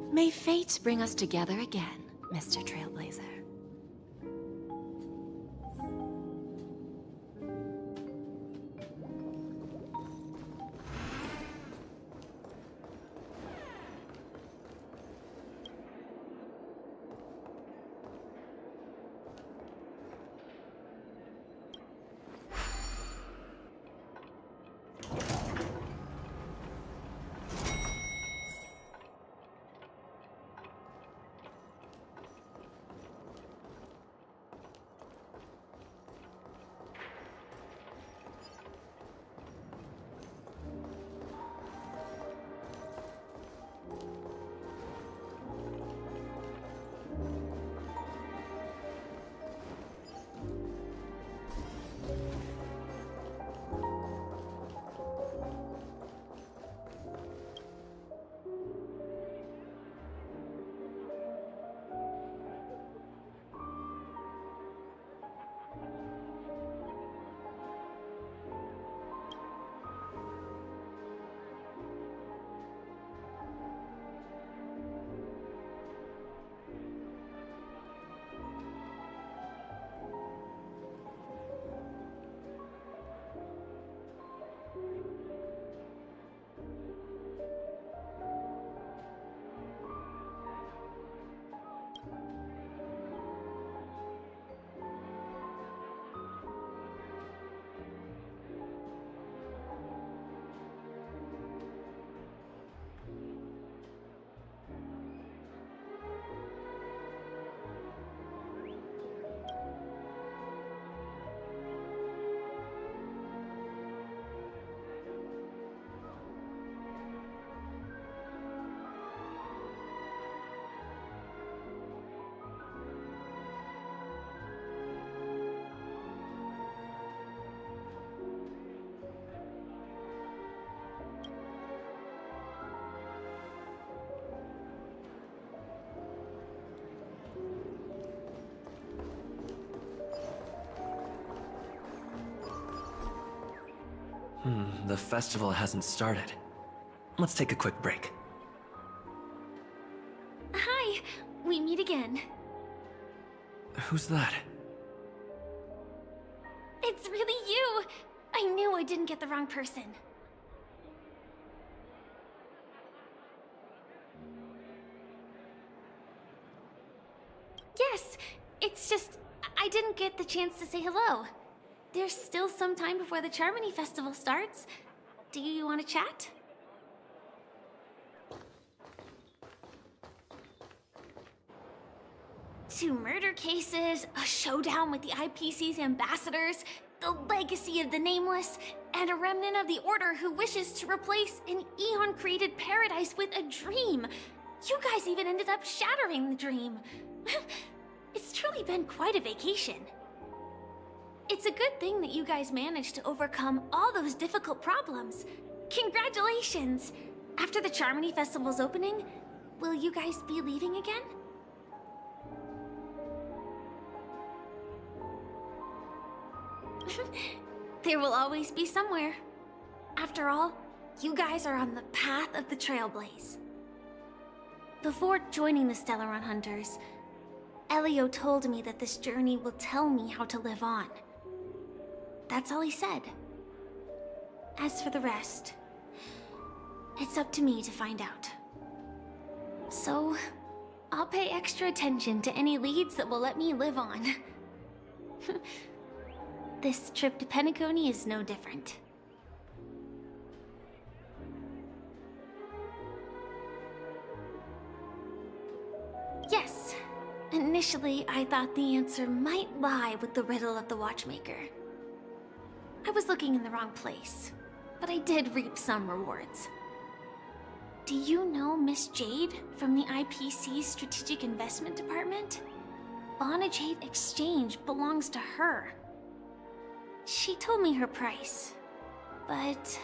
Q: May fate bring us together again, Mr. Trailblazer.
U: The festival hasn't started. Let's take a quick break.
S: Hi, we meet again.
U: Who's that?
S: It's really you! I knew I didn't get the wrong person. Yes, it's just I didn't get the chance to say hello. There's still some time before the Charmony Festival starts. Do you want to chat? Two murder cases, a showdown with the IPC's ambassadors, the legacy of the Nameless, and a remnant of the Order who wishes to replace an Eon-created paradise with a dream. You guys even ended up shattering the dream. It's truly been quite a vacation. It's a good thing that you guys managed to overcome all those difficult problems. Congratulations! After the Charmony Festival's opening, will you guys be leaving again? There will always be somewhere. After all, you guys are on the path of the Trailblaze. Before joining the Stellaron Hunters, Elio told me that this journey will tell me how to live on. That's all he said. As for the rest, it's up to me to find out. So, I'll pay extra attention to any leads that will let me live on. This trip to Penacony is no different. Yes. Initially, I thought the answer might lie with the riddle of the Watchmaker. I was looking in the wrong place, but I did reap some rewards. Do you know Miss Jade from the IPC's Strategic Investment Department? Bonajade Exchange belongs to her. She told me her price, but...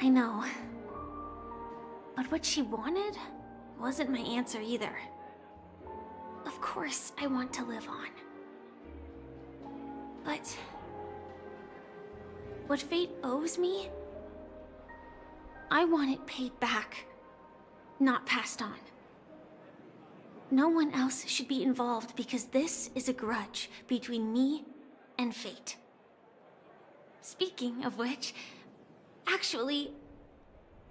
S: I know. But what she wanted wasn't my answer either. Of course, I want to live on. But... what fate owes me? I want it paid back, not passed on. No one else should be involved because this is a grudge between me and fate. Speaking of which, actually,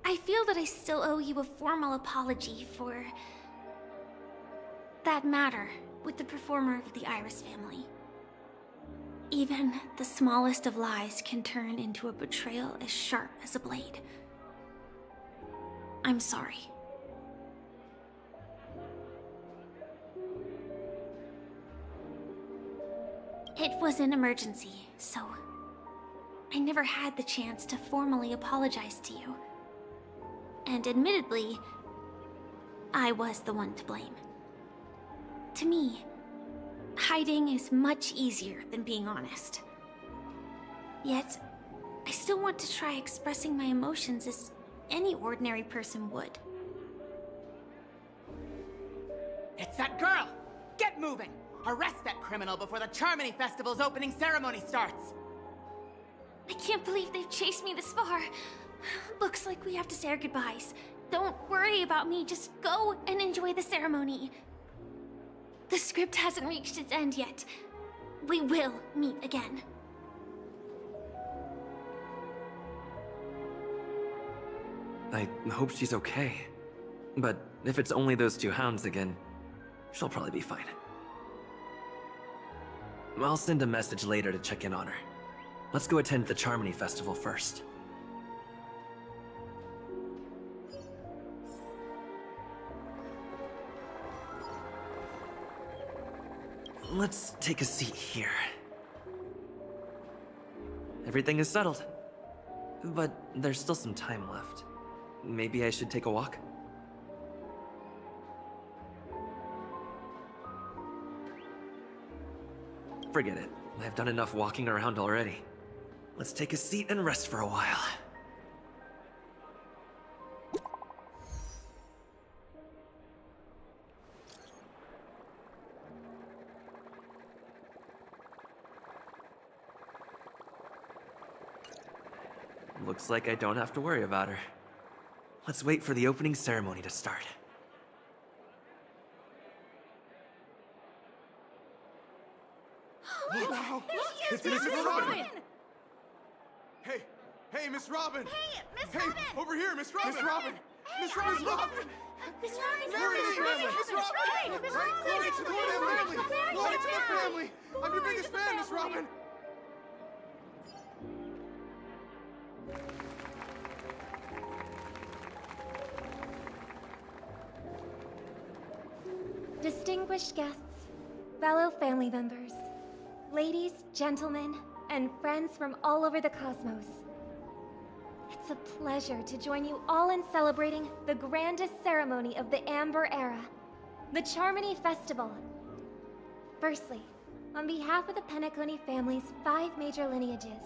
S: I feel that I still owe you a formal apology for that matter with the performer of the Iris family. Even the smallest of lies can turn into a betrayal as sharp as a blade. I'm sorry. It was an emergency, so I never had the chance to formally apologize to you. And admittedly, I was the one to blame. To me, hiding is much easier than being honest. Yet, I still want to try expressing my emotions as any ordinary person would.
G: It's that girl! Get moving! Arrest that criminal before the Charmony Festival's opening ceremony starts!
S: I can't believe they've chased me this far. Looks like we have to say our goodbyes. Don't worry about me, just go and enjoy the ceremony. The script hasn't reached its end yet. We will meet again.
U: I hope she's okay. But if it's only those two hounds again, she'll probably be fine. I'll send a message later to check in on her. Let's go attend the Charmony Festival first. Let's take a seat here. Everything is settled. But there's still some time left. Maybe I should take a walk? Forget it. I've done enough walking around already. Let's take a seat and rest for a while. Looks like I don't have to worry about her. Let's wait for the opening ceremony to start.
R: Wow! It's Miss Robin! Hey, Miss Robin!
A: Hey, Miss
R: Hey,
A: Robin!
R: over here, Miss Robin! Miss Robin! Miss Robin!
A: Miss Robin! Miss Robin!
R: Glory to the family! Miss Robin! Glory to the family! Glory to the family! I'm your biggest fan, Miss Robin!
O: Distinguished guests, fellow family members, ladies, gentlemen, and friends from all over the cosmos. It's a pleasure to join you all in celebrating the grandest ceremony of the Amber Era, the Charmony Festival. Firstly, on behalf of the Penacony family's 5 major lineages,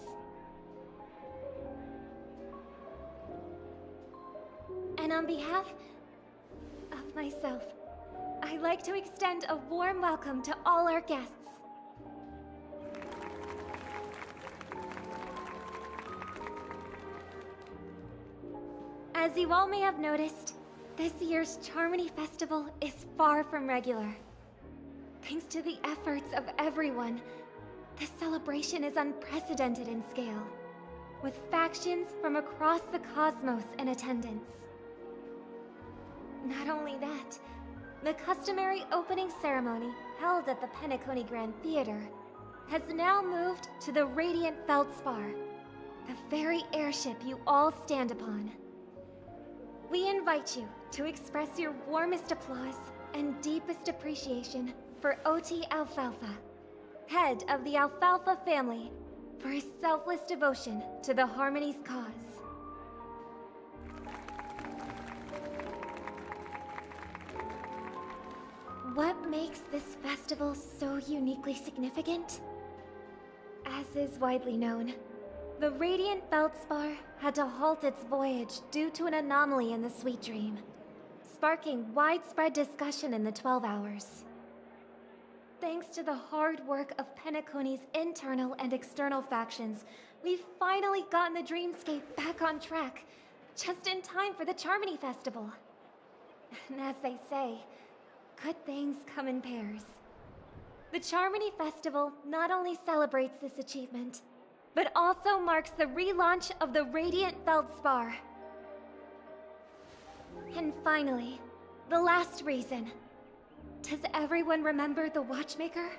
O: and on behalf of myself, I'd like to extend a warm welcome to all our guests. As you all may have noticed, this year's Charmony Festival is far from regular. Thanks to the efforts of everyone, this celebration is unprecedented in scale, with factions from across the cosmos in attendance. Not only that, the customary opening ceremony held at the Penacony Grand Theater has now moved to the Radiant Feldspar, the very airship you all stand upon. We invite you to express your warmest applause and deepest appreciation for OT Alfalfa, head of the Alfalfa family, for his selfless devotion to the Harmony's cause. What makes this festival so uniquely significant? As is widely known, the Radiant Feldspar had to halt its voyage due to an anomaly in the Sweet Dream, sparking widespread discussion in the 12 Hours. Thanks to the hard work of Penacony's internal and external factions, we've finally gotten the dreamscape back on track, just in time for the Charmony Festival. And as they say, good things come in pairs. The Charmony Festival not only celebrates this achievement, but also marks the relaunch of the Radiant Feldspar. And finally, the last reason. Does everyone remember the Watchmaker?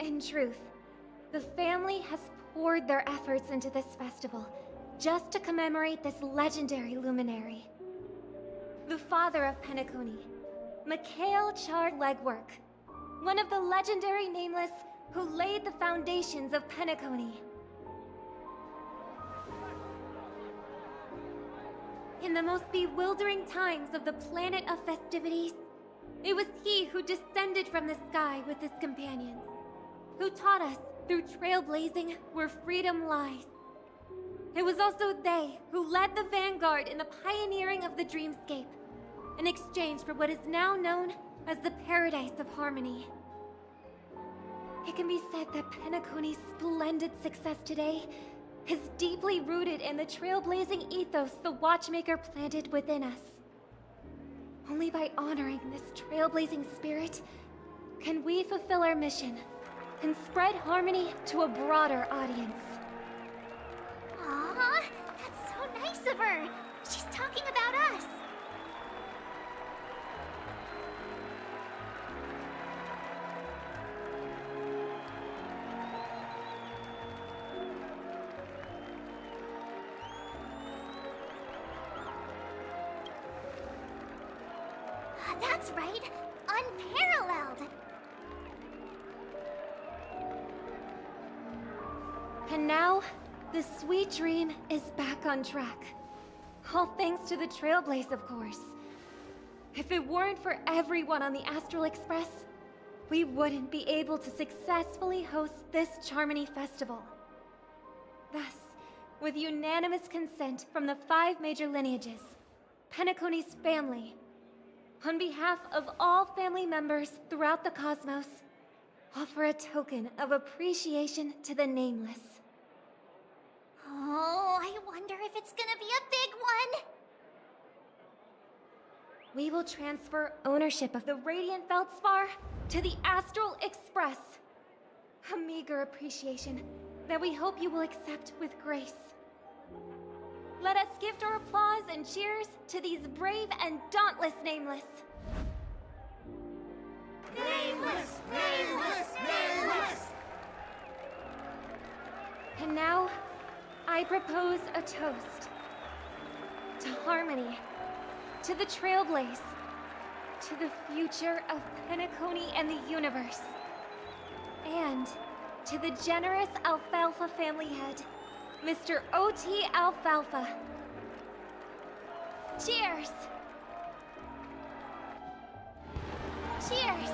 O: In truth, the family has poured their efforts into this festival just to commemorate this legendary luminary. The father of Penacony, Mikhail Chard Legwork, one of the legendary Nameless who laid the foundations of Penacony. In the most bewildering times of the planet of festivities, it was he who descended from the sky with his companions, who taught us through trailblazing where freedom lies. It was also they who led the vanguard in the pioneering of the dreamscape, in exchange for what is now known as the Paradise of Harmony. It can be said that Penacony's splendid success today is deeply rooted in the trailblazing ethos the Watchmaker planted within us. Only by honoring this trailblazing spirit can we fulfill our mission and spread harmony to a broader audience.
A: Aww, that's so nice of her. She's talking about us. That's right, unparalleled.
O: And now, the Sweet Dream is back on track. All thanks to the Trailblaze, of course. If it weren't for everyone on the Astral Express, we wouldn't be able to successfully host this Charmony Festival. Thus, with unanimous consent from the 5 major lineages, Penacony's family, on behalf of all family members throughout the cosmos, offer a token of appreciation to the Nameless.
S: Oh, I wonder if it's gonna be a big one.
O: We will transfer ownership of the Radiant Feldspar to the Astral Express. A meager appreciation that we hope you will accept with grace. Let us gift our applause and cheers to these brave and dauntless Nameless.
S: Nameless! Nameless! Nameless!
O: And now, I propose a toast. To harmony, to the Trailblaze, to the future of Penacony and the universe. And to the generous Alfalfa family head, Mr. O.T. Alfalfa. Cheers! Cheers!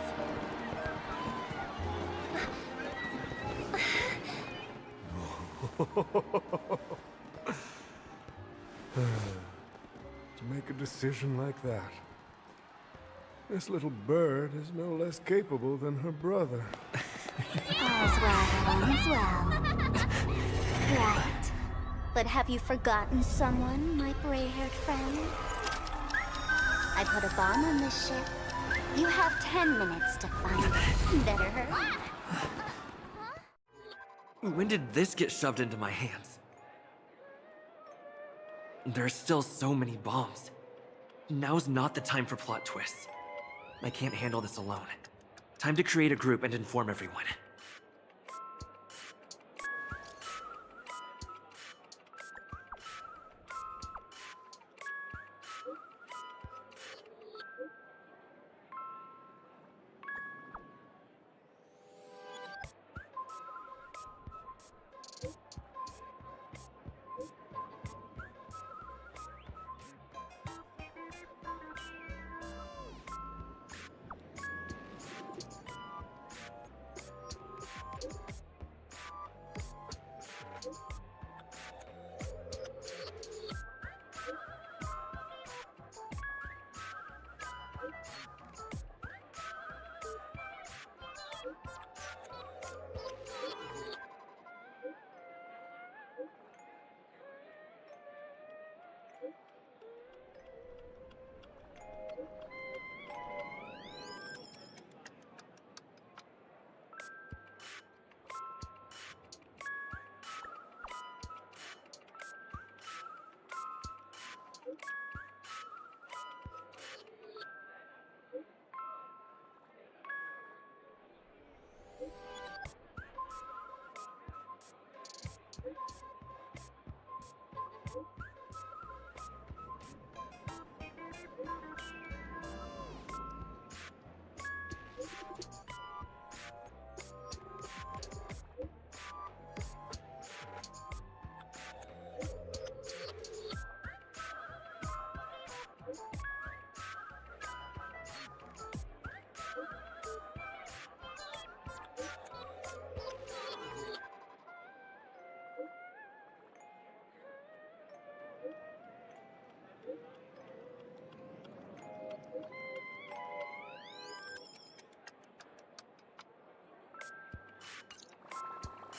B: To make a decision like that. This little bird is no less capable than her brother.
S: All's well, all's well. Right. But have you forgotten someone, my gray-haired friend? I put a bomb on this ship. You have 10 minutes to find it. Better hurry.
U: When did this get shoved into my hands? There are still so many bombs. Now's not the time for plot twists. I can't handle this alone. Time to create a group and inform everyone.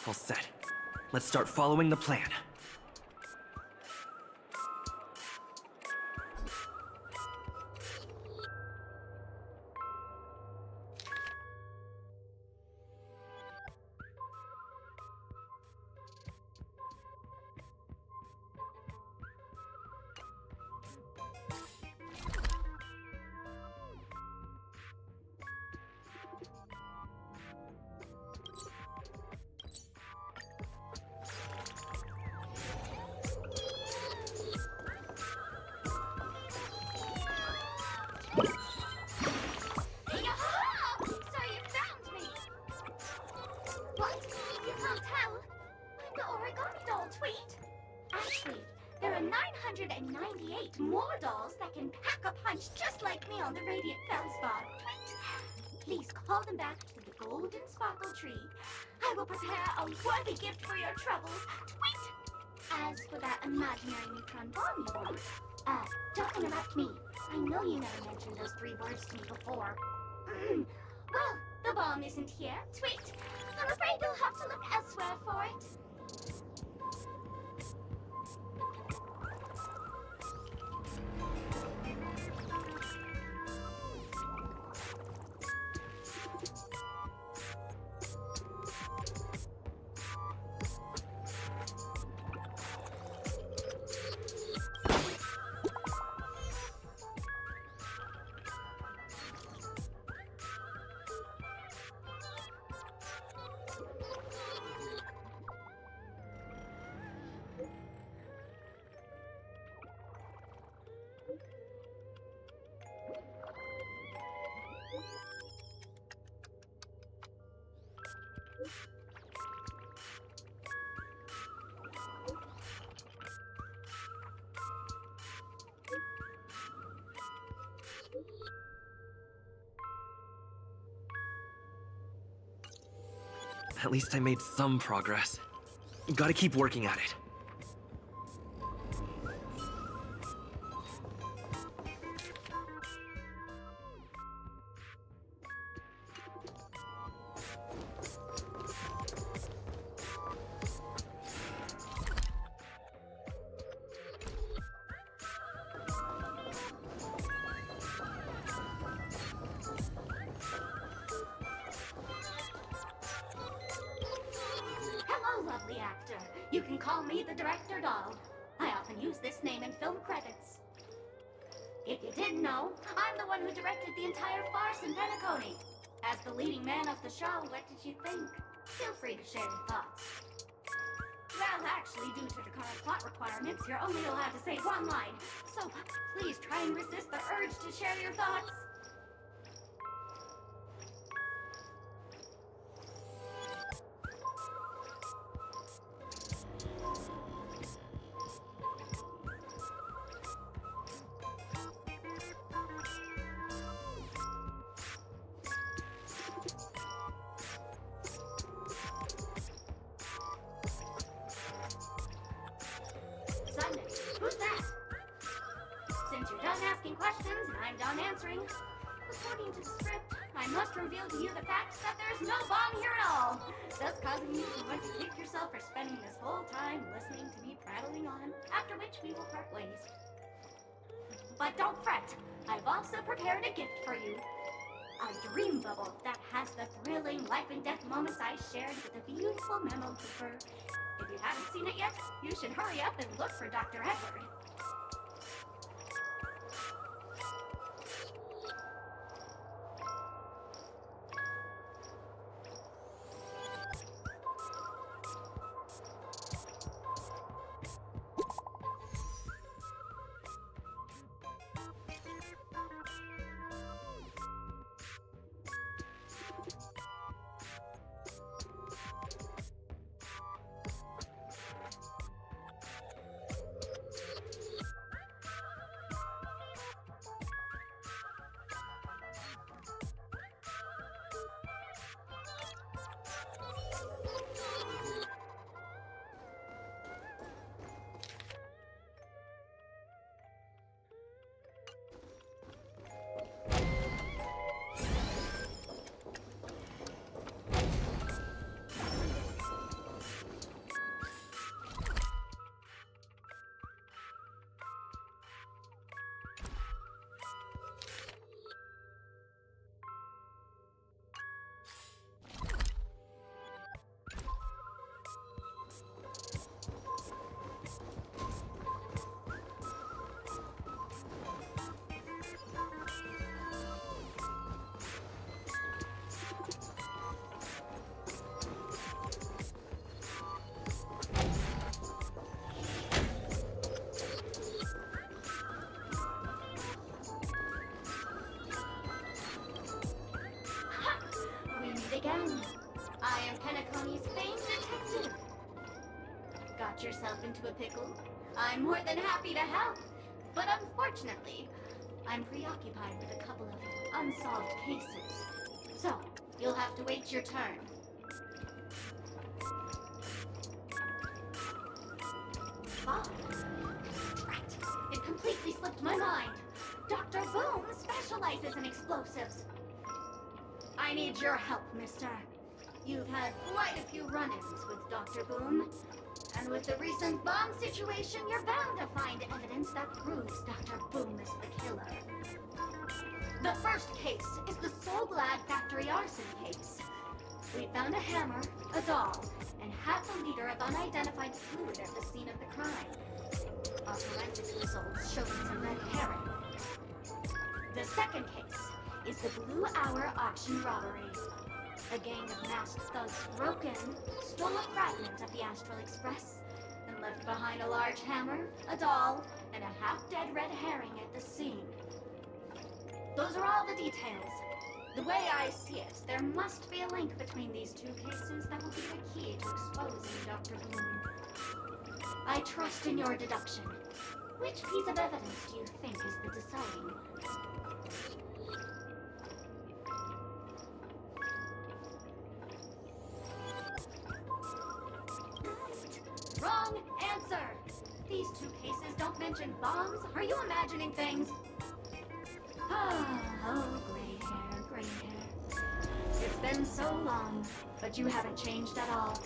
U: All set. Let's start following the plan.
A: More dolls that can pack a punch just like me on the Radiant Feldspar. Please call them back to the Golden Sparkle Tree. I will prepare a worthy gift for your troubles. Tweet! As for that imaginary neutron bomb you want, don't interrupt me. I know you never mentioned those 3 words to me before. Well, the bomb isn't here. Tweet! I'm afraid you'll have to look elsewhere for it.
U: At least I made some progress. Gotta keep working at it.
I: Hello, lovely actor. You can call me the director doll. I often use this name in film credits. If you didn't know, I'm the one who directed the entire farce in Penacony. As the leading man of the show, what did you think? Feel free to share your thoughts. Well, actually, due to the current plot requirements, you're only allowed to say one line. So please try and resist the urge to share your thoughts. Sunday, who's that? Since you're done asking questions and I'm done answering, according to the script, I must reveal to you the fact that there's no bomb here at all, thus causing you to want to kick yourself for spending this whole time listening to me prattling on, after which we will part ways. But don't fret, I've also prepared a gift for you. A dream bubble that has the thrilling life and death moments I shared with the beautiful memo keeper. If you haven't seen it yet, you should hurry up and look for Dr. Edward. Again, I am Penacony's famed detective. Got yourself into a pickle? I'm more than happy to help. But unfortunately, I'm preoccupied with a couple of unsolved cases. So, you'll have to wait your turn. Ah, right. It completely slipped my mind. Dr. Boom specializes in explosives. I need your help, mister. You've had quite a few run-ins with Dr. Boom. And with the recent bomb situation, you're bound to find evidence that proves Dr. Boom is the killer. The first case is the So Glad factory arson case. We found a hammer, a doll, and half a liter of unidentified fluid at the scene of the crime. Our forensics results showed it's a red herring. The second case is the Blue Hour auction robbery. A gang of masked thugs broke in, stole a fragment of the Astral Express, and left behind a large hammer, a doll, and a half-dead red herring at the scene. Those are all the details. The way I see it, there must be a link between these two cases that will be the key to exposing Dr. Boom. I trust in your deduction. Which piece of evidence do you think is the deciding? Wrong answer! These two cases don't mention bombs. Are you imagining things? Oh, gray hair, gray hair. It's been so long, but you haven't changed at all.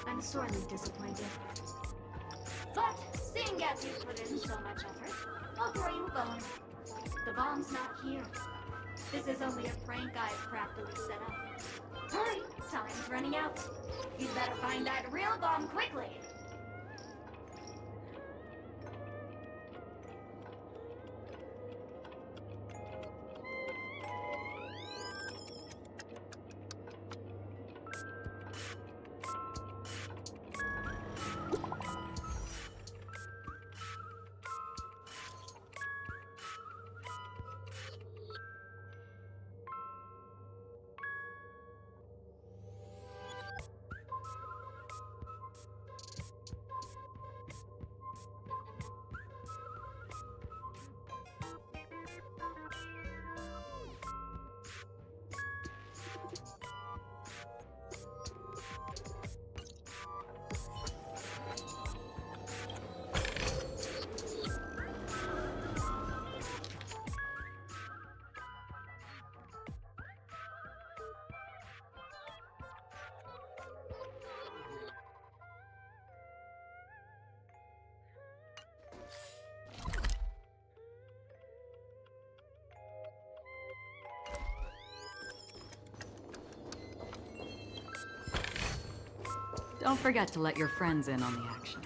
I: I'm sorely disappointed. But, seeing as you put in so much effort, I'll throw you a bone. The bomb's not here. This is only a prank I've craftily set up. Hurry, time's running out. You'd better find that real bomb quickly.
C: Don't forget to let your friends in on the action.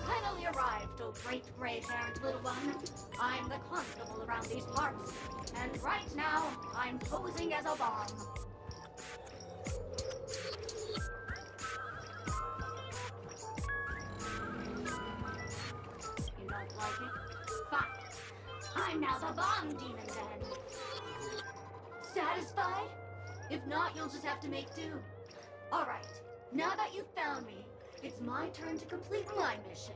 I: finally arrived, oh great gray-haired little one. I'm the constable around these parts, and right now, I'm posing as a bomb. You don't like it? Fine. I'm now the bomb demon then. Satisfied? If not, you'll just have to make do. Alright, now that you've found me, it's my turn to complete my mission.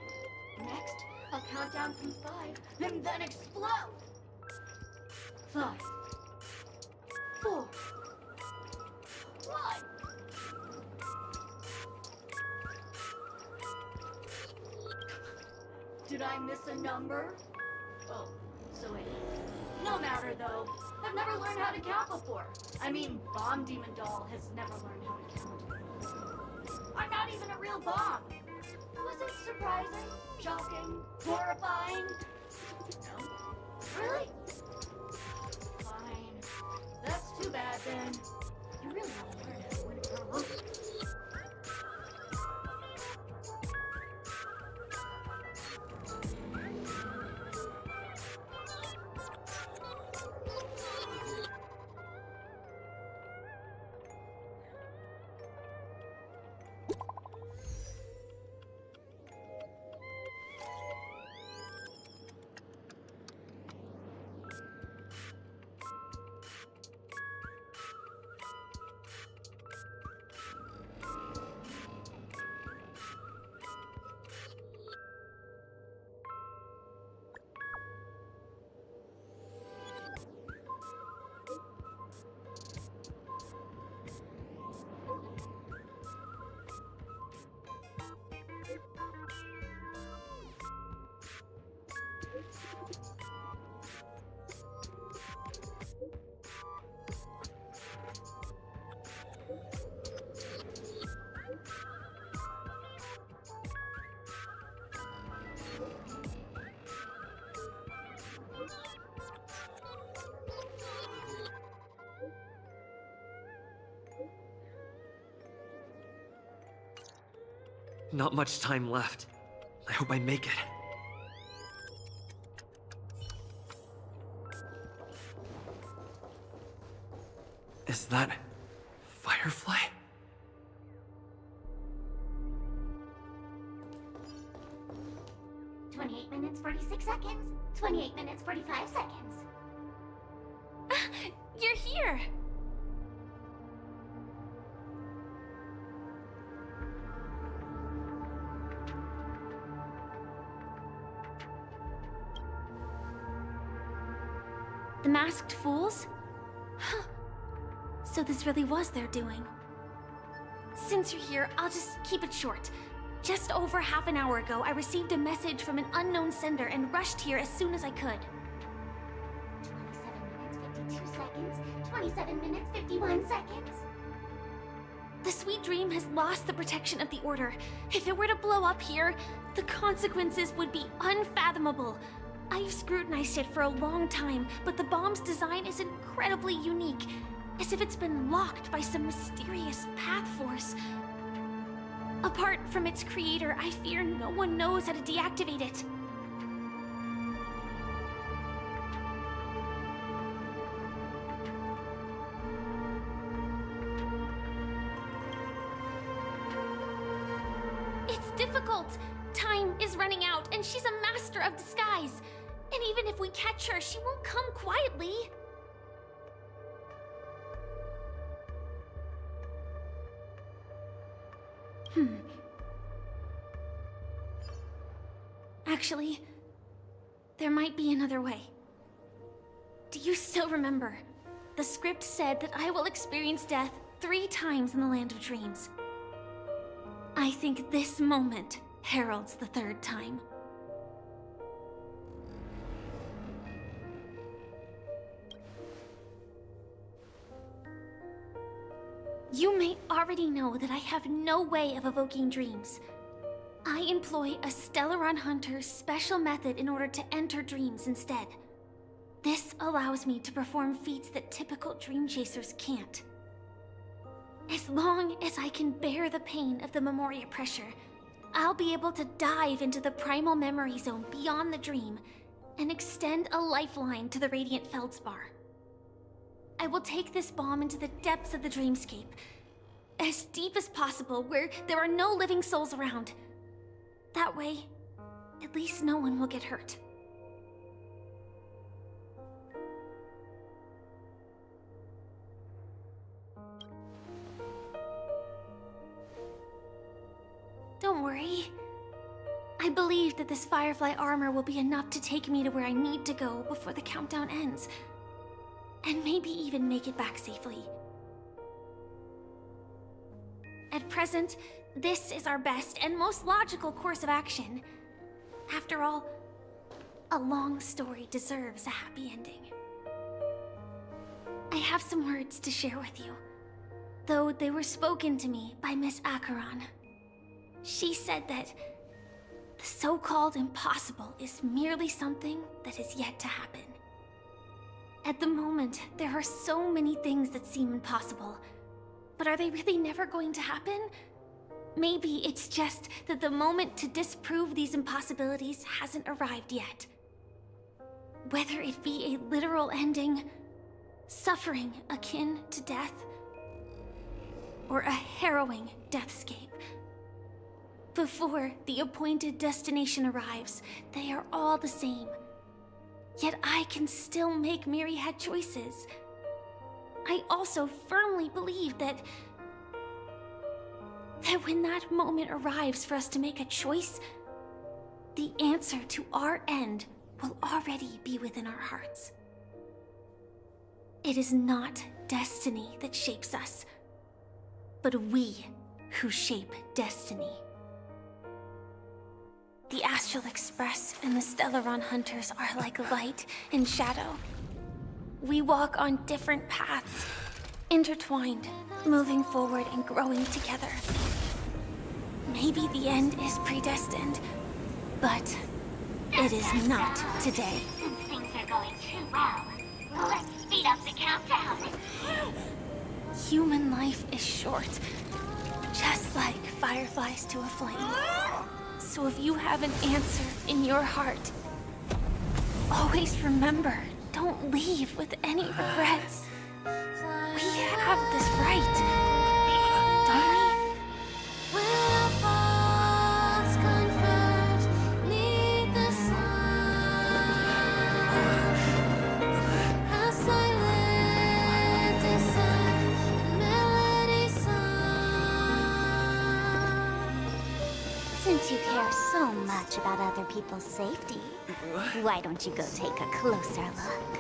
I: Next, I'll count down from 5, and then explode! 5, 4, 1. Did I miss a number? Oh, so wait. No matter though. I've never learned how to count before. I mean, Bomb Demon Doll has never learned how to count. I'm not even a real bomb. Was it surprising, shocking, horrifying? No? Really? Fine. That's too bad then. You really want to learn how to win a girl.
U: Not much time left. I hope I make it. Is that Firefly?
A: "28 minutes, 46 seconds. 28 minutes, 45 seconds.
S: You're here! The Masked Fools? Huh. So this really was their doing. Since you're here, I'll just keep it short. Just over half an hour ago, I received a message from an unknown sender and rushed here as soon as I could.
A: 27 minutes, 52 seconds. 27 minutes, 51 seconds.
S: The Sweet Dream has lost the protection of the Order. If it were to blow up here, the consequences would be unfathomable. I've scrutinized it for a long time, but the bomb's design is incredibly unique, as if it's been locked by some mysterious path force. Apart from its creator, I fear no one knows how to deactivate it. It's difficult. Time is running out, and she's a master of disguise. And even if we catch her, she won't come quietly. Actually, there might be another way. Do you still remember? The script said that I will experience death 3 times in the Land of Dreams. I think this moment heralds the 3rd time. You may already know that I have no way of evoking dreams. I employ a Stellaron Hunter's special method in order to enter dreams instead. This allows me to perform feats that typical dream chasers can't. As long as I can bear the pain of the Memoria pressure, I'll be able to dive into the primal memory zone beyond the dream and extend a lifeline to the radiant feldspar. I will take this bomb into the depths of the dreamscape, as deep as possible, where there are no living souls around. That way, at least no one will get hurt. Don't worry. I believe that this Firefly armor will be enough to take me to where I need to go before the countdown ends. And maybe even make it back safely. At present, this is our best and most logical course of action. After all, a long story deserves a happy ending. I have some words to share with you, though they were spoken to me by Miss Acheron. She said that the so-called impossible is merely something that is yet to happen. At the moment, there are so many things that seem impossible, but are they really never going to happen? Maybe it's just that the moment to disprove these impossibilities hasn't arrived yet. Whether it be a literal ending, suffering akin to death, or a harrowing deathscape. Before the appointed destination arrives, they are all the same. Yet I can still make myriad choices. I also firmly believe that when that moment arrives for us to make a choice, the answer to our end will already be within our hearts. It is not destiny that shapes us, but we who shape destiny. The Astral Express and the Stellaron Hunters are like light and shadow. We walk on different paths, intertwined, moving forward and growing together. Maybe the end is predestined, but it is not today.
I: Since things are going too well, let's speed up the countdown.
S: Human life is short, just like fireflies to a flame. So if you have an answer in your heart, always remember, don't leave with any regrets. We have this right, don't we?
A: Since you care so much about other people's safety, why don't you go take a closer look?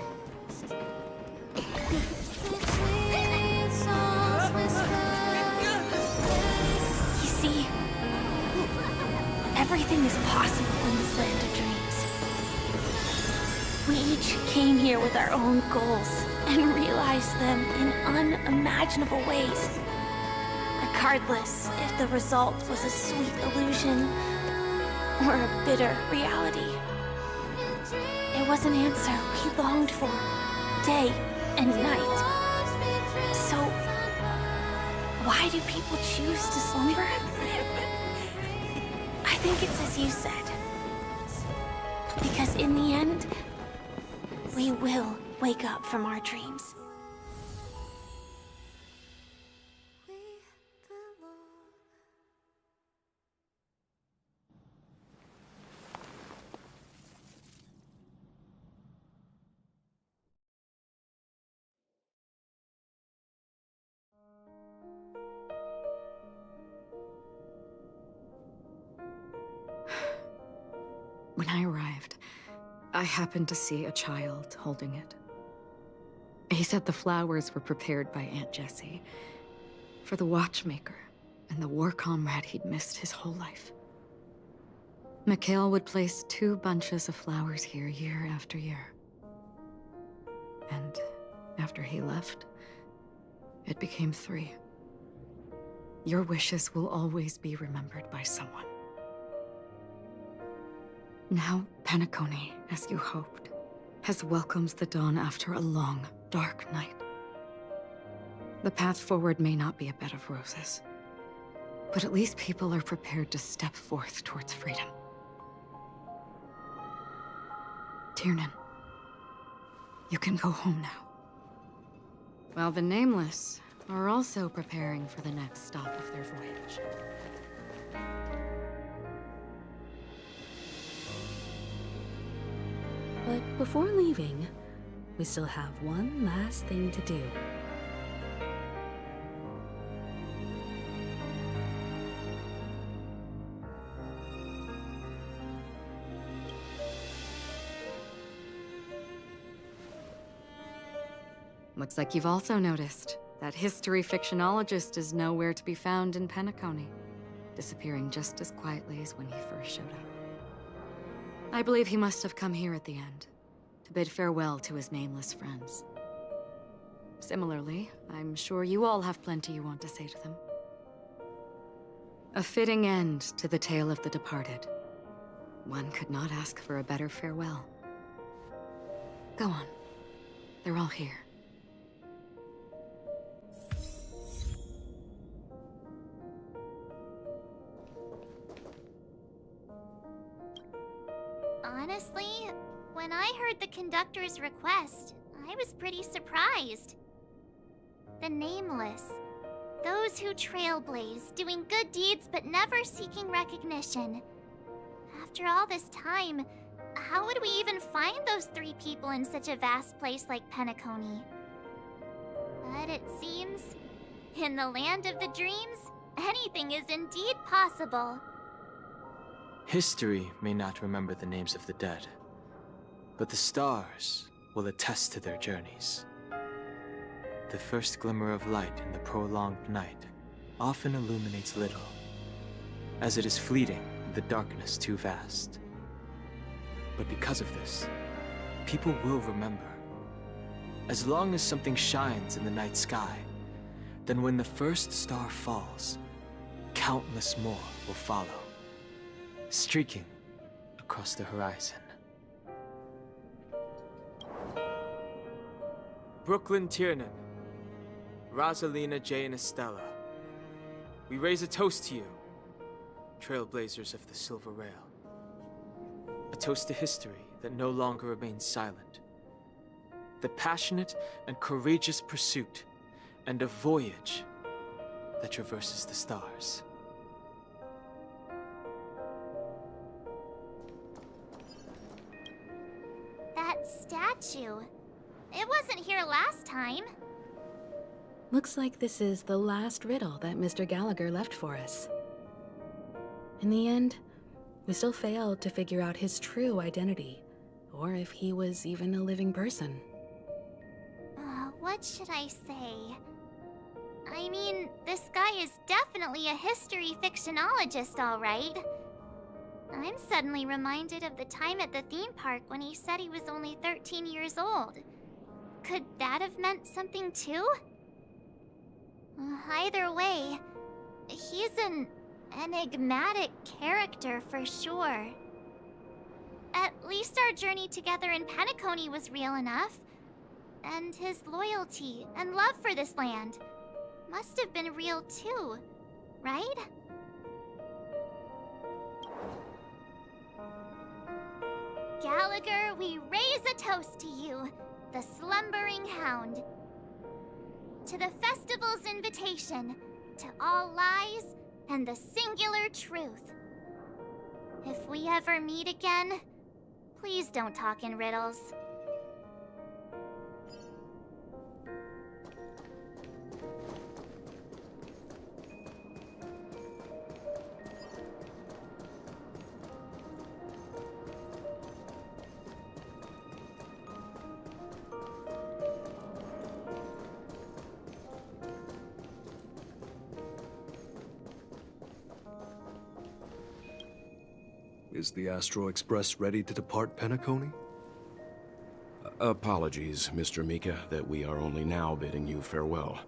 S: You see, everything is possible in this land of dreams. We each came here with our own goals and realized them in unimaginable ways. Regardless if the result was a sweet illusion or a bitter reality. It was an answer we longed for, day and night. So, why do people choose to slumber? I think it's as you said. Because in the end, we will wake up from our dreams.
C: When I arrived, I happened to see a child holding it. He said the flowers were prepared by Aunt Jessie for the watchmaker and the war comrade he'd missed his whole life. Mikhail would place 2 bunches of flowers here year after year. And after he left, it became 3. Your wishes will always be remembered by someone. Now, Penacony, as you hoped, has welcomed the dawn after a long, dark night. The path forward may not be a bed of roses, But at least people are prepared to step forth towards freedom. Tiernan, you can go home now. While the Nameless are also preparing for the next stop of their voyage.
K: But before leaving, we still have one last thing to do.
C: Looks like you've also noticed that history fictionologist is nowhere to be found in Penacony, disappearing just as quietly as when he first showed up. I believe he must have come here at the end, to bid farewell to his nameless friends. Similarly, I'm sure you all have plenty you want to say to them. A fitting end to the tale of the departed. One could not ask for a better farewell. Go on. They're all here.
A: Honestly, when I heard the conductor's request, I was pretty surprised. The Nameless. Those who trailblaze, doing good deeds but never seeking recognition. After all this time, how would we even find those 3 people in such a vast place like Penacony? But it seems, in the land of the dreams, anything is indeed possible.
L: History may not remember the names of the dead, but the stars will attest to their journeys. The first glimmer of light in the prolonged night often illuminates little, as it is fleeting in the darkness too vast. But because of this, people will remember. As long as something shines in the night sky, then when the first star falls, countless more will follow, streaking across the horizon. Brooklyn Tiernan, Rosalina J. and Estella, we raise a toast to you, trailblazers of the Silver Rail. A toast to history that no longer remains silent. The passionate and courageous pursuit, and a voyage that traverses the stars.
A: That statue. It wasn't here last time.
K: Looks like this is the last riddle that Mr. Gallagher left for us. In the end, we still failed to figure out his true identity, or if he was even a living person.
A: What should I say? I mean, this guy is definitely a history fictionologist, all right. I'm suddenly reminded of the time at the theme park when he said he was only 13 years old. Could that have meant something too? Either way, he's an enigmatic character for sure. At least our journey together in Penacony was real enough. And his loyalty and love for this land must have been real too, right? Gallagher, we raise a toast to you, the slumbering hound. To the festival's invitation, to all lies and the singular truth. If we ever meet again, please don't talk in riddles.
B: Is the Astro Express ready to depart Penacony?
M: Apologies, Mr. Mika, that we are only now bidding you farewell.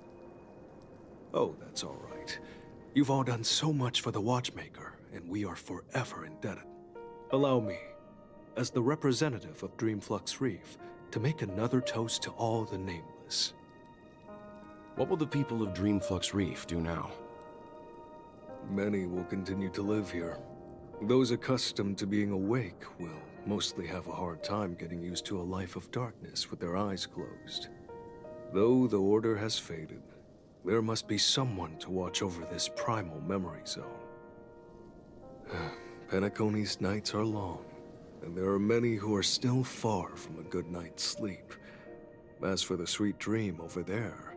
B: Oh, that's all right. You've all done so much for the Watchmaker, and we are forever indebted. Allow me, as the representative of Dreamflux Reef, to make another toast to all the nameless.
M: What will the people of Dreamflux Reef do now?
B: many will continue to live here. Those accustomed to being awake will mostly have a hard time getting used to a life of darkness with their eyes closed. Though the order has faded, there must be someone to watch over this primal memory zone. Penacony's nights are long, and there are many who are still far from a good night's sleep. As for the sweet dream over there,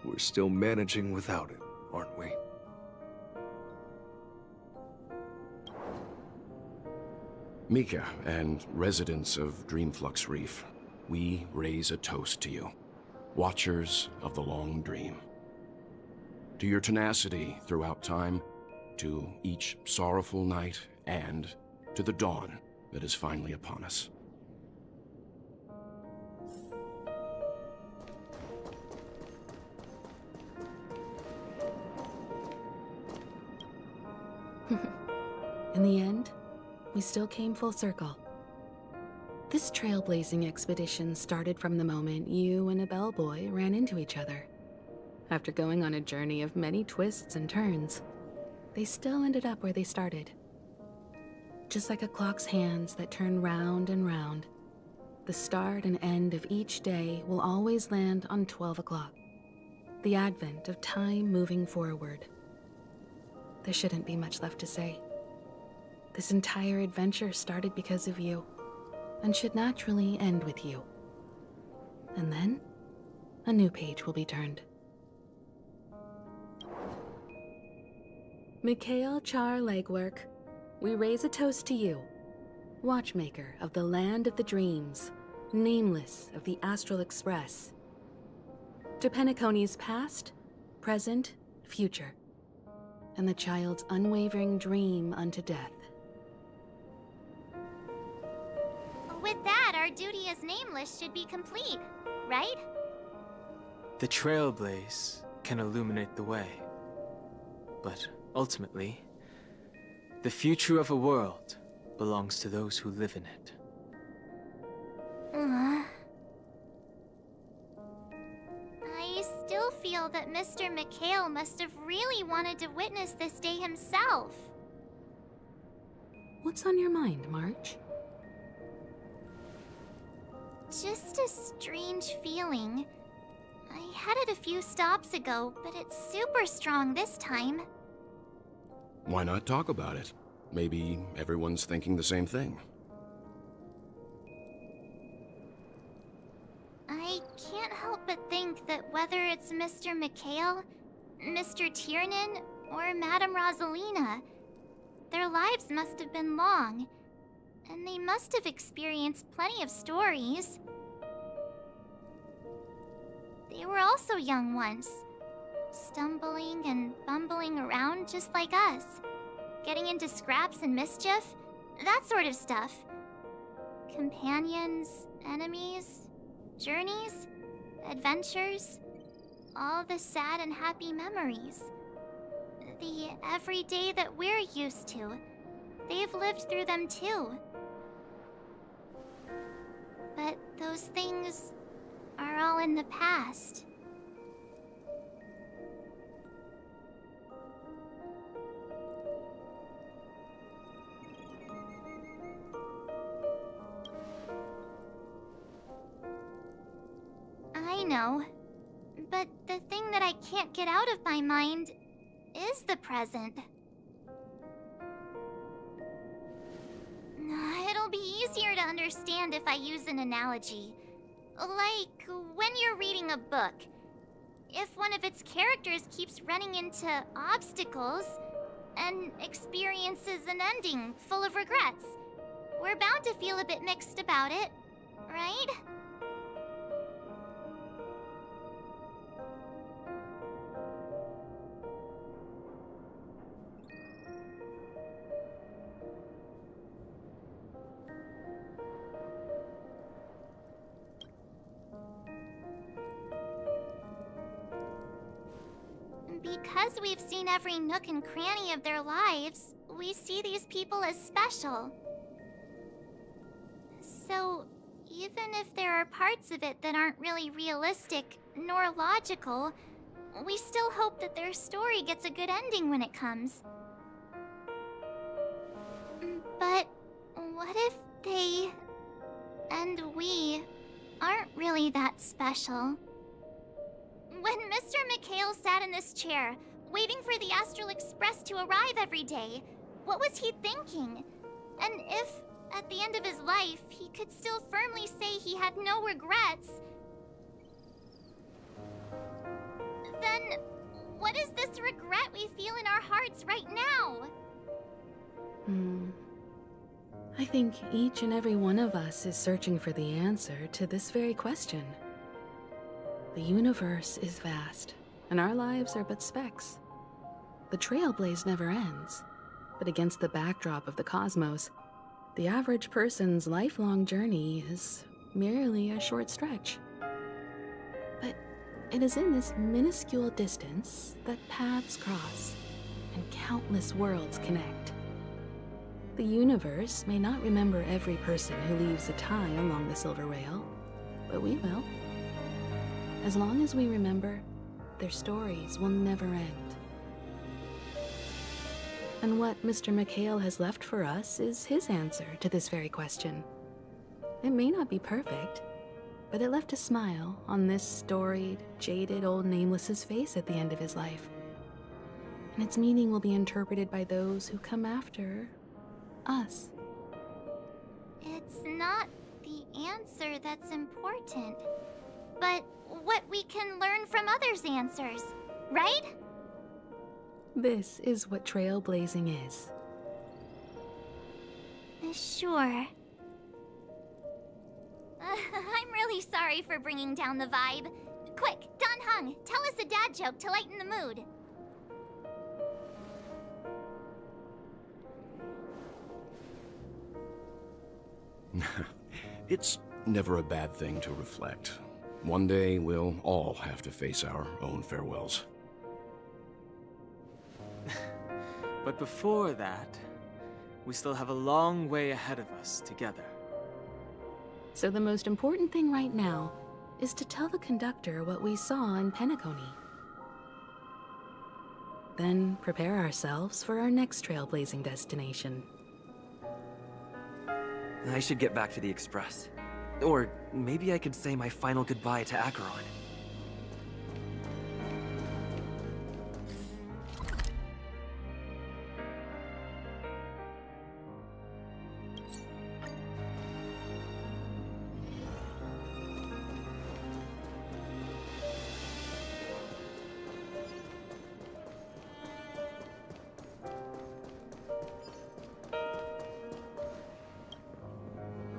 B: we're still managing without it, aren't we?
M: Mika and residents of Dreamflux Reef, we raise a toast to you, watchers of the long dream. To your tenacity throughout time, to each sorrowful night, and to the dawn that is finally upon us.
K: In the end, we still came full circle. This trailblazing expedition started from the moment you and a bellboy ran into each other. After going on a journey of many twists and turns, they still ended up where they started. Just like a clock's hands that turn round and round, the start and end of each day will always land on 12 o'clock, the advent of time moving forward. There shouldn't be much left to say. This entire adventure started because of you, and should naturally end with you. And then, a new page will be turned. Mikhail Char Legwork, we raise a toast to you, watchmaker of the land of the dreams, nameless of the Astral Express. To Penacony's past, present, future, and the child's unwavering dream unto death.
A: With that, our duty as nameless should be complete, right?
L: The trailblaze can illuminate the way. But ultimately, the future of a world belongs to those who live in it.
A: I still feel that Mr. Mikhail must have really wanted to witness this day himself.
K: What's on your mind, March?
A: Just a strange feeling. I had it a few stops ago, but it's super strong this time.
M: Why not talk about it? Maybe everyone's thinking the same thing.
A: I can't help but think that whether it's Mr. Mikhail, Mr. Tiernan, or Madame Rosalina, their lives must have been long, and they must have experienced plenty of stories. They were also young once, stumbling and bumbling around just like us, getting into scraps and mischief, that sort of stuff. Companions, enemies, journeys, adventures, all the sad and happy memories. The everyday that we're used to, they've lived through them too. But those things are all in the past. I know, but the thing that I can't get out of my mind is the present. It'll be easier to understand if I use an analogy. Like when you're reading a book. If one of its characters keeps running into obstacles and experiences an ending full of regrets, we're bound to feel a bit mixed about it, right? Because we've seen every nook and cranny of their lives, we see these people as special. So, even if there are parts of it that aren't really realistic nor logical, we still hope that their story gets a good ending when it comes. But what if they and we aren't really that special? When Mr. McHale sat in this chair, waiting for the Astral Express to arrive every day, what was he thinking? And if, at the end of his life, he could still firmly say he had no regrets, then what is this regret we feel in our hearts right now?
K: I think each and every one of us is searching for the answer to this very question. The universe is vast, and our lives are but specks. The trailblaze never ends, but against the backdrop of the cosmos, the average person's lifelong journey is merely a short stretch. But it is in this minuscule distance that paths cross and countless worlds connect. The universe may not remember every person who leaves a tie along the silver rail, but we will. As long as we remember, their stories will never end. And what Mr. McHale has left for us is his answer to this very question. It may not be perfect, but it left a smile on this storied, jaded old Nameless's face at the end of his life. And its meaning will be interpreted by those who come after us.
A: It's not the answer that's important, but what we can learn from others' answers, right?
K: This is what trailblazing is.
A: Sure. I'm really sorry for bringing down the vibe. Quick, Don Hung, tell us a dad joke to lighten the mood.
M: It's never a bad thing to reflect. One day, we'll all have to face our own farewells.
L: But before that, we still have a long way ahead of us together.
K: So the most important thing right now is to tell the conductor what we saw in Penacony. Then prepare ourselves for our next trailblazing destination.
U: I should get back to the Express. Or maybe I could say my final goodbye to Acheron.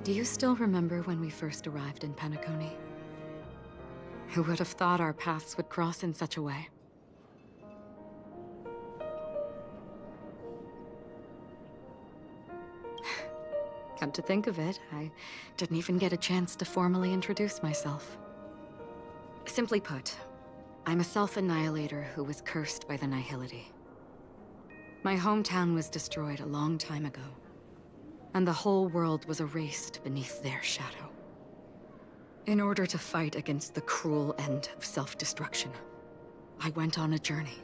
C: Do you still remember when we first arrived in Penacony? Who would have thought our paths would cross in such a way? Come to think of it, I didn't even get a chance to formally introduce myself. Simply put, I'm a self-annihilator who was cursed by the Nihility. My hometown was destroyed a long time ago, and the whole world was erased beneath their shadow. In order to fight against the cruel end of self-destruction, I went on a journey,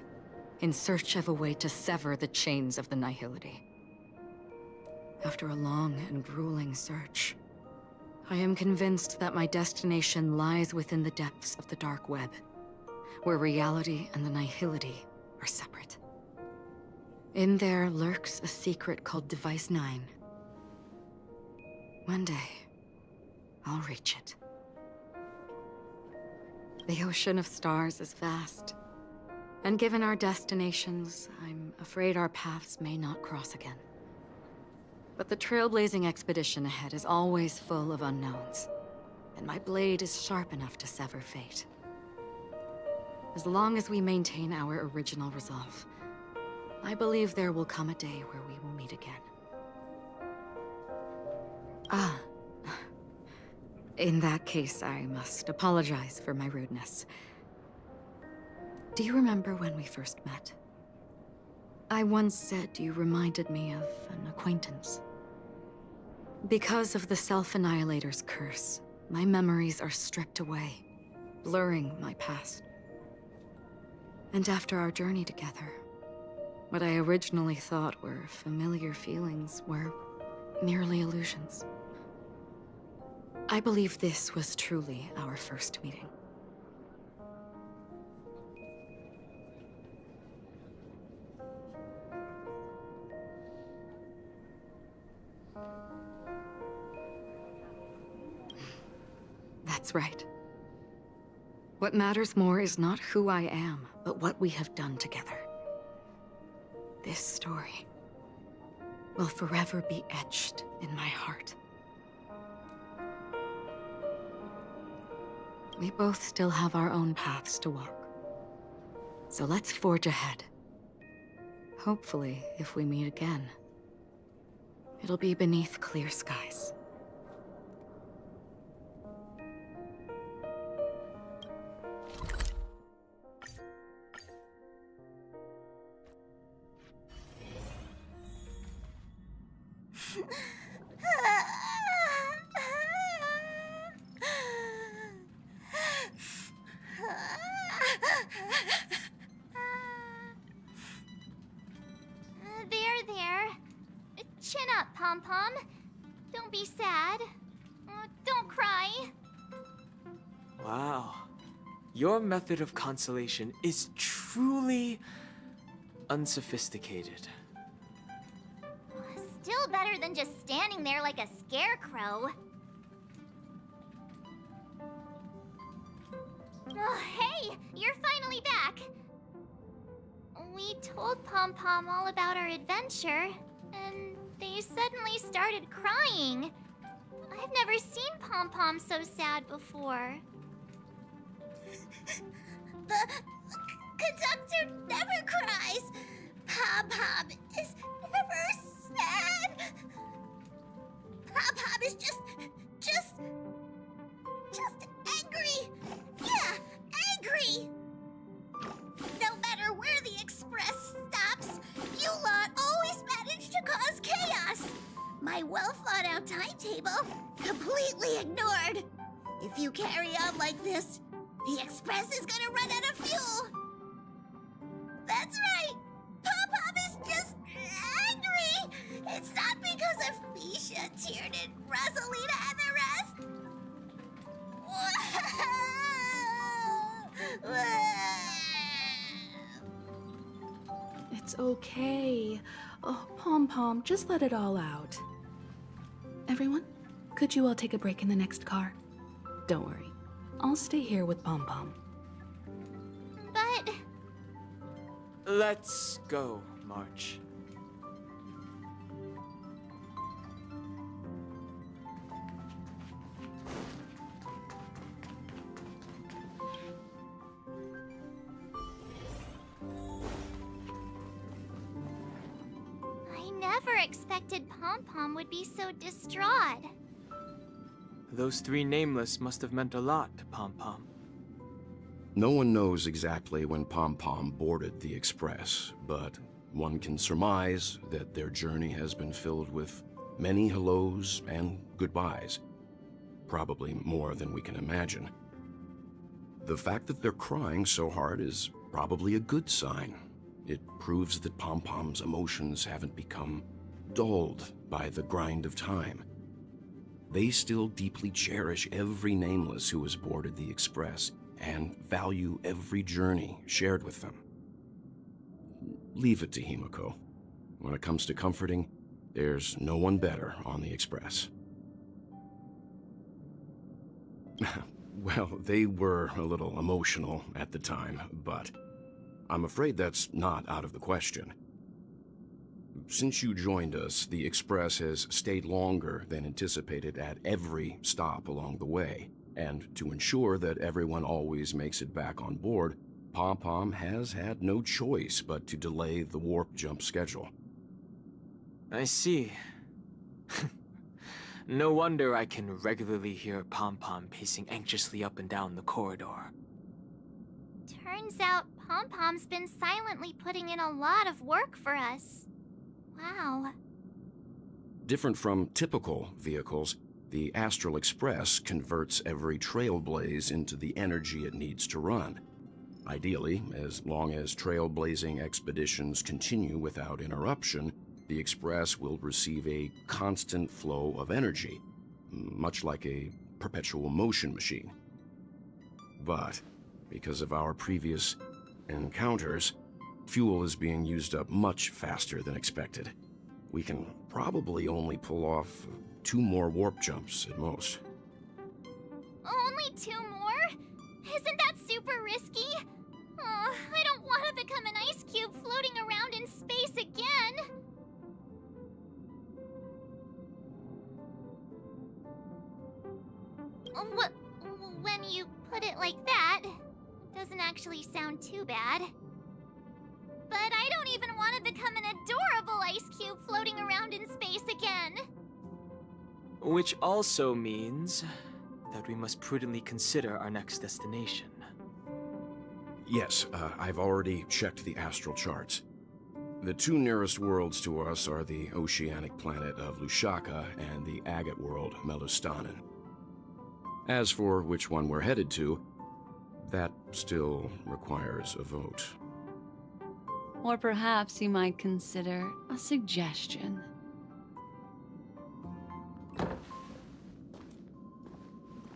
C: in search of a way to sever the chains of the Nihility. After a long and grueling search, I am convinced that my destination lies within the depths of the dark web, where reality and the Nihility are separate. In there lurks a secret called Device 9. One day, I'll reach it. The ocean of stars is vast, and given our destinations, I'm afraid our paths may not cross again. But the trailblazing expedition ahead is always full of unknowns, and my blade is sharp enough to sever fate. As long as we maintain our original resolve, I believe there will come a day where we will meet again. In that case, I must apologize for my rudeness. Do you remember when we first met? I once said you reminded me of an acquaintance. Because of the Self-Annihilator's curse, my memories are stripped away, blurring my past. And after our journey together, what I originally thought were familiar feelings were merely illusions. I believe this was truly our first meeting. That's right. What matters more is not who I am, but what we have done together. This story will forever be etched in my heart. We both still have our own paths to walk. So let's forge ahead. Hopefully, if we meet again, it'll be beneath clear skies.
A: There. Chin up, Pom-Pom. Don't be sad. Don't cry.
L: Wow. Your method of consolation is truly unsophisticated.
A: Still better than just standing there like a scarecrow. Oh, hey! You're finally back! We told Pom-Pom all about our adventure, and they suddenly started crying. I've never seen Pom-Pom so sad before.
F: The conductor never cries. Pom-Pom is never sad. Pom-Pom is just angry. Yeah, angry. No matter where the express stops, you lot always manage to cause chaos. My well-thought-out timetable completely ignored. If you carry on like this, the express is gonna run out of fuel. That's right. Pom-Pom is just angry. It's not because of Misha, Tiernan, Rosalina, and the rest.
K: It's okay. Oh, Pom-Pom, just let it all out. Everyone, could you all take a break in the next car? Don't worry. I'll stay here with Pom-Pom.
A: But...
L: Let's go, March.
A: I never expected Pom-Pom would be so distraught.
L: Those three nameless must have meant a lot to Pom-Pom.
M: No one knows exactly when Pom-Pom boarded the Express, but one can surmise that their journey has been filled with many hellos and goodbyes. Probably more than we can imagine. The fact that they're crying so hard is probably a good sign. It proves that Pom-Pom's emotions haven't become dulled by the grind of time. They still deeply cherish every nameless who has boarded the Express and value every journey shared with them. Leave it to Himiko. When it comes to comforting, there's no one better on the Express. Well, they were a little emotional at the time, but I'm afraid that's not out of the question. Since you joined us, the Express has stayed longer than anticipated at every stop along the way. And to ensure that everyone always makes it back on board, Pom-Pom has had no choice but to delay the warp jump schedule.
L: I see. No wonder I can regularly hear Pom-Pom pacing anxiously up and down the corridor.
A: Turns out Pom-Pom's been silently putting in a lot of work for us. Wow.
M: Different from typical vehicles, the Astral Express converts every trailblaze into the energy it needs to run. Ideally, as long as trailblazing expeditions continue without interruption, the Express will receive a constant flow of energy, much like a perpetual motion machine. But, because of our previous encounters, fuel is being used up much faster than expected. We can probably only pull off 2 more warp jumps at most.
A: Only 2 more? Isn't that super risky? Oh, I don't want to become an ice cube floating around in space again. When you put it like that, it doesn't actually sound too bad. But I don't even want to become an adorable ice cube floating around in space again.
L: Which also means that we must prudently consider our next destination.
M: Yes, I've already checked the astral charts. The 2 nearest worlds to us are the oceanic planet of Lushaka and the agate world, Melustanen. As for which one we're headed to, that still requires a vote.
C: Or perhaps you might consider a suggestion.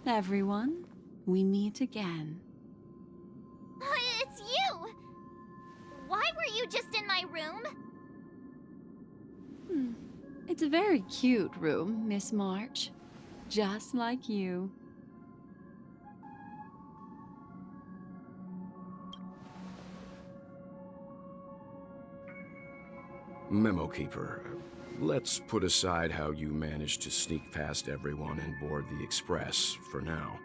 C: Everyone, we meet again.
A: It's you! Why were you just in my room?
C: It's a very cute room, Miss March. Just like you.
M: Memo Keeper, let's put aside how you managed to sneak past everyone and board the Express for now.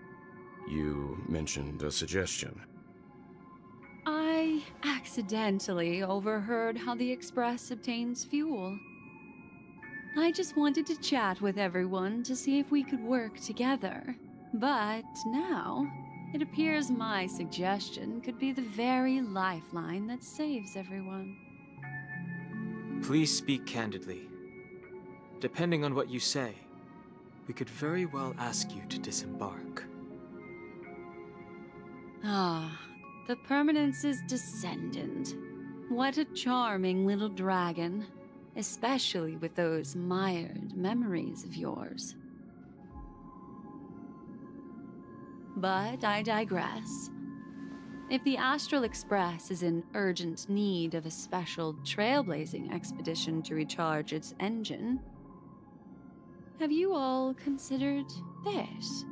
M: You mentioned a suggestion.
C: I accidentally overheard how the Express obtains fuel. I just wanted to chat with everyone to see if we could work together. But now, it appears my suggestion could be the very lifeline that saves everyone.
L: Please speak candidly. Depending on what you say, we could very well ask you to disembark.
C: Ah, the Permanence's descendant. What a charming little dragon, especially with those mired memories of yours. But I digress. If the Astral Express is in urgent need of a special trailblazing expedition to recharge its engine, have you all considered this?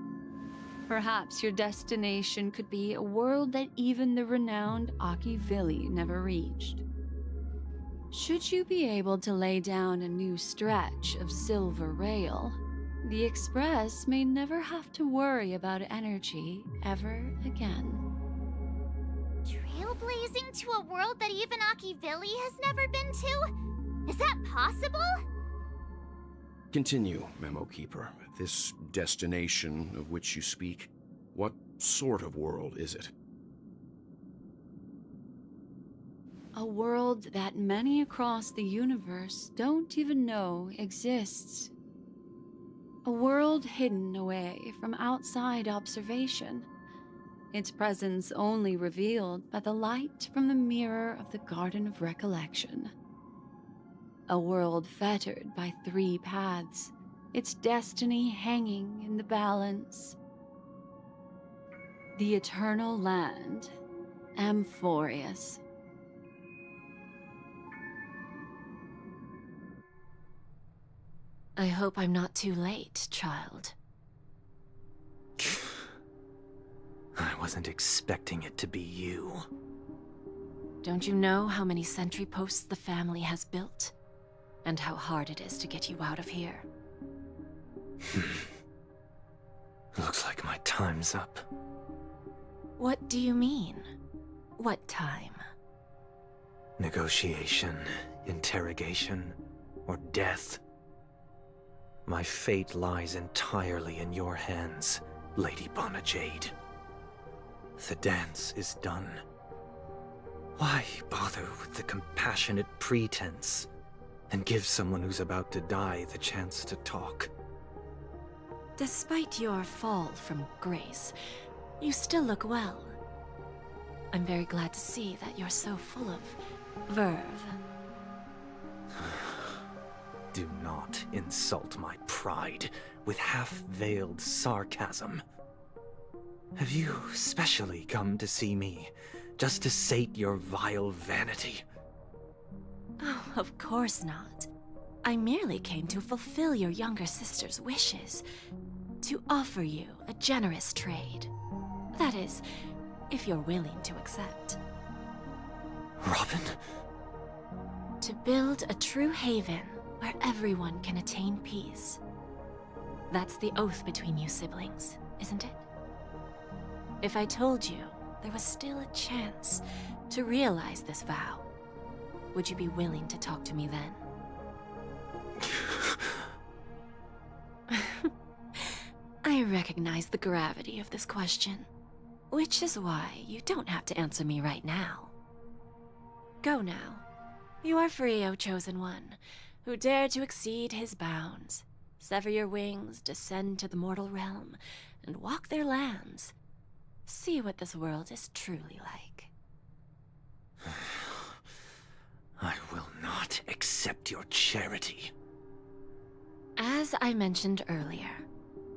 C: Perhaps your destination could be a world that even the renowned Akivili never reached. Should you be able to lay down a new stretch of silver rail, the Express may never have to worry about energy ever again.
A: Trailblazing to a world that even Akivili has never been to? Is that possible?
M: Continue, Memo Keeper. This destination of which you speak, what sort of world is it?
C: A world that many across the universe don't even know exists. A world hidden away from outside observation. Its presence only revealed by the light from the mirror of the Garden of Recollection. A world fettered by 3 paths, its destiny hanging in the balance. The eternal land, Amphorius.
Q: I hope I'm not too late, child.
U: I wasn't expecting it to be you.
Q: Don't you know how many sentry posts the family has built? And how hard it is to get you out of here?
U: Looks like my time's up.
Q: What do you mean? What time?
U: Negotiation, interrogation, or death. My fate lies entirely in your hands, Lady Bonajade. The dance is done. Why bother with the compassionate pretense and give someone who's about to die the chance to talk?
Q: Despite your fall from grace, you still look well. I'm very glad to see that you're so full of verve.
J: Do not insult my pride with half-veiled sarcasm. Have you specially come to see me just to sate your vile vanity?
Q: Oh, of course not. I merely came to fulfill your younger sister's wishes. To offer you a generous trade. That is, if you're willing to accept.
J: Robin?
Q: To build a true haven where everyone can attain peace. That's the oath between you siblings, isn't it? If I told you there was still a chance to realize this vow, would you be willing to talk to me then? I recognize the gravity of this question, which is why you don't have to answer me right now. Go now. You are free, O Chosen One, who dare to exceed his bounds, sever your wings, descend to the mortal realm, and walk their lands. See what this world is truly like.
J: I will not accept your charity.
Q: As I mentioned earlier,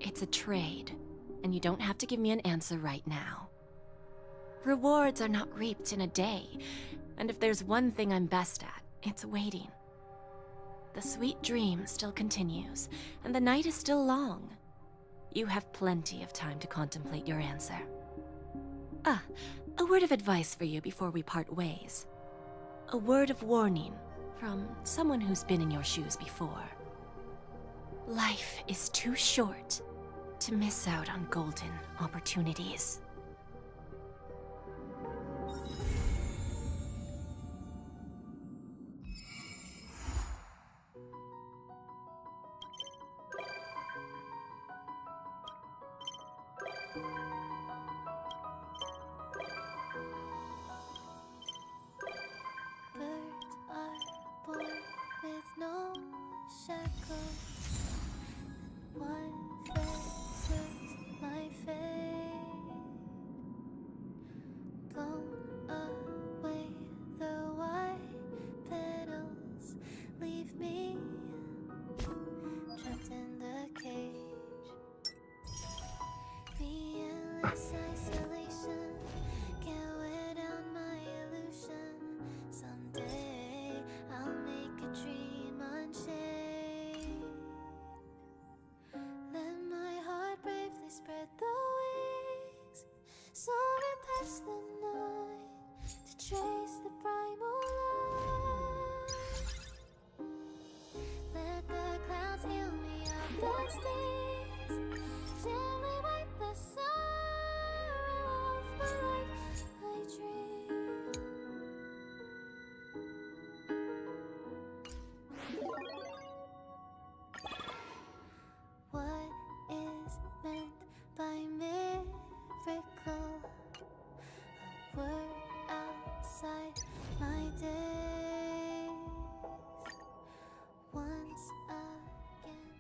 Q: it's a trade, and you don't have to give me an answer right now. Rewards are not reaped in a day, and if there's one thing I'm best at, it's waiting. The sweet dream still continues, and the night is still long. You have plenty of time to contemplate your answer. A word of advice for you before we part ways. A word of warning from someone who's been in your shoes before. Life is too short to miss out on golden opportunities.
N: Birds are born with no shackles. One feather's my fate. Blown away, the white petals leave me trapped in the cage. Endless isolation can't wear down my illusion. Someday I'll make a dream unchained. Let my heart bravely spread the wings, soaring past the night to trace the primal light. Let the clouds heal me of the stings, gently wipe the sorrow off my life. I dream. What is meant by miracle? A word outside my days. Once again.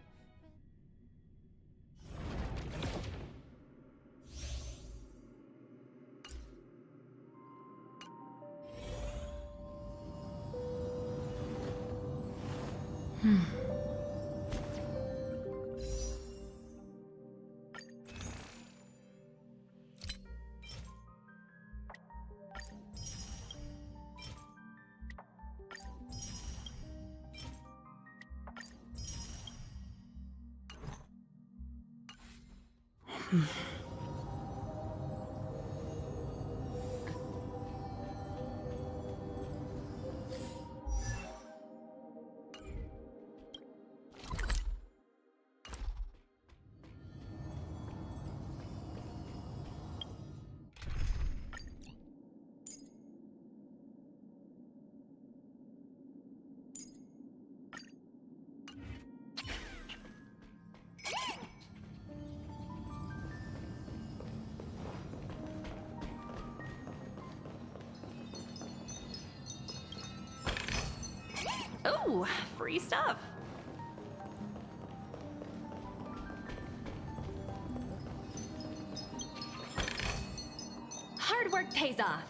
H: Oh, free stuff. Hard work pays off.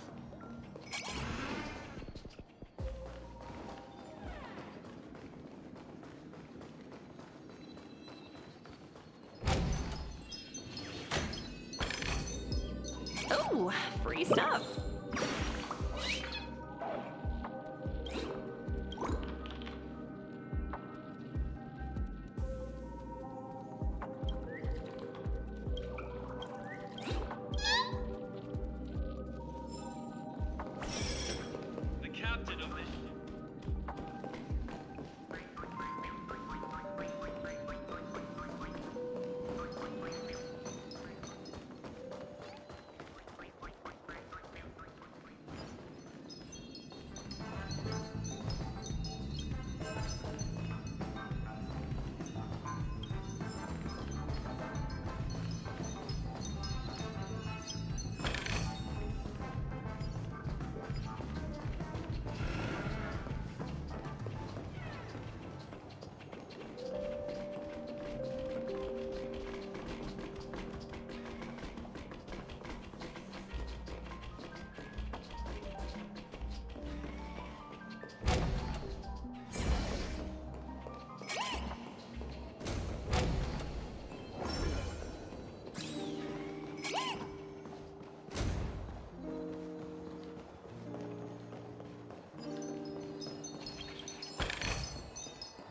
H: free stuff.
E: The captain of this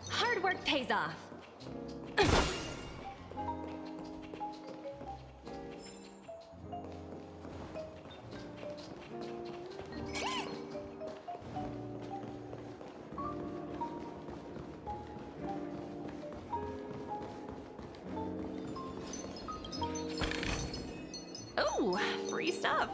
H: Hard work pays off. Oh, free stuff.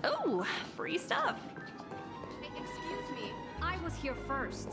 H: Oh, free stuff.
P: was here first.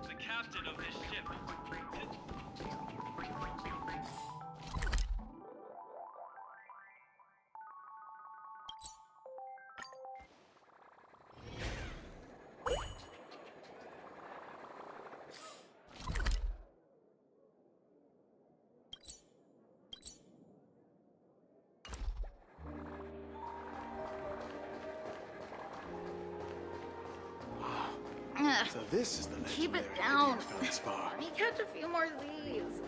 E: The captain of this ship.
R: So this is the
P: Keep it
R: legendary
P: down.
R: feldspar.
P: Let me catch a few more of these.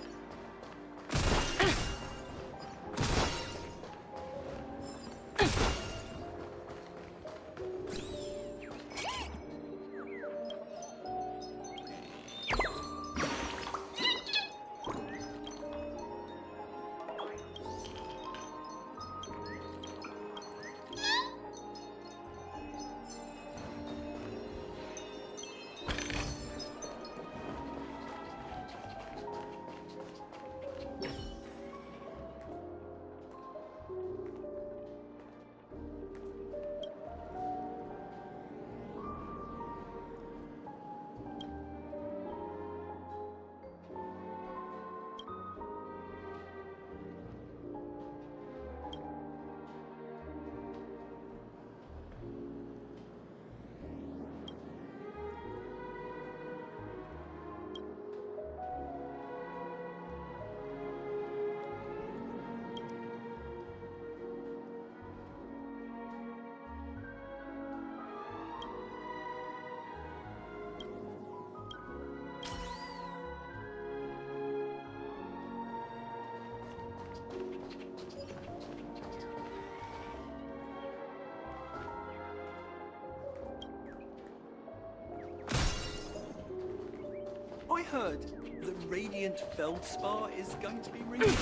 T: I heard the Radiant Feldspar is going to be renewed.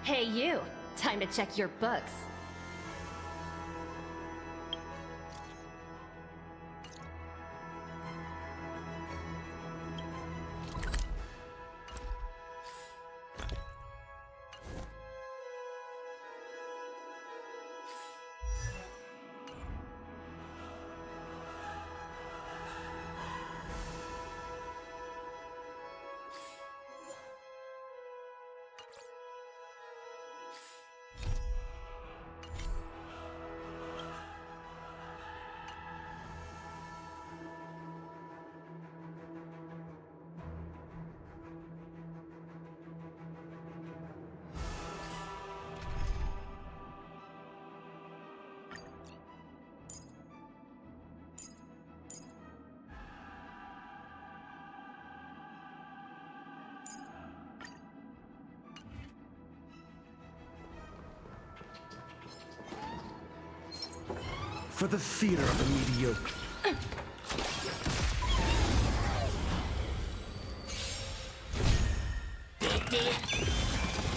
P: Hey you, time to check your books.
D: for the theater of the mediocre.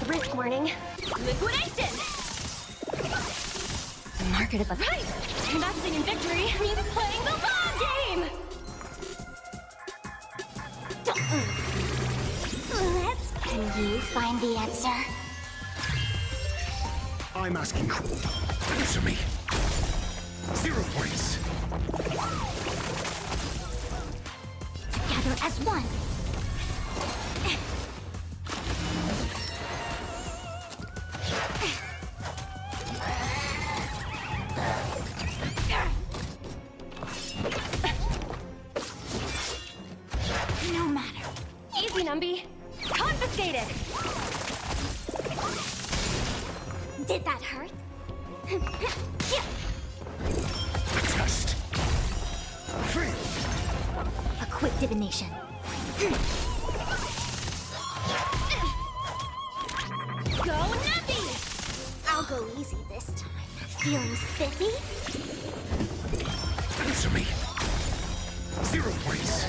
O: Risk warning.
H: Liquidation! The market is right! Investing in victory means playing the long game!
A: Can you find the answer?
D: I'm asking you. Answer me. 0 points.
A: Together as one. No matter.
H: Easy, Numby. Confiscated!
A: Did that hurt?
D: Just. Free.
A: A quick divination.
H: Go, Numby!
A: I'll go easy this time. Feeling spiffy?
D: Answer me. 0 points.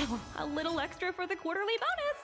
H: Oh, a little extra for the quarterly bonus!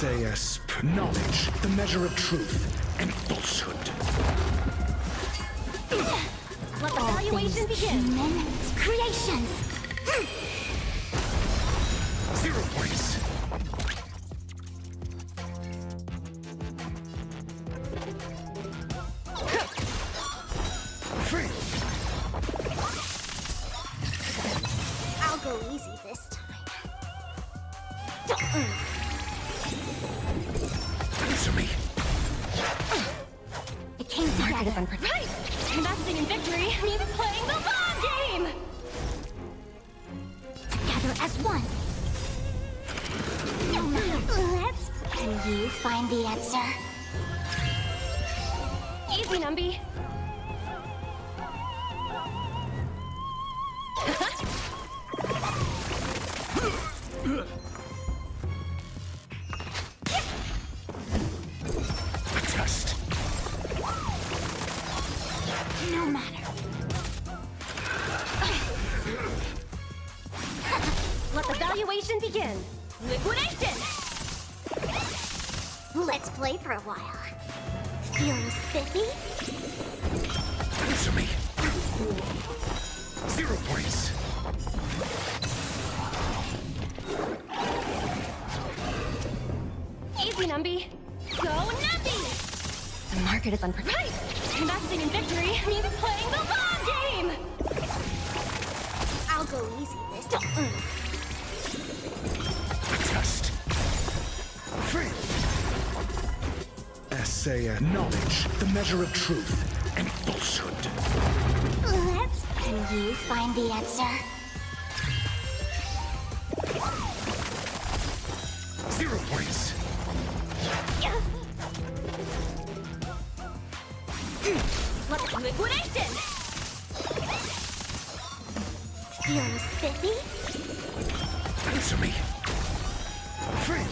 D: SASP. Knowledge, the measure of truth and falsehood.
O: Let the evaluation begin.
A: Human creations.
D: 0 points. Free.
A: I'll go easy this time.
D: Answer me.
A: It came together.
H: Right! Investing in victory means playing the long game!
A: Together as one. Let's. Can you find the answer?
H: Easy, Numby.
D: Test.
A: No matter.
H: Let the valuation begin. Liquidation!
A: Let's play for a while. Feeling spiffy?
D: Answer me. 0 points.
H: Easy, Numby. Go, Numby! The market is unpredictable. Right! Investing in victory means playing the long game!
A: I'll go easy this time.
D: Test. Free. SAS. Knowledge, the measure of truth and falsehood.
A: Let's. Can you find the answer?
D: 0 points.
H: Liquidation!
A: Feeling spiffy?
D: Answer me. Free.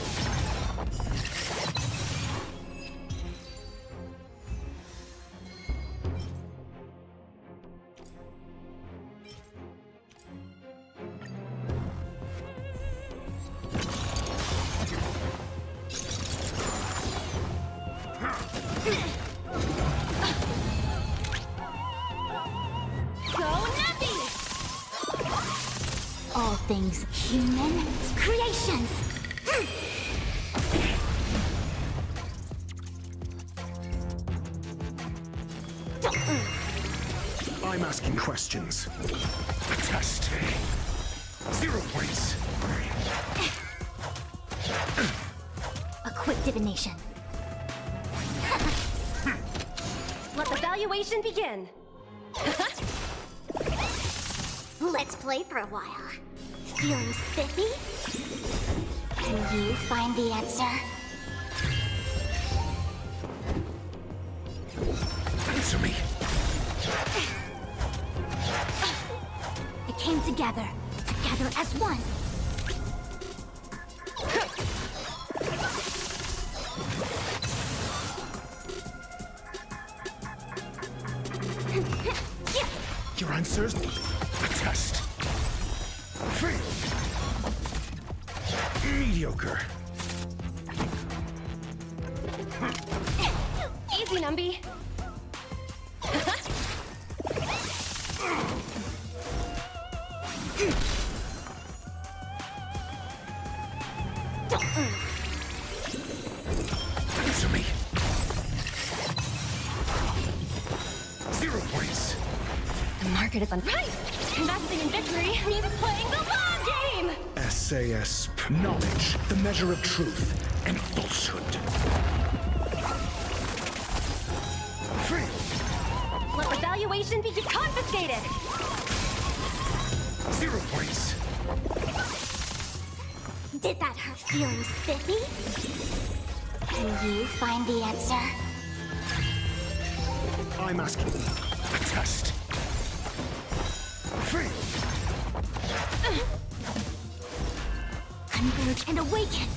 A: All things human creations.
D: I'm asking questions. Test. 0 points.
A: A quick divination.
H: Let the valuation begin.
A: Let's play for a while. Feeling spiffy? Can you find the answer?
D: Answer me.
A: It came together. Together as one.
D: Your answers? Test. Free. Mediocre.
H: Easy, Numby.
D: Answer me. 0 points.
H: The market is right! Investing in victory means playing the long game!
D: SASP. Knowledge, the measure of truth and falsehood. Free.
H: Let the valuation be confiscated!
D: 0 points.
A: Did that hurt? Feeling spiffy? Can you find the answer?
D: I'm asking. Test. Free.
A: Converge and awaken.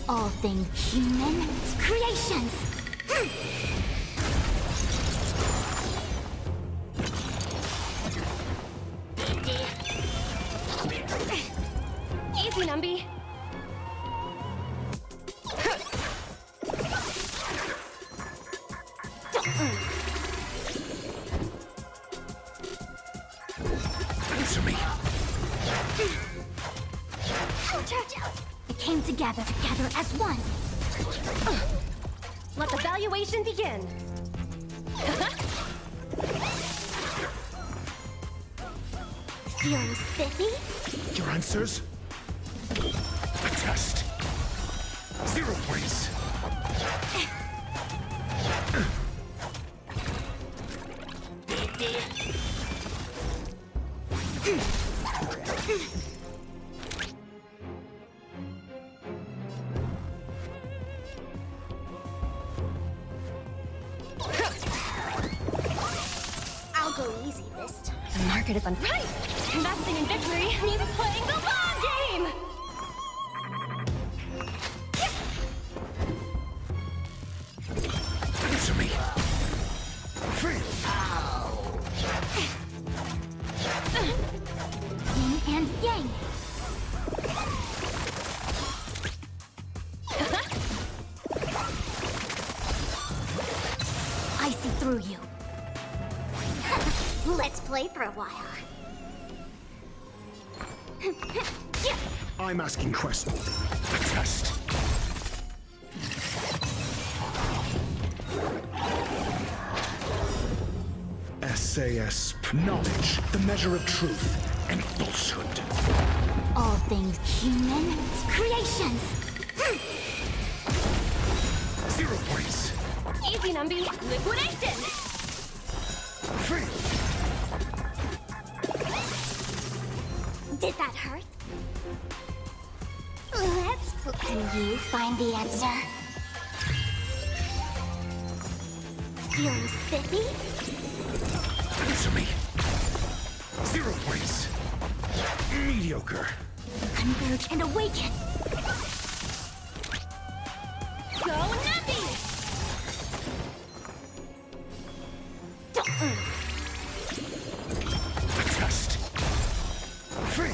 A: All things human creations.
H: Easy, Numby.
D: Answer me.
S: It came together as one.
H: Let the valuation begin.
S: Feeling spiffy?
D: Your answers? A test. 0 points.
S: I'll go easy this time.
H: The market is on price. Investing in victory means playing the long game.
D: Answer me. Free.
S: Yin and yang. I see through you. Let's play for a while.
D: I'm asking questions. A test. SAS. Knowledge, the measure of truth and falsehood.
S: All things human creations.
D: 0 points.
H: Easy, Numby. Liquidation.
D: Free.
S: Did that hurt? Can you find the answer? Feeling spiffy?
D: Answer me. 0 points. Mediocre.
S: Converge and awaken.
H: Go, Numby.
D: A test. Free.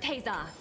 P: pays off.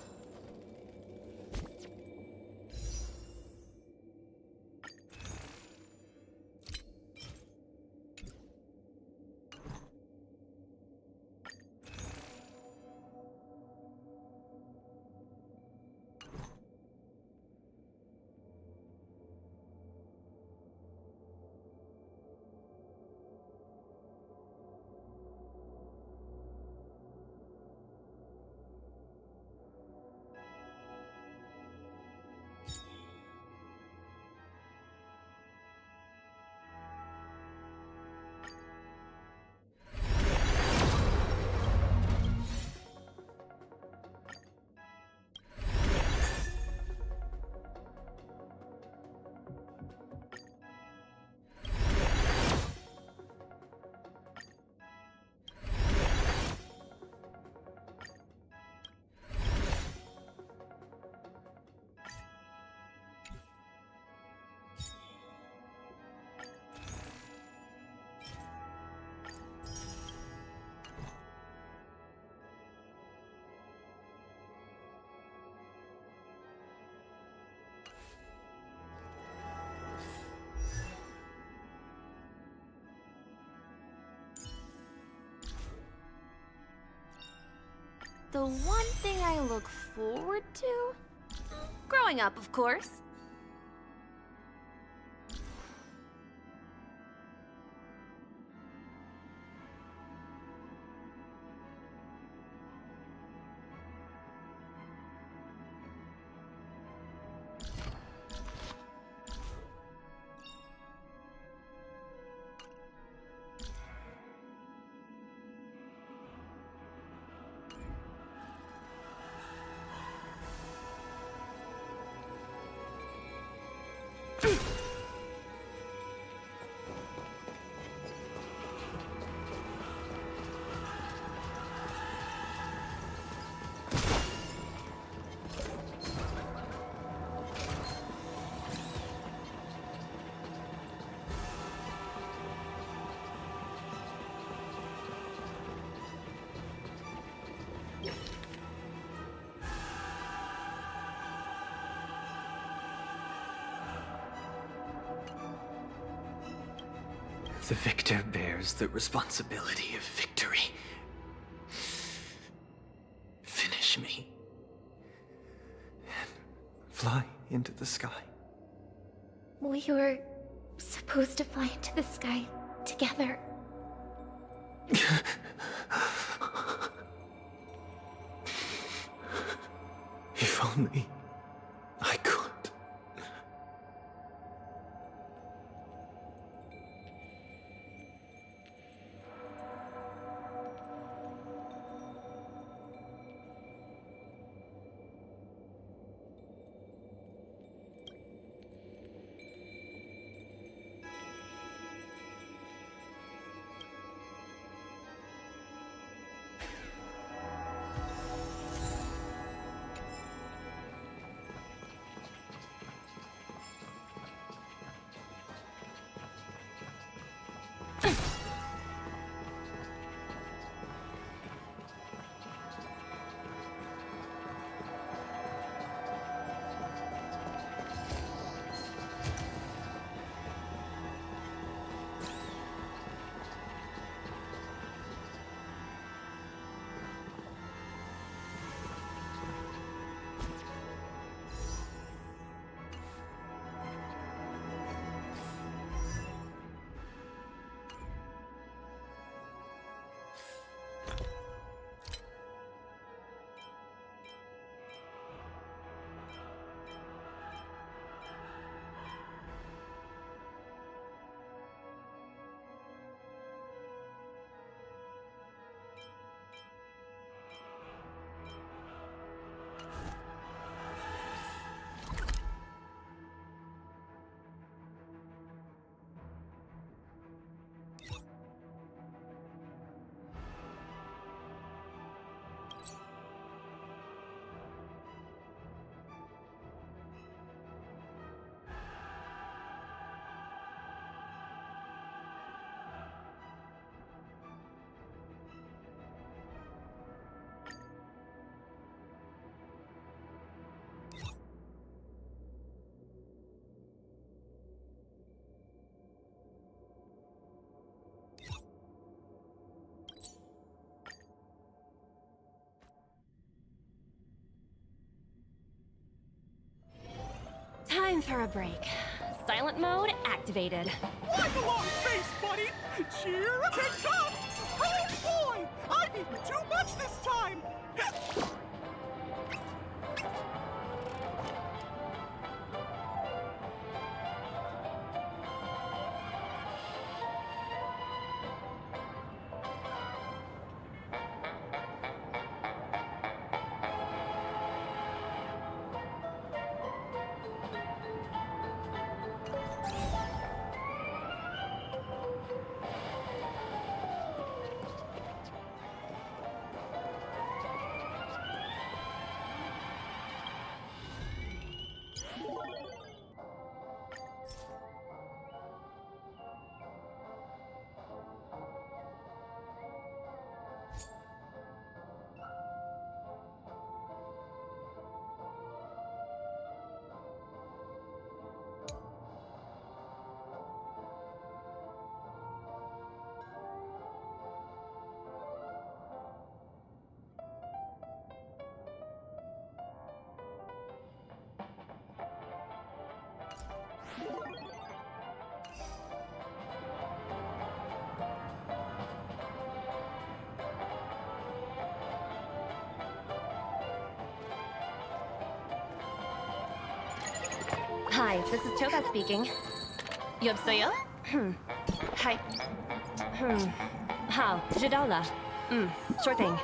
S: The one thing I look forward to? Growing up, of course.
J: The victor bears the responsibility of victory. Finish me. And fly into the sky.
O: We were supposed to fly into the sky together.
J: If only I could.
P: for a break.
H: Silent mode activated.
G: Wipe a long face, buddy! Cheer, tick-tock! Oh boy! I've eaten too much this time!
H: Hi, this is Toga speaking. 여보세요? Hi. How? 知道了. Sure thing.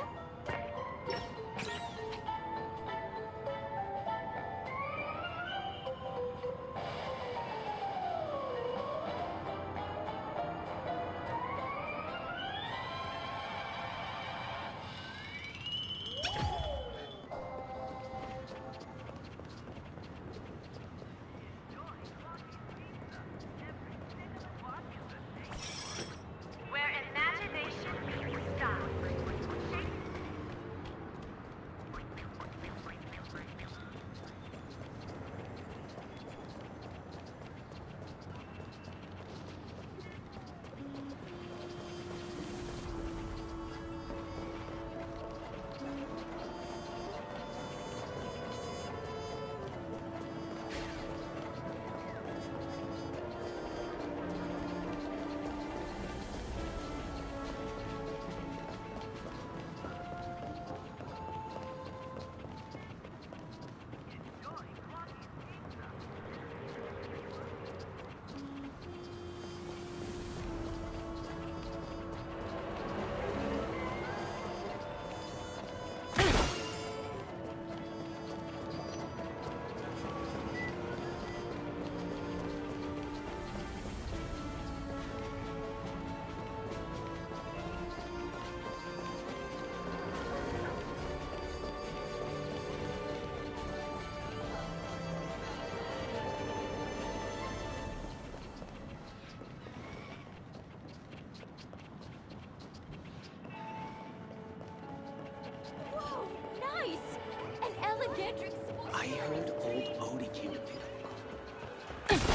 N: Nice! An elegant
T: I heard old Odie came to pick up.